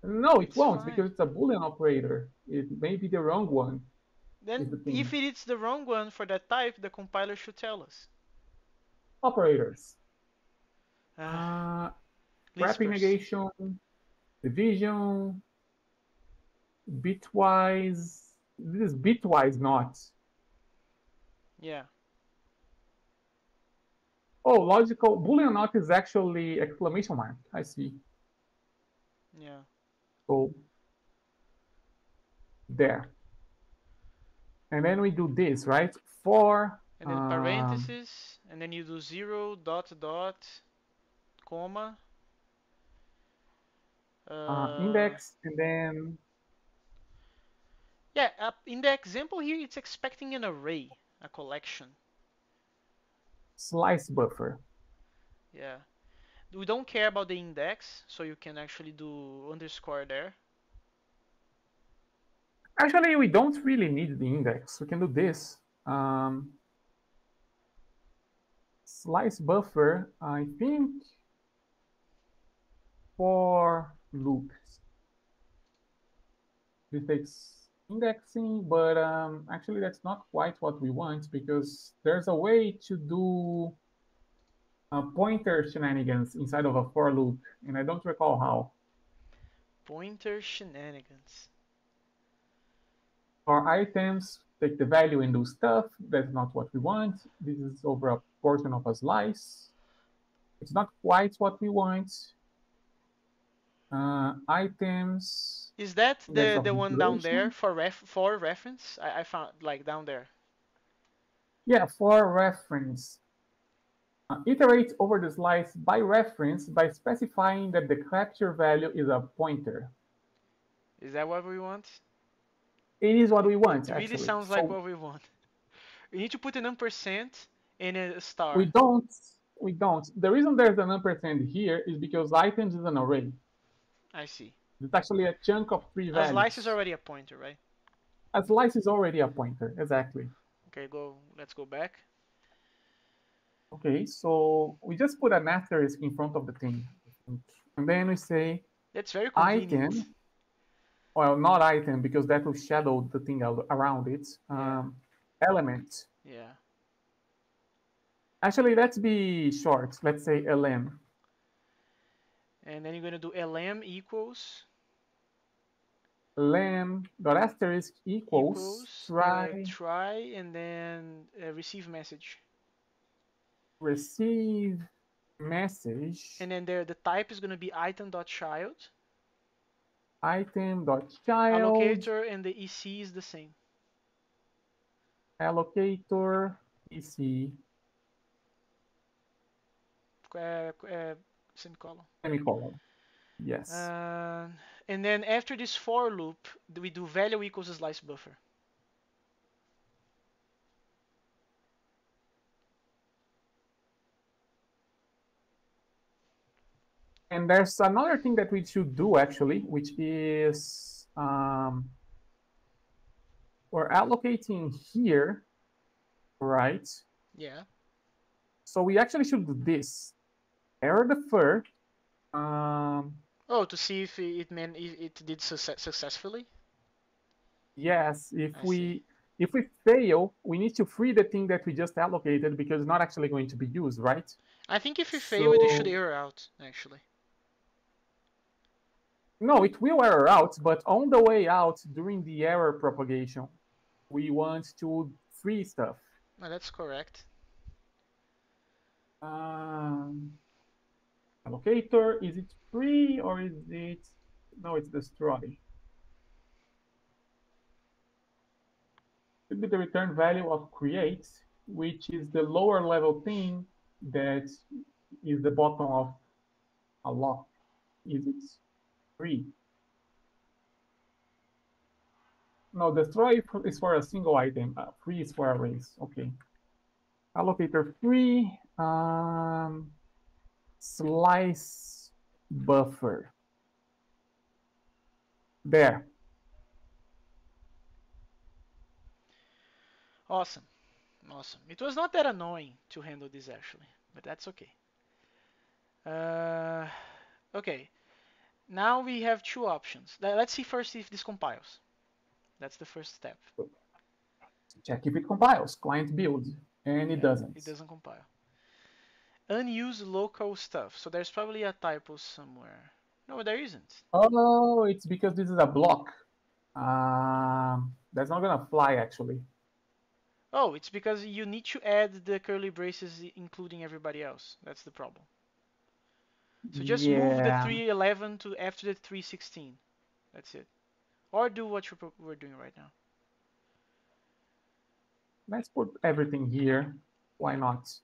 Speaker 2: No, it
Speaker 1: It's
Speaker 2: won't,
Speaker 1: fine.
Speaker 2: because it's a Boolean operator. It may be the wrong one, is
Speaker 1: Then
Speaker 2: the
Speaker 1: if
Speaker 2: thing.
Speaker 1: it is the wrong one for that type, the compiler should tell us.
Speaker 2: Operators.
Speaker 1: Ah,
Speaker 2: Uh, Wrapping
Speaker 1: lispers.
Speaker 2: negation, division, bitwise. This is bitwise not.
Speaker 1: Yeah.
Speaker 2: Oh, logical. Boolean not is actually exclamation mark. I see.
Speaker 1: Yeah.
Speaker 2: So there. And then we do this, right? For
Speaker 1: And then parentheses, and then you do 0 dot dot comma. Uh,
Speaker 2: index, and then
Speaker 1: yeah, in the example here, it's expecting an array, a collection.
Speaker 2: slice buffer.
Speaker 1: Yeah. We don't care about the index, so you can actually do underscore there.
Speaker 2: Actually, we don't really need the index. We can do this. Slice buffer, I think, for loops. This takes indexing, but actually that's not quite what we want because there's a way to do pointer shenanigans inside of a for loop, and I don't recall how.
Speaker 1: Pointer shenanigans.
Speaker 2: For items, take the value and do stuff. That's not what we want. This is over a portion of a slice. It's not quite what we want. Items,
Speaker 1: Is that
Speaker 2: index
Speaker 1: the
Speaker 2: of
Speaker 1: one down there
Speaker 2: duration.
Speaker 1: for reference? I found like down there.
Speaker 2: Yeah, for reference. Iterate over the slice by reference by specifying that the capture value is a pointer.
Speaker 1: Is that what we want?
Speaker 2: It is what
Speaker 1: It,
Speaker 2: we
Speaker 1: it
Speaker 2: want,
Speaker 1: really
Speaker 2: actually.
Speaker 1: sounds like
Speaker 2: So
Speaker 1: what we want. We need to put an ampersand and a
Speaker 2: we
Speaker 1: star.
Speaker 2: don't, we don't. The reason there's an ampersand here is because items is an array.
Speaker 1: I see.
Speaker 2: It's actually a chunk of three
Speaker 1: A slice is
Speaker 2: values.
Speaker 1: already a pointer, right?
Speaker 2: A slice is already a pointer, exactly.
Speaker 1: Okay, go. Let's go back.
Speaker 2: Okay, so we just put an asterisk in front of the thing. And then we say
Speaker 1: That's very convenient.
Speaker 2: item, well, not item because that will shadow the thing around it.
Speaker 1: Yeah,
Speaker 2: Element.
Speaker 1: yeah.
Speaker 2: Actually, let's be short. Let's say lm.
Speaker 1: And then you're gonna do lm equals
Speaker 2: Lm dot asterisk equals try
Speaker 1: try and then receive message.
Speaker 2: receive message
Speaker 1: And then there the type is gonna be item.child.
Speaker 2: item dot child
Speaker 1: Allocator and the EC is the same.
Speaker 2: allocator ec
Speaker 1: Semicolon.
Speaker 2: semicolon. Yes.
Speaker 1: Uh, and then after this for loop, we do value equals a slice buffer.
Speaker 2: And there's another thing that we should do actually, which is we're allocating here, right?
Speaker 1: Yeah.
Speaker 2: So we actually should do this. Error defer. Um,
Speaker 1: Oh, to see if it did successfully.
Speaker 2: yes,
Speaker 1: I see.
Speaker 2: if we fail, we need to free the thing that we just allocated because it's not actually going to be used, right?
Speaker 1: I think if we fail, it should
Speaker 2: So
Speaker 1: error out actually.
Speaker 2: no, it will error out, but on the way out during the error propagation, we want to free stuff.
Speaker 1: No, that's correct.
Speaker 2: Um, allocator, is it free or is it? No, it's destroy. Should be the return value of create, which is the lower level thing that is the bottom of a lock. Is it free? No, destroy is for a single item. Free is for arrays. Okay. Allocator free. Slice buffer. There.
Speaker 1: Awesome. Awesome. It was not that annoying to handle this actually, but that's okay. Uh, okay. Now we have two options. Let's see first if this compiles. That's the first step.
Speaker 2: Check if it compiles. Client build. And it
Speaker 1: Yeah,
Speaker 2: doesn't.
Speaker 1: it doesn't compile. Unused local stuff. So there's probably a typo somewhere. No, there isn't.
Speaker 2: Oh, it's because this is a block. That's not gonna fly actually.
Speaker 1: Oh, it's because you need to add the curly braces including everybody else. That's the problem. So just move the
Speaker 2: Yeah.
Speaker 1: 311 to after the 316. That's it. Or do what we're doing right now.
Speaker 2: Let's put everything here. Why
Speaker 1: Yeah.
Speaker 2: not?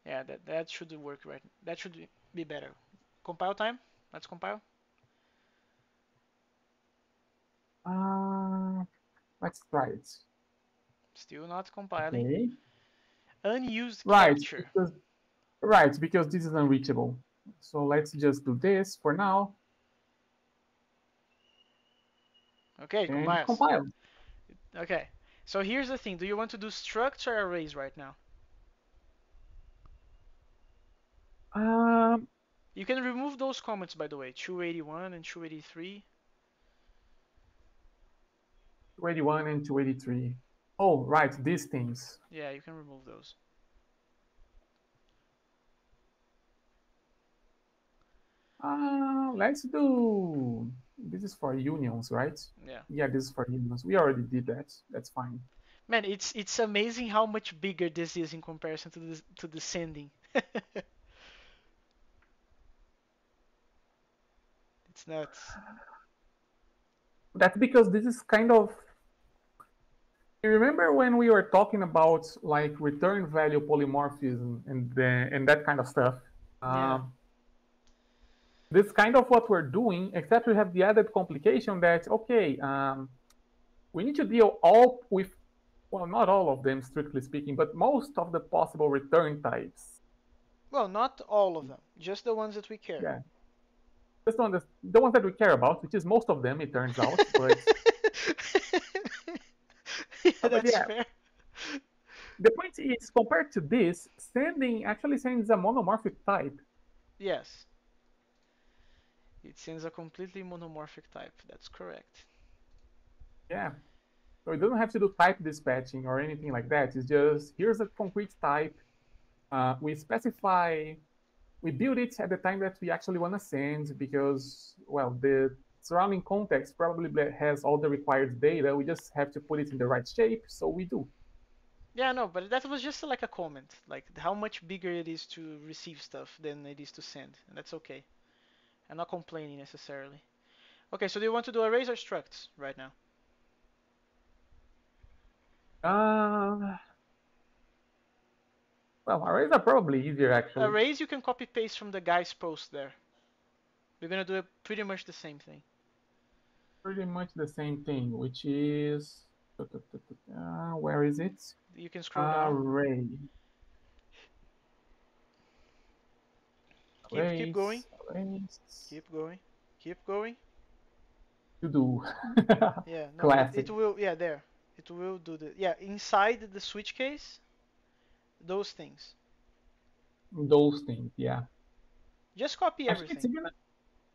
Speaker 1: Yeah, that should work right. That should be better. Compile time. Let's compile.
Speaker 2: Uh, let's try it.
Speaker 1: Still not compiling.
Speaker 2: Okay.
Speaker 1: Unused
Speaker 2: Right,
Speaker 1: capture.
Speaker 2: because this is unreachable. So let's just do this for now,
Speaker 1: Okay, it
Speaker 2: and it
Speaker 1: compiles.
Speaker 2: compiles.
Speaker 1: Okay. So here's the thing. Do you want to do structs or arrays right now?
Speaker 2: Um,
Speaker 1: You can remove those comments, by the way. 281 and 283.
Speaker 2: 281 and 283. Oh, right, these things.
Speaker 1: Yeah, you can remove those.
Speaker 2: Let's do. This is for unions, right?
Speaker 1: Yeah.
Speaker 2: Yeah, this is for unions. We already did that. That's fine.
Speaker 1: Man, it's amazing how much bigger this is in comparison to the sending. It's nuts.
Speaker 2: That's because this is kind of. You remember when we were talking about like return value polymorphism and that kind of stuff?
Speaker 1: Yeah.
Speaker 2: Um, this is kind of what we're doing, except we have the added complication that okay, we need to deal all with, well, not all of them strictly speaking, but most of the possible return types.
Speaker 1: Well, not all of them, just the ones that we care.
Speaker 2: Yeah, just on the ones that we care about, which is most of them, it turns out.
Speaker 1: Yeah,
Speaker 2: But
Speaker 1: that's
Speaker 2: yeah,
Speaker 1: fair.
Speaker 2: the point is compared to this, sending actually sends a monomorphic type.
Speaker 1: Yes, it sends a completely monomorphic type. That's correct.
Speaker 2: Yeah. So it doesn't have to do type dispatching or anything like that. It's just here's a concrete type. We specify, we build it at the time that we actually want to send because, well, the surrounding context probably has all the required data. We just have to put it in the right shape. So we do.
Speaker 1: Yeah, no, but that was just like a comment, like how much bigger it is to receive stuff than it is to send, and that's okay. I'm not complaining necessarily. Okay, so do you want to do arrays or structs right now?
Speaker 2: Uh, well, arrays are probably easier actually.
Speaker 1: Arrays you can copy paste from the guy's post there. We're gonna do pretty much the same thing.
Speaker 2: Pretty much the same thing, which is where is it?
Speaker 1: You can scroll down.
Speaker 2: Array.
Speaker 1: Keep going.
Speaker 2: Arrays.
Speaker 1: Keep going. Keep going.
Speaker 2: To do.
Speaker 1: Yeah, no, it
Speaker 2: Classic.
Speaker 1: will, yeah, there. It will do the, yeah, inside the switch case, those things.
Speaker 2: Those things, yeah.
Speaker 1: Just copy
Speaker 2: Actually, it's
Speaker 1: everything.
Speaker 2: even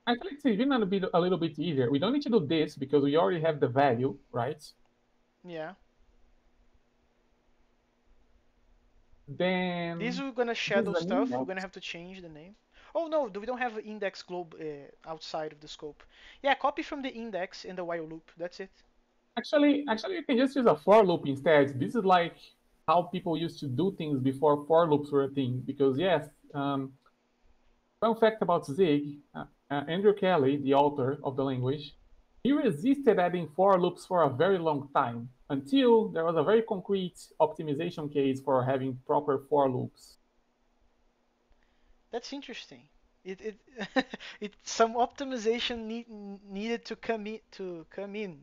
Speaker 2: actually it's even a little bit easier. We don't need to do this because we already have the value, right?
Speaker 1: Yeah. These
Speaker 2: Then
Speaker 1: we're gonna
Speaker 2: this is
Speaker 1: shadow
Speaker 2: an
Speaker 1: stuff. We're
Speaker 2: index.
Speaker 1: gonna have to change the name. Oh no, we don't have an index globe outside of the scope. Yeah, copy from the index in the while loop. That's it.
Speaker 2: Actually, you can just use a for loop instead. This is like how people used to do things before for loops were a thing. Because yes, fun fact about Zig, Andrew Kelly, the author of the language, he resisted adding for loops for a very long time until there was a very concrete optimization case for having proper for loops.
Speaker 1: That's interesting. It it some optimization needed to come in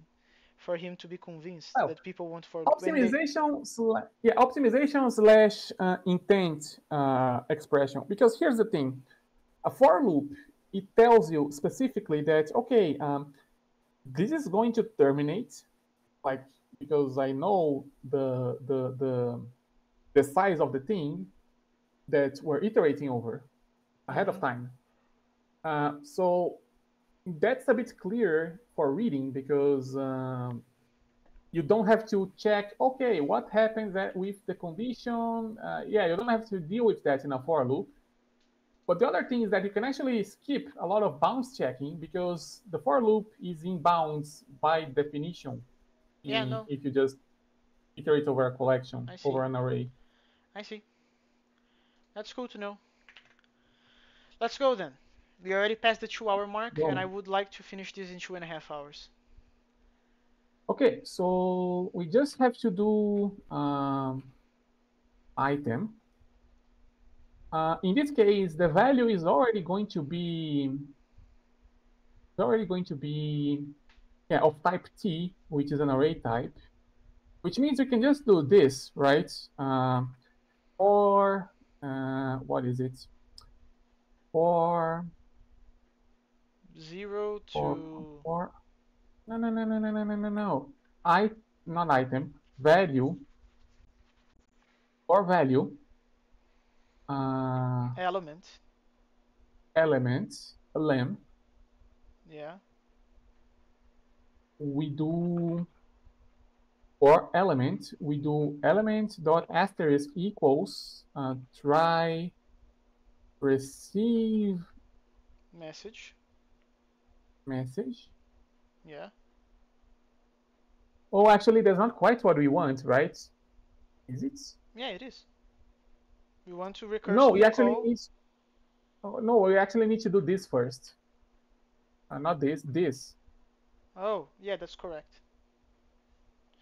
Speaker 1: for him to be convinced
Speaker 2: Well,
Speaker 1: that people want for loop. And they,
Speaker 2: optimization slash intent expression. Because here's the thing: a for loop, it tells you specifically that okay, this is going to terminate, like because I know the size of the thing that we're iterating over ahead of
Speaker 1: Mhm.
Speaker 2: time. So that's a bit clearer for reading because you don't have to check, okay, what happens with the condition? Yeah, you don't have to deal with that in a for loop. But the other thing is that you can actually skip a lot of bounds checking because the for loop is in bounds by definition
Speaker 1: Yeah, no,
Speaker 2: if you just iterate over a collection,
Speaker 1: I see.
Speaker 2: over an array.
Speaker 1: I see. That's cool to know. Let's go then. We already passed the 2 hour mark, and I
Speaker 2: Go.
Speaker 1: would like to finish this in 2.5 hours.
Speaker 2: Okay, so we just have to do item. In this case, the value is already going to be yeah, of type T, which is an array type, which means we can just do this, right? Or what is it? For
Speaker 1: Zero
Speaker 2: for
Speaker 1: to,
Speaker 2: for no. I not item value or value uh,
Speaker 1: element.
Speaker 2: element lem.
Speaker 1: Yeah.
Speaker 2: We do for element. We do element dot asterisk equals try receive
Speaker 1: Message.
Speaker 2: message.
Speaker 1: Yeah.
Speaker 2: Oh, actually, that's not quite what we want, right? Is it?
Speaker 1: Yeah, it is. We want to
Speaker 2: No, we
Speaker 1: recursively
Speaker 2: actually
Speaker 1: call.
Speaker 2: need. Oh, no, we actually need to do this first. Not this. This.
Speaker 1: Oh, yeah, that's correct.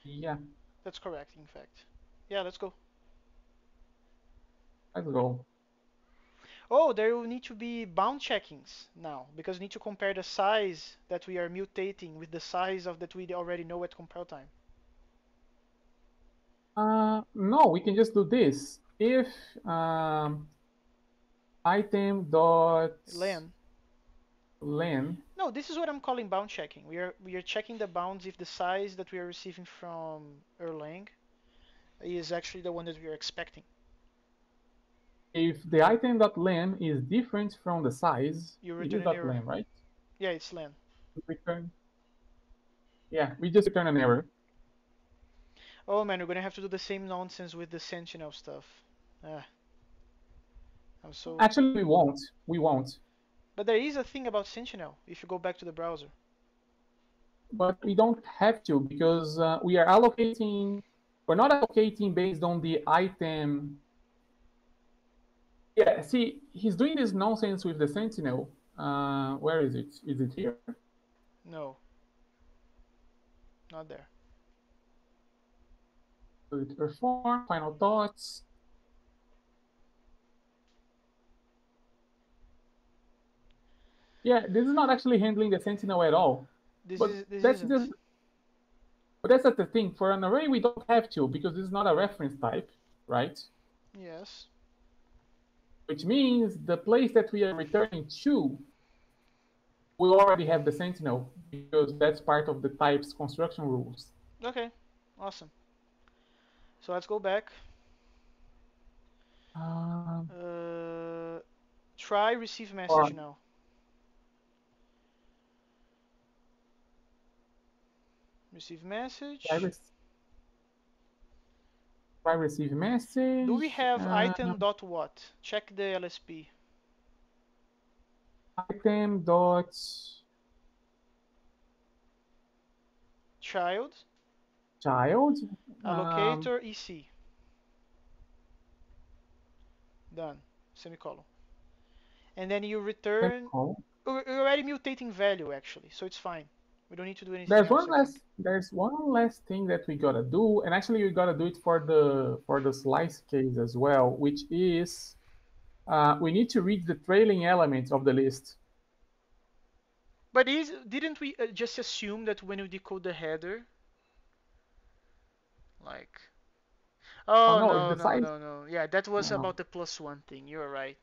Speaker 2: Yeah.
Speaker 1: That's correct, in fact. Yeah, let's go.
Speaker 2: Let's go.
Speaker 1: Oh, there will need to be bound checkings now, because we need to compare the size that we are mutating with the size of that we already know at compile time.
Speaker 2: No, we can just do this. If um, item dot
Speaker 1: Len.
Speaker 2: len
Speaker 1: No, this is what I'm calling bound checking. We are checking the bounds if the size that we are receiving from Erlang is actually the one that we are expecting.
Speaker 2: if the item dot len is different from the size,
Speaker 1: You
Speaker 2: it
Speaker 1: return
Speaker 2: is
Speaker 1: an
Speaker 2: dot
Speaker 1: error.
Speaker 2: len, right?
Speaker 1: Yeah, it's Len.
Speaker 2: We return. Yeah, we just return an error.
Speaker 1: Oh man, we're gonna have to do the same nonsense with the Sentinel stuff. Ah, I'm so.
Speaker 2: Actually, we won't. We won't.
Speaker 1: But there is a thing about Sentinel if you go back to the browser.
Speaker 2: But we don't have to because we are allocating. We're not allocating based on the item. Yeah, see, he's doing this nonsense with the Sentinel. Where is it? Is it here?
Speaker 1: No, not there.
Speaker 2: So it perform, final thoughts. Yeah, this is not actually handling the Sentinel at all.
Speaker 1: This
Speaker 2: But
Speaker 1: is this
Speaker 2: that's
Speaker 1: isn't.
Speaker 2: just but that's not the thing. For an array, we don't have to because this is not a reference type, right?
Speaker 1: Yes.
Speaker 2: which means the place that we are returning to will already have the sentinel because that's part of the type's construction rules.
Speaker 1: Okay, awesome. So let's go back.
Speaker 2: Um,
Speaker 1: Uh, try receive
Speaker 2: or
Speaker 1: message now. Receive
Speaker 2: I,
Speaker 1: message.
Speaker 2: re- I receive
Speaker 1: Do we
Speaker 2: message,
Speaker 1: have item dot what? Check the LSP.
Speaker 2: item dot
Speaker 1: Child,
Speaker 2: child.
Speaker 1: allocator, EC. Done. Semicolon. And then you return.
Speaker 2: Semicolon.
Speaker 1: We're already mutating value actually, so it's fine. We don't need to do anything
Speaker 2: There's
Speaker 1: else,
Speaker 2: one
Speaker 1: I think.
Speaker 2: last there's one last thing that we gotta do, and actually we gotta do it for the slice case as well, which is we need to read the trailing elements of the list.
Speaker 1: But didn't we just assume that when you decode the header, like,
Speaker 2: Oh
Speaker 1: oh
Speaker 2: no, if
Speaker 1: no
Speaker 2: the
Speaker 1: no
Speaker 2: size
Speaker 1: no no, yeah, that was
Speaker 2: no,
Speaker 1: about the +1 thing. You're right.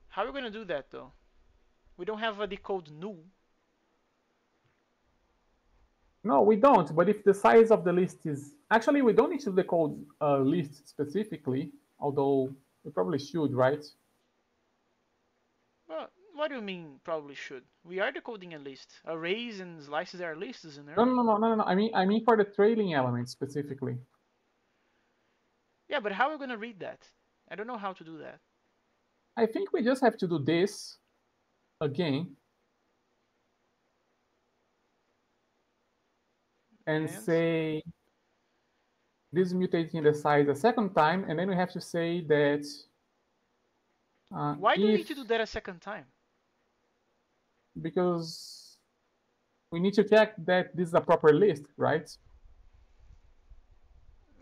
Speaker 1: How are we gonna do that though? We don't have a decode null.
Speaker 2: no, we don't. But if the size of the list is actually we don't need to decode a list specifically, although we probably should, right?
Speaker 1: Well, what do you mean probably should? We are decoding a list. Arrays and slices are lists, isn't
Speaker 2: No,
Speaker 1: there?
Speaker 2: no, no, no, no, no. I mean for the trailing elements specifically.
Speaker 1: Yeah, but how are we gonna read that? I don't know how to do that.
Speaker 2: I think we just have to do this again and
Speaker 1: And
Speaker 2: say this is mutating the size a second time, and then we have to say that
Speaker 1: why do we need
Speaker 2: if
Speaker 1: to do that a second time?
Speaker 2: because we need to check that this is a proper list, right?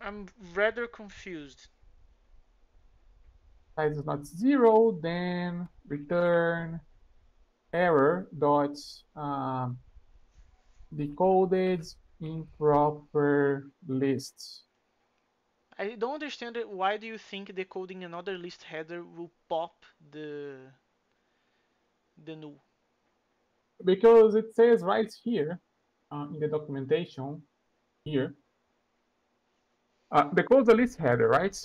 Speaker 1: I'm rather confused.
Speaker 2: Size is not 0, then return error dot decoded improper list.
Speaker 1: I don't understand it. Why do you think decoding another list header will pop the null?
Speaker 2: Because it says right here in the documentation here, decode the list header, right?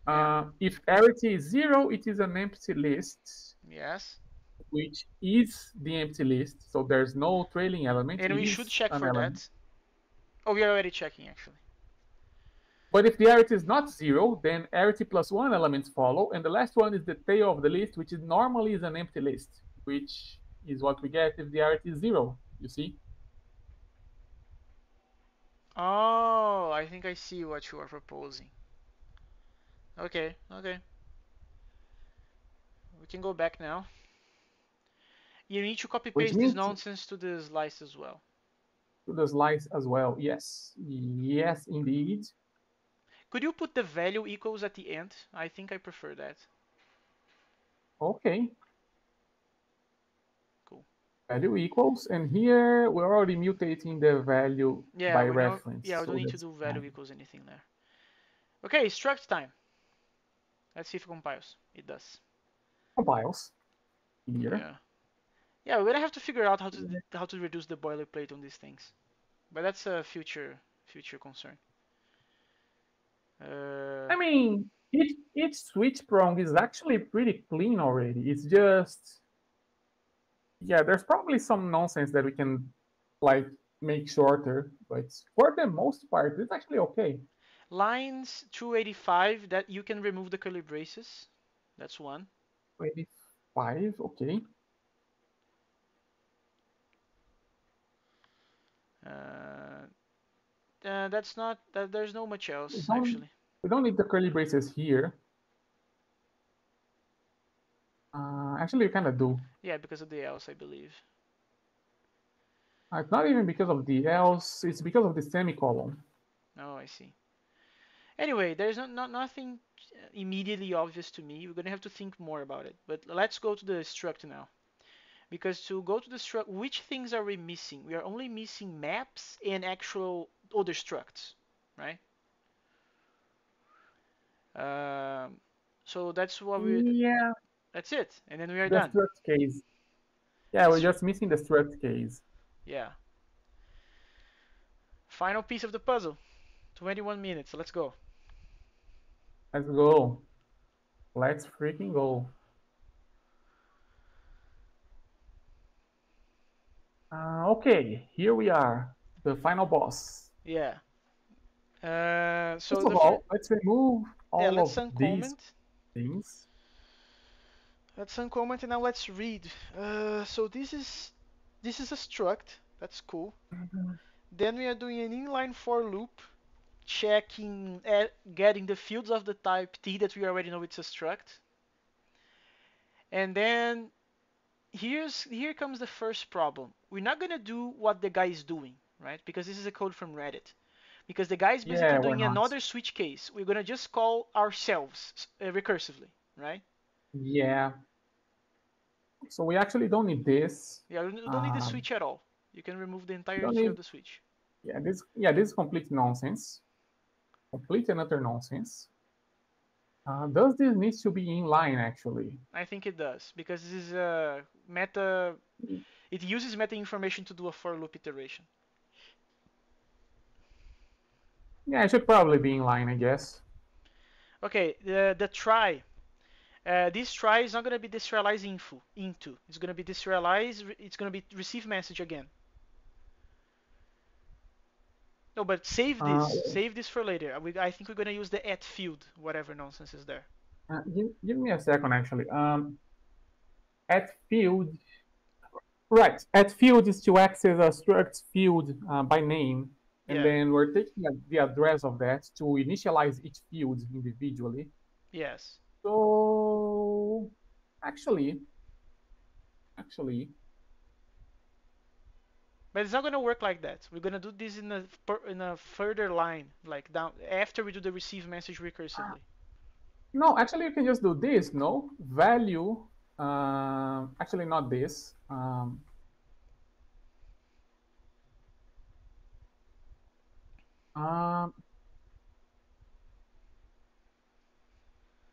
Speaker 1: Yeah.
Speaker 2: If arity is 0, it is an empty list,
Speaker 1: Yes.
Speaker 2: which is the empty list. So there's no trailing element,
Speaker 1: And
Speaker 2: it
Speaker 1: we should
Speaker 2: is
Speaker 1: check
Speaker 2: an
Speaker 1: for
Speaker 2: element.
Speaker 1: that. Oh, we are already checking actually.
Speaker 2: But if the arity is not 0, then arity plus 1 elements follow, and the last one is the tail of the list, which is normally is an empty list, which is what we get if the arity is 0, you see?
Speaker 1: Oh, I think I see what you are proposing. Okay, okay. We can go back now. You need to copy
Speaker 2: Which
Speaker 1: paste this
Speaker 2: means
Speaker 1: nonsense to the slice as well.
Speaker 2: to the slice as well. Yes, yes, indeed.
Speaker 1: Could you put the value equals at the end? I think I prefer that.
Speaker 2: Okay,
Speaker 1: Cool.
Speaker 2: value equals, and here we're already mutating the value
Speaker 1: Yeah,
Speaker 2: by
Speaker 1: we don't.
Speaker 2: reference,
Speaker 1: Yeah, we don't
Speaker 2: so
Speaker 1: need to
Speaker 2: that's
Speaker 1: do value
Speaker 2: fine.
Speaker 1: equals anything there. Okay, struct time. Let's see if it compiles. It does.
Speaker 2: Compiles here.
Speaker 1: Yeah. Yeah, we're gonna have to figure out how to reduce the boilerplate on these things, but that's a future concern. Uh,
Speaker 2: I mean, each switch prong is actually pretty clean already. It's just, yeah, there's probably some nonsense that we can like make shorter, but for the most part, it's actually okay.
Speaker 1: lines 285 that you can remove the curly braces. That's one.
Speaker 2: 25, okay.
Speaker 1: Uh, that's not. There's no much
Speaker 2: We
Speaker 1: else
Speaker 2: don't
Speaker 1: actually.
Speaker 2: we don't need the curly braces here. Actually, we kind of do.
Speaker 1: Yeah, because of the else, I believe.
Speaker 2: It's not even because of the else, it's because of the semicolon.
Speaker 1: Oh, I see. Anyway, there's nothing immediately obvious to me. We're gonna have to think more about it. But let's go to the struct now. Because to go to the struct, which things are we missing? We are only missing maps and actual other structs, right? Um, So that's what we.
Speaker 2: Yeah,
Speaker 1: That's it, and then we are
Speaker 2: the
Speaker 1: done.
Speaker 2: struct case. Yeah, we're
Speaker 1: That's
Speaker 2: just missing the struct case.
Speaker 1: yeah. Final piece of the puzzle. 21 minutes. Let's go.
Speaker 2: Let's go. Let's freaking go. Okay, here we are, the final boss.
Speaker 1: Yeah. So
Speaker 2: First of
Speaker 1: the first.
Speaker 2: all, let's remove
Speaker 1: Yeah.
Speaker 2: all
Speaker 1: Let's
Speaker 2: of these
Speaker 1: uncomment.
Speaker 2: things.
Speaker 1: Let's uncomment and now let's read. So this is a struct. That's cool. Then we are doing an inline for loop, checking, getting the fields of the type t that we already know it's a struct. And then here comes the first problem. We're not gonna do what the guy is doing, right? Because this is a code from Reddit. Because the guy is basically
Speaker 2: Yeah, we're
Speaker 1: doing
Speaker 2: not.
Speaker 1: another switch case. We're gonna just call ourselves recursively, right?
Speaker 2: Yeah. So we actually don't need this.
Speaker 1: Yeah, you don't need the
Speaker 2: Um,
Speaker 1: switch at all. You can remove the
Speaker 2: we don't
Speaker 1: entirety of
Speaker 2: need.
Speaker 1: the switch.
Speaker 2: This is complete nonsense. Complete and utter nonsense. Does this need to be inline actually?
Speaker 1: I think it does because this is a meta. It uses meta information to do a for loop iteration.
Speaker 2: Yeah, it should probably be inline, I guess.
Speaker 1: Okay, the try. This try is not going to be deserialize info into. It's going to be deserialize. It's going to be receive message again. No, but save this.
Speaker 2: Uh,
Speaker 1: Save this for later. I think we're going to use the at field, whatever nonsense is there.
Speaker 2: give me a second actually. At field, right? At field is to access a struct field by name, and
Speaker 1: Yeah.
Speaker 2: then we're taking the address of that to initialize each field individually.
Speaker 1: Yes.
Speaker 2: So actually, actually,
Speaker 1: But it's not going to work like that. We're going to do this in a further line, like down after we do the receive message
Speaker 2: uh,
Speaker 1: recursively.
Speaker 2: no, actually you can just do this. No value. Actually, not this. Um,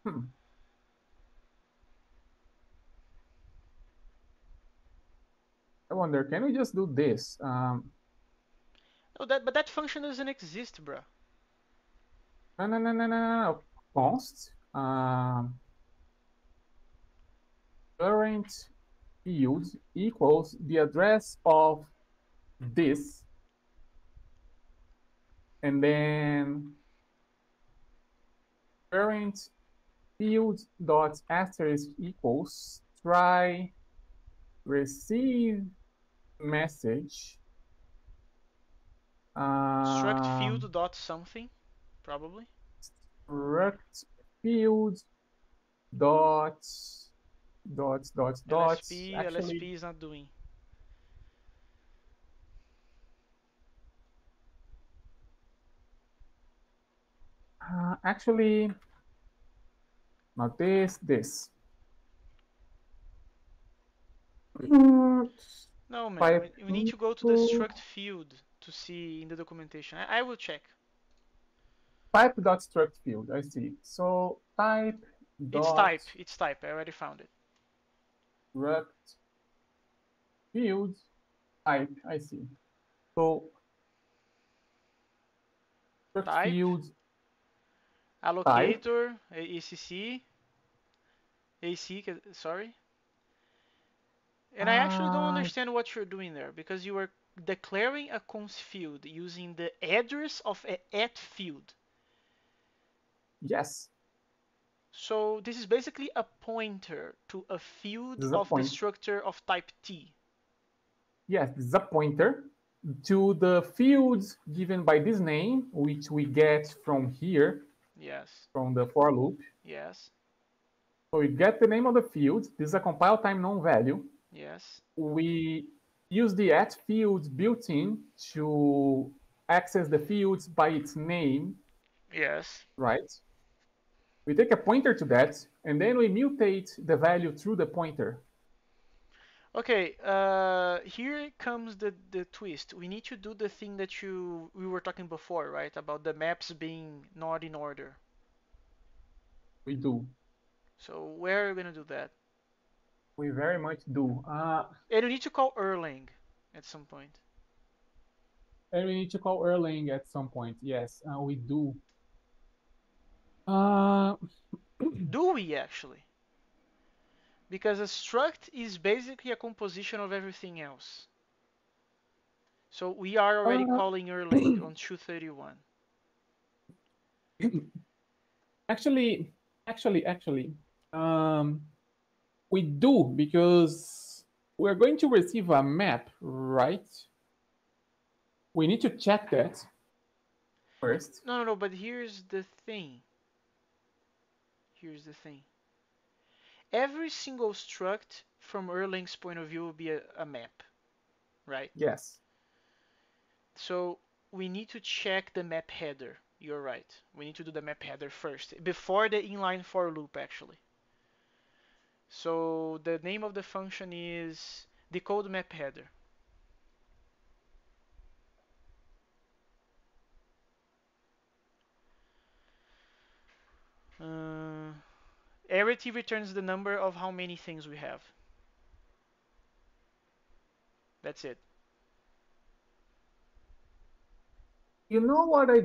Speaker 2: hmm, I wonder, can we just do this?
Speaker 1: No, but that function doesn't exist, bro.
Speaker 2: No, no, no, no, no, no, no. Const current field equals the address of this, and then current field dot asterisk equals try receive message
Speaker 1: Struct
Speaker 2: um,
Speaker 1: field dot something, probably.
Speaker 2: struct field dot
Speaker 1: LSP
Speaker 2: actually
Speaker 1: LSP is not doing.
Speaker 2: actually not this
Speaker 1: No, man.
Speaker 2: pipe
Speaker 1: We need to go to the
Speaker 2: info
Speaker 1: struct field to see in the documentation. I will check.
Speaker 2: pipe dot struct field. I see. So type
Speaker 1: It's
Speaker 2: dot
Speaker 1: type. It's type. I already found it.
Speaker 2: struct field type. I see. So struct
Speaker 1: Type,
Speaker 2: field type.
Speaker 1: allocator, ACC, AC, sorry. And I actually don't
Speaker 2: Uh,
Speaker 1: understand what you're doing there because you are declaring a const field using the address of a at field.
Speaker 2: yes,
Speaker 1: So this is basically a pointer to a field
Speaker 2: this is a
Speaker 1: of the
Speaker 2: point.
Speaker 1: structure of type T.
Speaker 2: Yes, this is a pointer to the fields given by this name, which we get from here,
Speaker 1: Yes.
Speaker 2: from the for loop.
Speaker 1: Yes.
Speaker 2: So we get the name of the field. This is a compile time known value.
Speaker 1: Yes.
Speaker 2: We use the at field built in to access the fields by its name,
Speaker 1: Yes.
Speaker 2: right? We take a pointer to that, and then we mutate the value through the pointer.
Speaker 1: Okay, here comes the twist. We need to do the thing that we were talking before, right? About the maps being not in order.
Speaker 2: We do.
Speaker 1: So where are we going to do that?
Speaker 2: We very much do.
Speaker 1: And we need to call Erlang at some point.
Speaker 2: And we need to call Erlang at some point. Yes, we do. Uh,
Speaker 1: Do we actually? Because a struct is basically a composition of everything else. So we are already
Speaker 2: uh,
Speaker 1: calling Erlang on 231.
Speaker 2: actually, actually, um, we do because we're going to receive a map, right? We need to check that first.
Speaker 1: No, but here's the thing. Here's the thing. Every single struct from Erlang's point of view will be a map, right?
Speaker 2: Yes.
Speaker 1: So we need to check the map header. You're right. We need to do the map header first, before the inline for loop actually. So the name of the function is decode map header. Uh, arity returns the number of how many things we have. That's it.
Speaker 2: You know what I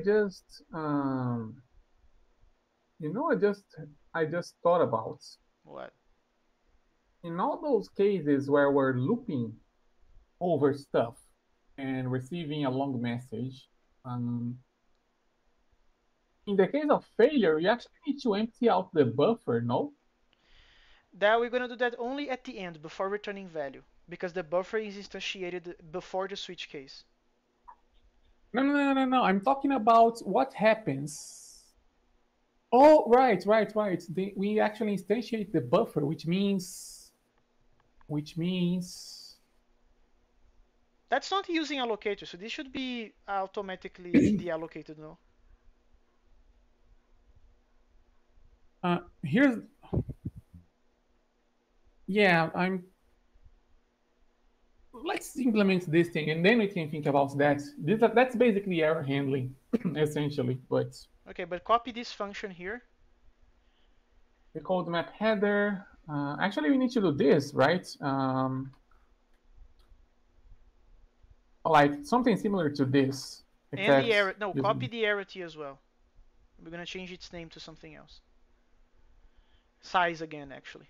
Speaker 2: just I just thought about.
Speaker 1: What?
Speaker 2: In all those cases where we're looping over stuff and receiving a long message, um, in the case of failure, you actually need to empty out the buffer, no?
Speaker 1: That we're gonna do that only at the end before returning value, because the buffer is instantiated before the switch case.
Speaker 2: No. I'm talking about what happens. Oh, right. We actually instantiate the buffer, which means
Speaker 1: That's not using allocator, so this should be automatically deallocated, no?
Speaker 2: here's yeah. Let's implement this thing, and then we can think about that. That's basically error handling, essentially. But
Speaker 1: Okay, but copy this function here.
Speaker 2: the code map header. Actually, we need to do this, right? Like something similar to this,
Speaker 1: And the
Speaker 2: except
Speaker 1: arity, no, copy the arity as well. We're gonna change its name to something else. Size again, actually.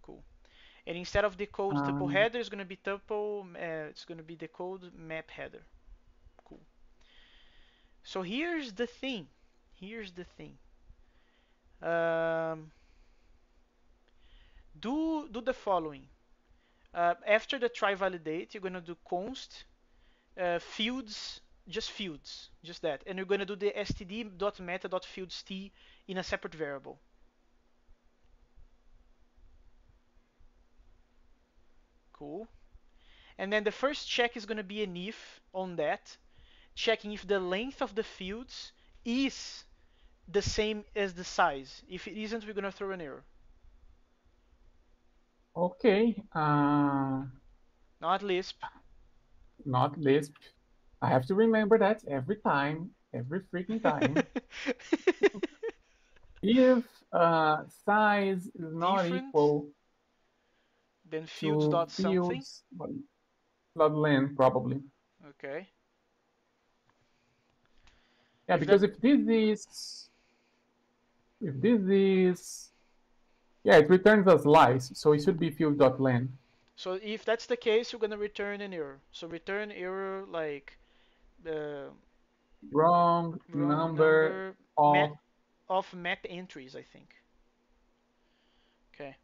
Speaker 1: Cool. And instead of decode tuple
Speaker 2: um,
Speaker 1: header, it's gonna be tuple. It's gonna be decode map header. Cool. So here's the thing. Here's the thing. Um, do the following. After the try validate, you're gonna do const fields, just that, and you're gonna do the std.meta.fields_t in a separate variable. Cool. And then the first check is gonna be an if on that, checking if the length of the fields is the same as the size. If it isn't, we're gonna throw an error.
Speaker 2: okay.
Speaker 1: Not Lisp.
Speaker 2: Not Lisp. I have to remember that every time, every freaking time. If size is not
Speaker 1: Different
Speaker 2: equal
Speaker 1: than fields
Speaker 2: to
Speaker 1: dot something.
Speaker 2: fields, dot len probably.
Speaker 1: Okay.
Speaker 2: Yeah,
Speaker 1: If
Speaker 2: because
Speaker 1: that
Speaker 2: if this is yeah, it returns a slice, so it should be field.len.
Speaker 1: so if that's the case, you're gonna return an error. So return error like the
Speaker 2: Wrong
Speaker 1: wrong
Speaker 2: number
Speaker 1: number
Speaker 2: of
Speaker 1: of map entries, I think. Okay.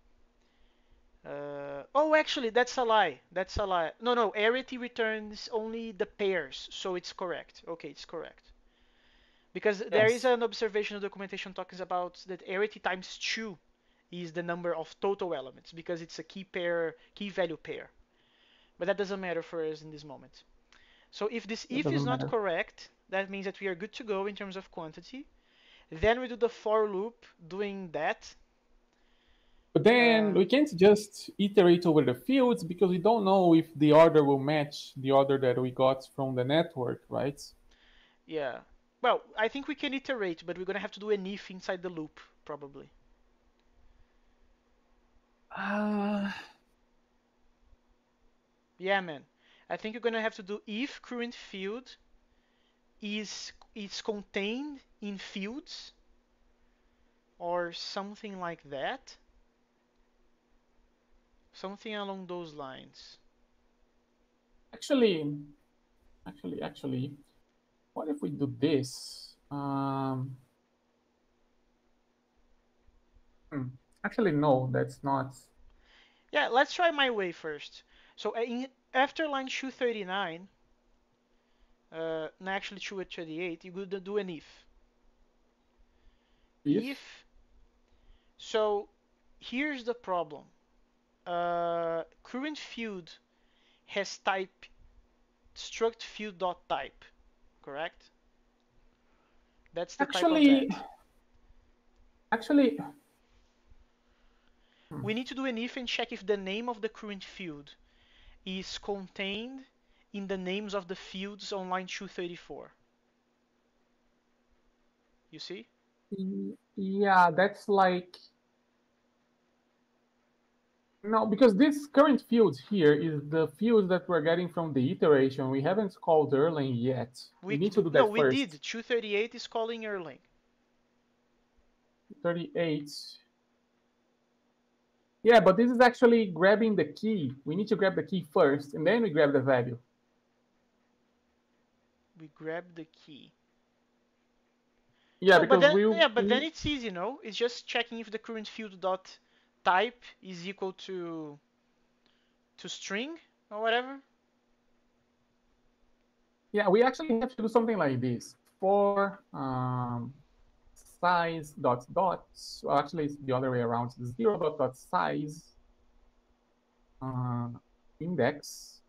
Speaker 1: Oh, actually, that's a lie. That's a lie. No, arity returns only the pairs, so it's correct. Okay, it's correct. Because there is
Speaker 2: yes.
Speaker 1: an observation of documentation talking about that arity times 2 is the number of total elements because it's a key value pair. But that doesn't matter for us in this moment. So if this
Speaker 2: That
Speaker 1: if is
Speaker 2: doesn't
Speaker 1: not
Speaker 2: matter.
Speaker 1: correct, that means that we are good to go in terms of quantity. Then we do the for loop doing that.
Speaker 2: But then
Speaker 1: Uh,
Speaker 2: we can't just iterate over the fields because we don't know if the order will match the order that we got from the network, right?
Speaker 1: yeah. Well, I think we can iterate, but we're gonna have to do an if inside the loop, probably.
Speaker 2: Uh,
Speaker 1: Yeah, man. I think you're gonna have to do if current field is contained in fields or something like that. Something along those lines.
Speaker 2: actually, actually, what if we do this? Hmm, Actually, no, that's not.
Speaker 1: Yeah, let's try my way first. So after line 239, no, actually 238, you could do an if.
Speaker 2: If
Speaker 1: If, so here's the problem. Current field has type struct field dot type, correct? That's the type of
Speaker 2: actually,
Speaker 1: that.
Speaker 2: actually,
Speaker 1: We need to do an if and check if the name of the current field is contained in the names of the fields on line 234. You see?
Speaker 2: yeah, that's like no, because this current field here is the field that we're getting from the iteration. We haven't called Erlang yet. We need to do
Speaker 1: No,
Speaker 2: that
Speaker 1: we
Speaker 2: first.
Speaker 1: did. 238 is calling Erlang.
Speaker 2: 38. Yeah, but this is actually grabbing the key. We need to grab the key first, and then we grab the value.
Speaker 1: We grab the key.
Speaker 2: Yeah,
Speaker 1: No, but
Speaker 2: because
Speaker 1: then
Speaker 2: we
Speaker 1: yeah, but then it's easy, no? It's just checking if the current field dot type is equal to string or whatever.
Speaker 2: yeah, we actually have to do something like this. For size dot dot, well, actually it's the other way around. It's 0 dot dot size uh, index.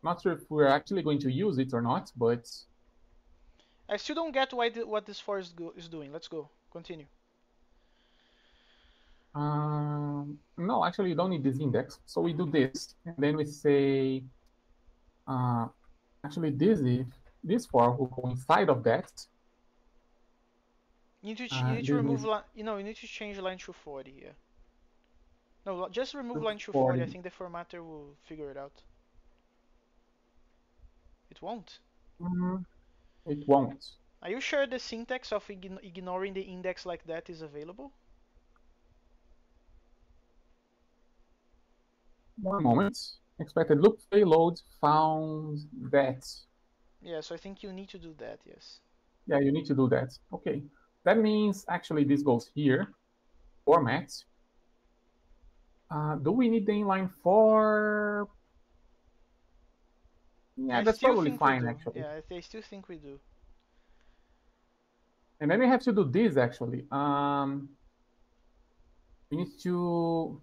Speaker 2: Not sure if we're actually going to use it or not, but
Speaker 1: I still don't get what this for is doing. Let's go. Continue.
Speaker 2: no, actually you don't need this index. So we do this, and then we say, uh, actually this for will go inside of that.
Speaker 1: You need to
Speaker 2: This
Speaker 1: remove
Speaker 2: is
Speaker 1: line. You need to change line 240 here. No, just remove line 240. I
Speaker 2: 240.
Speaker 1: think the formatter will figure it out. It won't.
Speaker 2: Mm, it won't.
Speaker 1: Are you sure the syntax of ignoring the index like that is available?
Speaker 2: One moment. Expected loop payload found that.
Speaker 1: Yeah, so I think you need to do that, yes.
Speaker 2: Yeah, you need to do that. Okay. That means actually this goes here. Format. Do we need the inline for? Yeah,
Speaker 1: I
Speaker 2: that's
Speaker 1: still
Speaker 2: probably
Speaker 1: think we
Speaker 2: fine
Speaker 1: do.
Speaker 2: actually.
Speaker 1: Yeah, I still think we do.
Speaker 2: And then we have to do this actually. We need to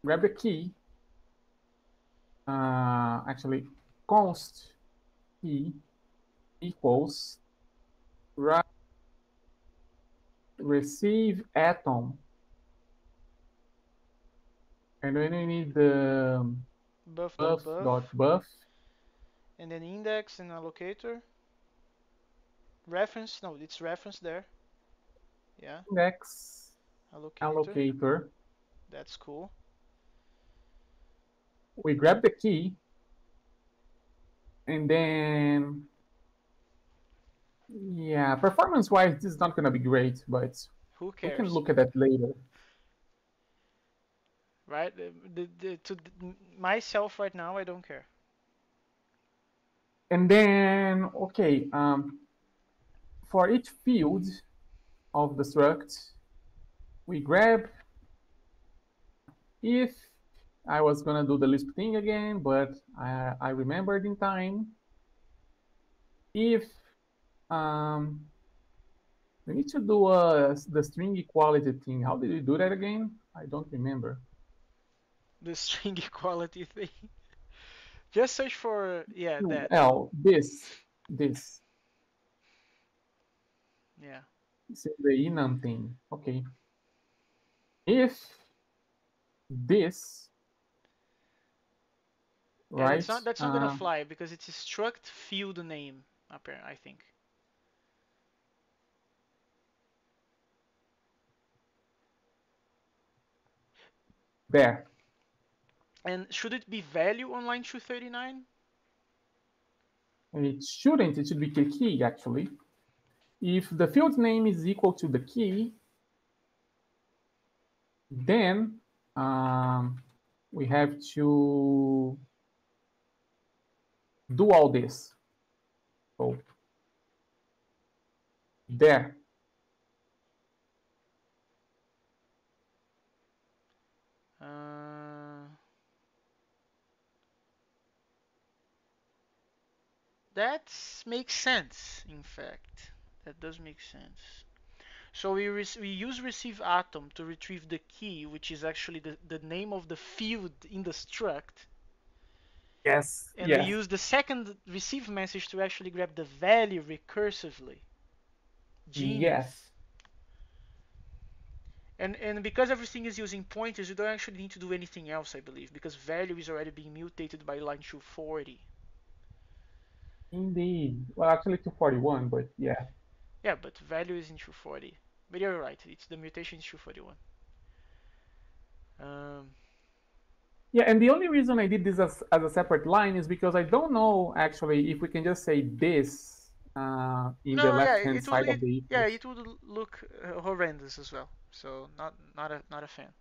Speaker 2: grab the key. Actually, const key equals receive atom. And then we need the
Speaker 1: Buff.
Speaker 2: buff
Speaker 1: And then index and allocator. Reference, no, it's reference there. Yeah,
Speaker 2: index
Speaker 1: allocator.
Speaker 2: allocator.
Speaker 1: That's cool.
Speaker 2: We grab the key, and then yeah, performance-wise, this is not going to be great, but
Speaker 1: Who
Speaker 2: we can
Speaker 1: cares,
Speaker 2: look at
Speaker 1: man?
Speaker 2: that later.
Speaker 1: Right? Myself right now, I don't care.
Speaker 2: And then, okay, for each field of the struct, we grab if I was gonna do the Lisp thing again, but I remembered in time. If we need to do the string equality thing. How did we do that again? I don't remember.
Speaker 1: The string equality thing. Just search for, yeah, that.
Speaker 2: L, this.
Speaker 1: Yeah.
Speaker 2: This is the enum thing. Okay. If this,
Speaker 1: Yeah,
Speaker 2: right?
Speaker 1: that's not gonna fly because it's a struct field name, apparently, I think.
Speaker 2: There.
Speaker 1: And should it be value on line 239?
Speaker 2: It shouldn't. It should be the key, actually. If the field name is equal to the key, then we have to do all this. So there.
Speaker 1: That makes sense, in fact. That does make sense. So we use receive atom to retrieve the key, which is actually the name of the field in the struct.
Speaker 2: Yes.
Speaker 1: And we
Speaker 2: Yes.
Speaker 1: use the second receive message to actually grab the value recursively. Genius.
Speaker 2: Yes.
Speaker 1: And because everything is using pointers, you don't actually need to do anything else, I believe, because value is already being mutated by line 240.
Speaker 2: Indeed. Well, actually 241, but yeah.
Speaker 1: Yeah, but value is in 240. But you're right, it's the mutation is 241.
Speaker 2: Yeah, and the only reason I did this as a separate line is because I don't know actually if we can just say this in the
Speaker 1: No, yeah,
Speaker 2: left-hand side of the
Speaker 1: yeah,
Speaker 2: equals.
Speaker 1: it would look horrendous as well. So not a fan.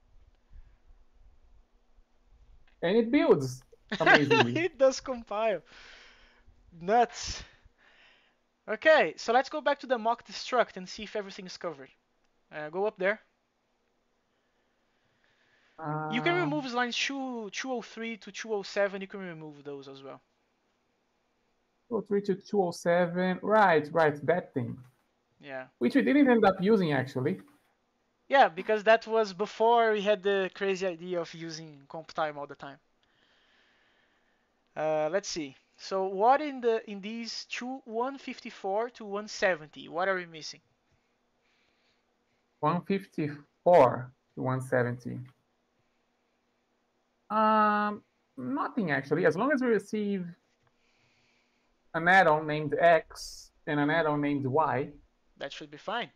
Speaker 2: And it builds amazingly.
Speaker 1: It does compile. Nuts. Okay, so let's go back to the mock destruct and see if everything is covered. Go up there. You can
Speaker 2: Um,
Speaker 1: remove lines 203 to 207. You can remove those as well.
Speaker 2: 203 to 207. Right, that thing.
Speaker 1: Yeah.
Speaker 2: Which we didn't end up using actually.
Speaker 1: Yeah, because that was before we had the crazy idea of using comp time all the time. Let's see. So what in these 154 to 170? What are we missing?
Speaker 2: 154 to 170. Nothing actually. As long as we receive an add-on named X and an add-on named Y,
Speaker 1: That should be fine.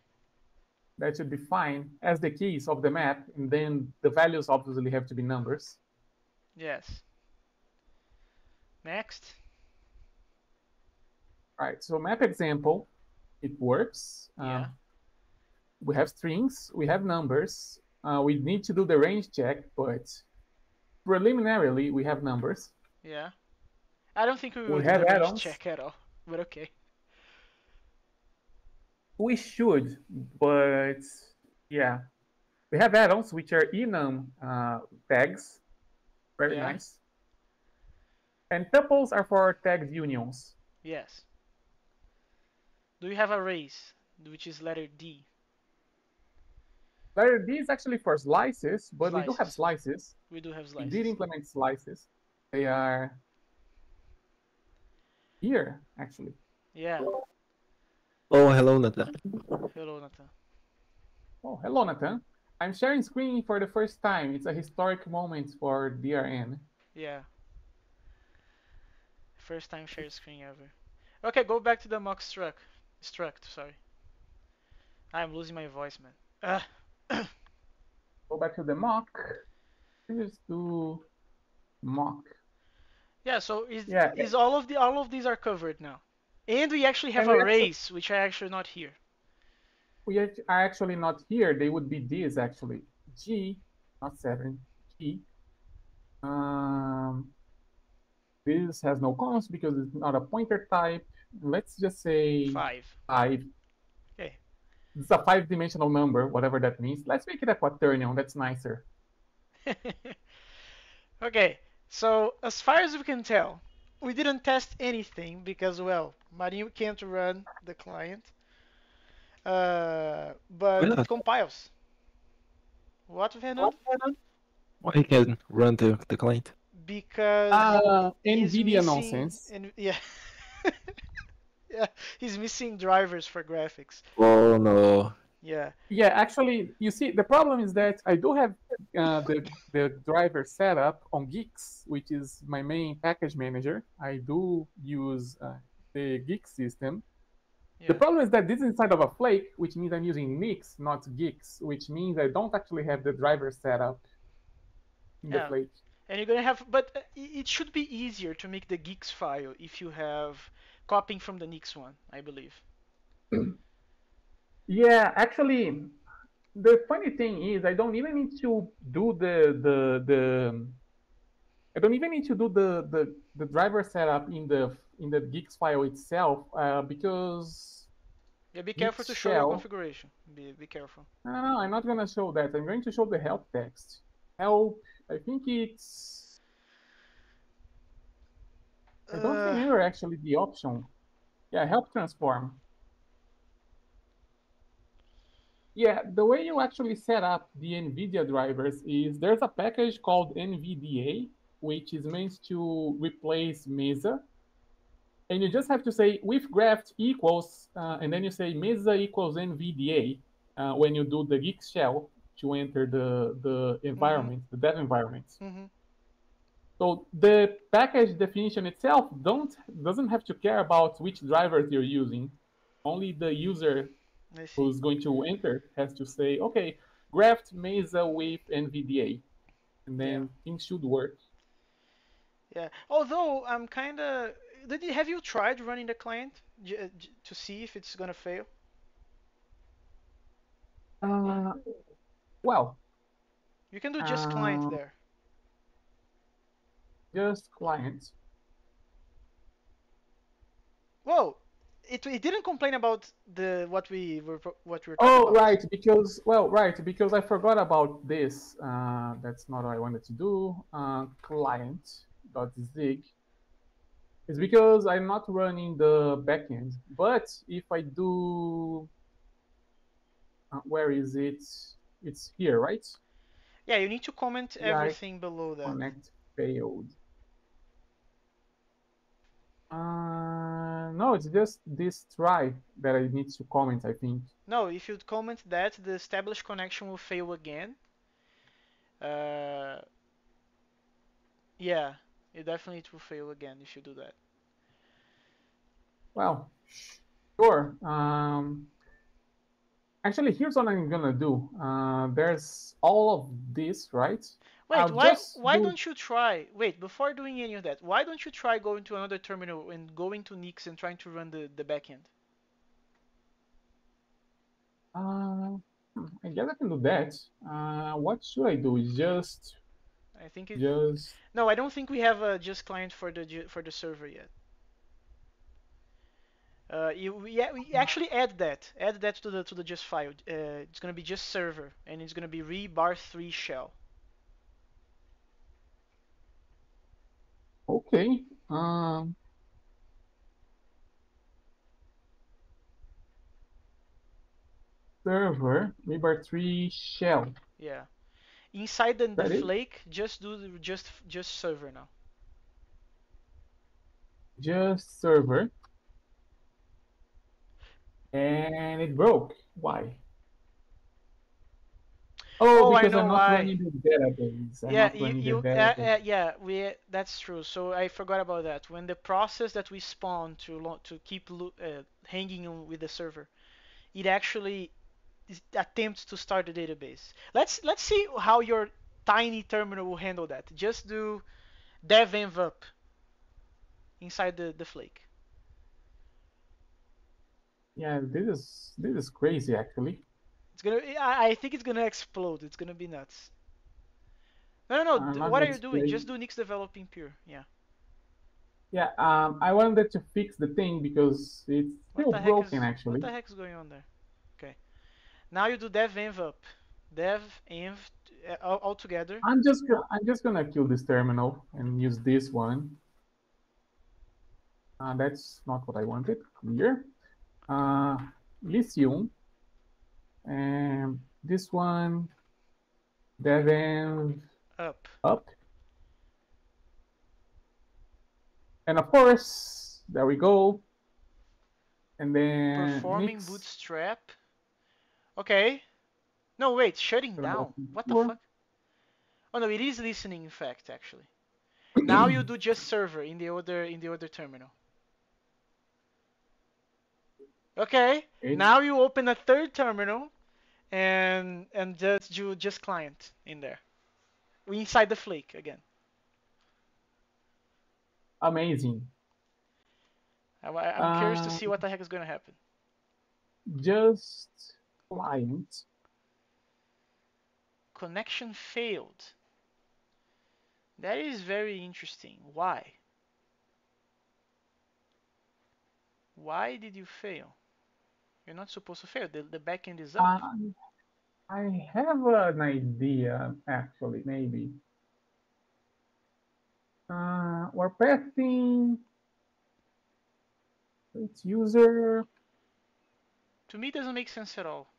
Speaker 2: that should be fine as the keys of the map, and then the values obviously have to be numbers.
Speaker 1: Yes. Next.
Speaker 2: All right, so map example, it works.
Speaker 1: Yeah.
Speaker 2: We have strings, we have numbers. We need to do the range check, but preliminarily we have numbers.
Speaker 1: Yeah. I don't think we will
Speaker 2: We
Speaker 1: do
Speaker 2: have
Speaker 1: the range
Speaker 2: add-ons.
Speaker 1: check at all, but okay.
Speaker 2: We should, but yeah. We have add-ons which are enum tags. Very
Speaker 1: Yeah.
Speaker 2: nice. And tuples are for tagged unions.
Speaker 1: Yes. Do you have arrays, which is letter D?
Speaker 2: Letter D is actually for slices, but we do have
Speaker 1: Slices.
Speaker 2: slices.
Speaker 1: We do have
Speaker 2: We did
Speaker 1: slices.
Speaker 2: implement slices. They are here, actually.
Speaker 1: Yeah.
Speaker 3: Oh, hello, Nathan.
Speaker 1: Hello, Nathan.
Speaker 2: Oh, hello, Nathan. I'm sharing screen for the first time. It's a historic moment for DRN.
Speaker 1: Yeah. First time share screen ever. Okay, go back to the mock struct, sorry. I'm losing my voice, man.
Speaker 2: Go back to the mock. Let's do mock.
Speaker 1: Yeah, so
Speaker 2: Yeah,
Speaker 1: is all of these are covered now. And we actually have
Speaker 2: and we
Speaker 1: arrays, which are actually not here.
Speaker 2: are actually not here. They would be these actually. G, not 7, G. This has no cons because it's not a pointer type. Let's just say
Speaker 1: 5.
Speaker 2: 5.
Speaker 1: Okay.
Speaker 2: It's a 5-dimensional number, whatever that means. Let's make it a quaternion. That's nicer.
Speaker 1: Okay, so as far as we can tell, we didn't test anything because, well, Marinho can't run the client. But
Speaker 3: Yeah.
Speaker 1: it compiles. What, Venom?
Speaker 3: Why he can run the client?
Speaker 1: Because he's
Speaker 2: NVIDIA
Speaker 1: missing,
Speaker 2: nonsense.
Speaker 1: yeah, yeah, he's missing drivers for graphics.
Speaker 3: Oh no.
Speaker 1: Yeah,
Speaker 2: Yeah, actually, you see, the problem is that I do have the driver set up on Geeks, which is my main package manager. I do use the Geeks system.
Speaker 1: yeah.
Speaker 2: The problem is that this is inside of a flake, which means I'm using Nix, not Geeks, which means I don't actually have the driver set up. in the
Speaker 1: Yeah.
Speaker 2: Flake.
Speaker 1: And you're gonna have, but it should be easier to make the geeks file if you have copying from the Nix one, I believe.
Speaker 2: Yeah, actually, the funny thing is I don't even need to do the I don't even need to do the driver setup in the Geeks file itself because
Speaker 1: Yeah, be careful
Speaker 2: Geeks
Speaker 1: to show your
Speaker 2: shell.
Speaker 1: configuration. Be careful.
Speaker 2: No, I'm not gonna show that. I'm going to show the help text. Help. I think it's. I don't
Speaker 1: Uh,
Speaker 2: remember actually the option. Yeah, help transform. Yeah, the way you actually set up the NVIDIA drivers is there's a package called NVDA, which is meant to replace Mesa. And you just have to say with graph equals, and then you say Mesa equals NVDA when you do the Geek shell to enter the
Speaker 1: mhm,
Speaker 2: environment, the dev environment.
Speaker 1: mhm.
Speaker 2: So the package definition itself doesn't have to care about which drivers you're using. Only the user
Speaker 1: I see.
Speaker 2: who's going to enter has to say, okay, graph Mesa with NVDA, and
Speaker 1: Yeah,
Speaker 2: then things should work.
Speaker 1: yeah. Although I'm kinda, have you tried running the client to see if it's gonna fail?
Speaker 2: Uh, well,
Speaker 1: You can do just client
Speaker 2: uh,
Speaker 1: there.
Speaker 2: just clients.
Speaker 1: Whoa, it didn't complain about the what we were talking
Speaker 2: Oh,
Speaker 1: about.
Speaker 2: right, because I forgot about this. That's not what I wanted to do. Client.zig is because I'm not running the backend. But if I do, where is it? It's here, right?
Speaker 1: Yeah, you need to comment
Speaker 2: API
Speaker 1: everything below that.
Speaker 2: connect failed. No, it's just this try that I need to comment, I think.
Speaker 1: No, if you comment that, the established connection will fail again. Uh, yeah, it definitely will fail again if you do that.
Speaker 2: Well, sure. Actually, here's what I'm gonna do. There's all of this, right?
Speaker 1: Wait,
Speaker 2: I'll
Speaker 1: why
Speaker 2: just
Speaker 1: why
Speaker 2: do.
Speaker 1: don't you try? Wait, before doing any of that, why don't you try going to another terminal and going to Nix and trying to run the backend?
Speaker 2: Uh, I guess I can do that. What should I do?
Speaker 1: I think it.
Speaker 2: Just.
Speaker 1: No, I don't think we have a just client for the server yet. Yeah, we actually add that. Add that to the just file. It's gonna be just server, and it's gonna be re-bar3 shell.
Speaker 2: Okay. Server rebar tree shell.
Speaker 1: Yeah. Inside the
Speaker 2: That it?
Speaker 1: flake, just do just server now.
Speaker 2: Just server, and it broke. Why? Oh,
Speaker 1: Oh, I
Speaker 2: because
Speaker 1: know
Speaker 2: I'm not
Speaker 1: why.
Speaker 2: running the database. I'm
Speaker 1: Yeah,
Speaker 2: not running the
Speaker 1: yeah, we that's true. So I forgot about that. When the process that we spawn to keep hanging on with the server, it actually attempts to start the database. Let's see how your tiny terminal will handle that. Just do dev env up inside the flake.
Speaker 2: Yeah, this is crazy actually.
Speaker 1: It's gonna. I think it's gonna explode. It's gonna be nuts. No, no,
Speaker 2: I'm
Speaker 1: no.
Speaker 2: not
Speaker 1: What are
Speaker 2: gonna
Speaker 1: you doing?
Speaker 2: explain.
Speaker 1: Just do Nix developing pure. Yeah.
Speaker 2: Yeah, I wanted to fix the thing because it's
Speaker 1: What
Speaker 2: still
Speaker 1: the heck
Speaker 2: broken
Speaker 1: is what
Speaker 2: actually.
Speaker 1: the heck is going on there? Okay. Now you do dev env up. Dev env all together.
Speaker 2: I'm just gonna kill this terminal and use this one. That's not what I wanted. Here, uh, Lyceum, and this one, Dev
Speaker 1: Up.
Speaker 2: up, and of course, there we go. And then
Speaker 1: Performing
Speaker 2: Nix
Speaker 1: bootstrap. Okay. No, wait. Shutting down.
Speaker 2: developing
Speaker 1: What the
Speaker 2: pure.
Speaker 1: fuck? Oh no, it is listening in fact actually. Now you do just server in the other terminal. Okay.
Speaker 2: It,
Speaker 1: Now you open a third terminal and just do just client in there. We inside the flake again.
Speaker 2: Amazing.
Speaker 1: I'm curious to see what the heck is going to happen.
Speaker 2: Just client.
Speaker 1: Connection failed. That is very interesting. Why? Why did you fail? You're not supposed to fail. The backend is up.
Speaker 2: I have an idea, actually, maybe. We're passing its user.
Speaker 1: To me, it doesn't make sense at all.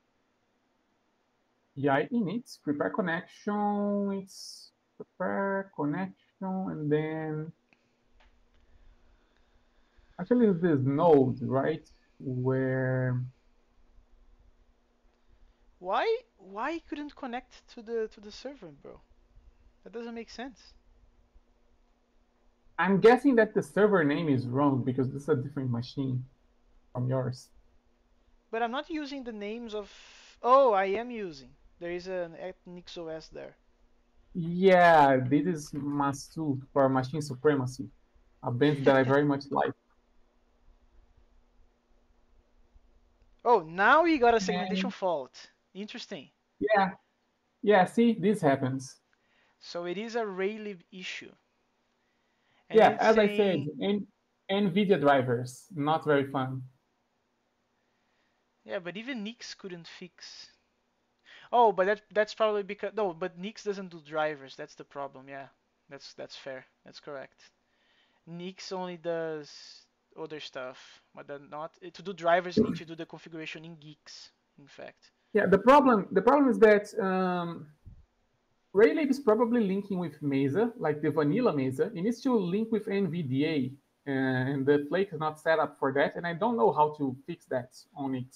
Speaker 2: Yeah, init, prepare connection, it's prepare connection, and then actually this node, right? Where
Speaker 1: Why couldn't connect to the server, bro? That doesn't make sense.
Speaker 2: I'm guessing that the server name is wrong because this is a different machine from yours.
Speaker 1: But I'm not using the names of. Oh, I am using. There is an NixOS there.
Speaker 2: Yeah, this is Masu for machine supremacy, a band that I very much like.
Speaker 1: Oh, now we got a segmentation
Speaker 2: And
Speaker 1: fault. Interesting.
Speaker 2: yeah, see, this happens.
Speaker 1: So it is a Raylib issue. And
Speaker 2: Yeah,
Speaker 1: it's
Speaker 2: as I said,
Speaker 1: saying,
Speaker 2: NVIDIA drivers, not very fun.
Speaker 1: yeah, but even Nix couldn't fix. Oh, but that's probably because no, but Nix doesn't do drivers. That's the problem. Yeah, that's fair. That's correct. Nix only does other stuff, but then not to do drivers. You need to do the configuration in Geeks. In fact.
Speaker 2: Yeah, the problem is that Raylib is probably linking with Mesa, like the vanilla Mesa. It needs to link with NVDA, and the Flake is not set up for that, and I don't know how to fix that on it.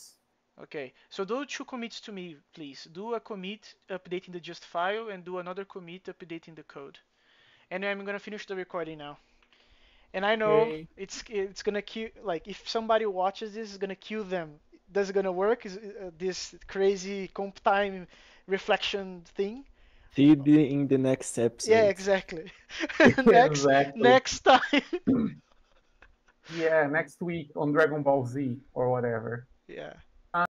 Speaker 1: Okay, so do two commits to me, please. Do a commit updating the just file and do another commit updating the code. And I'm gonna finish the recording now. And I know
Speaker 2: Okay.
Speaker 1: it's gonna kill. Like if somebody watches this, it's gonna kill them. Does it gonna work? Is this crazy comp time reflection thing?
Speaker 3: See you in the next
Speaker 1: Yeah,
Speaker 3: episode.
Speaker 1: exactly. next
Speaker 2: Exactly.
Speaker 1: next time.
Speaker 2: Yeah, next week on Dragon Ball Z or whatever.
Speaker 1: Yeah.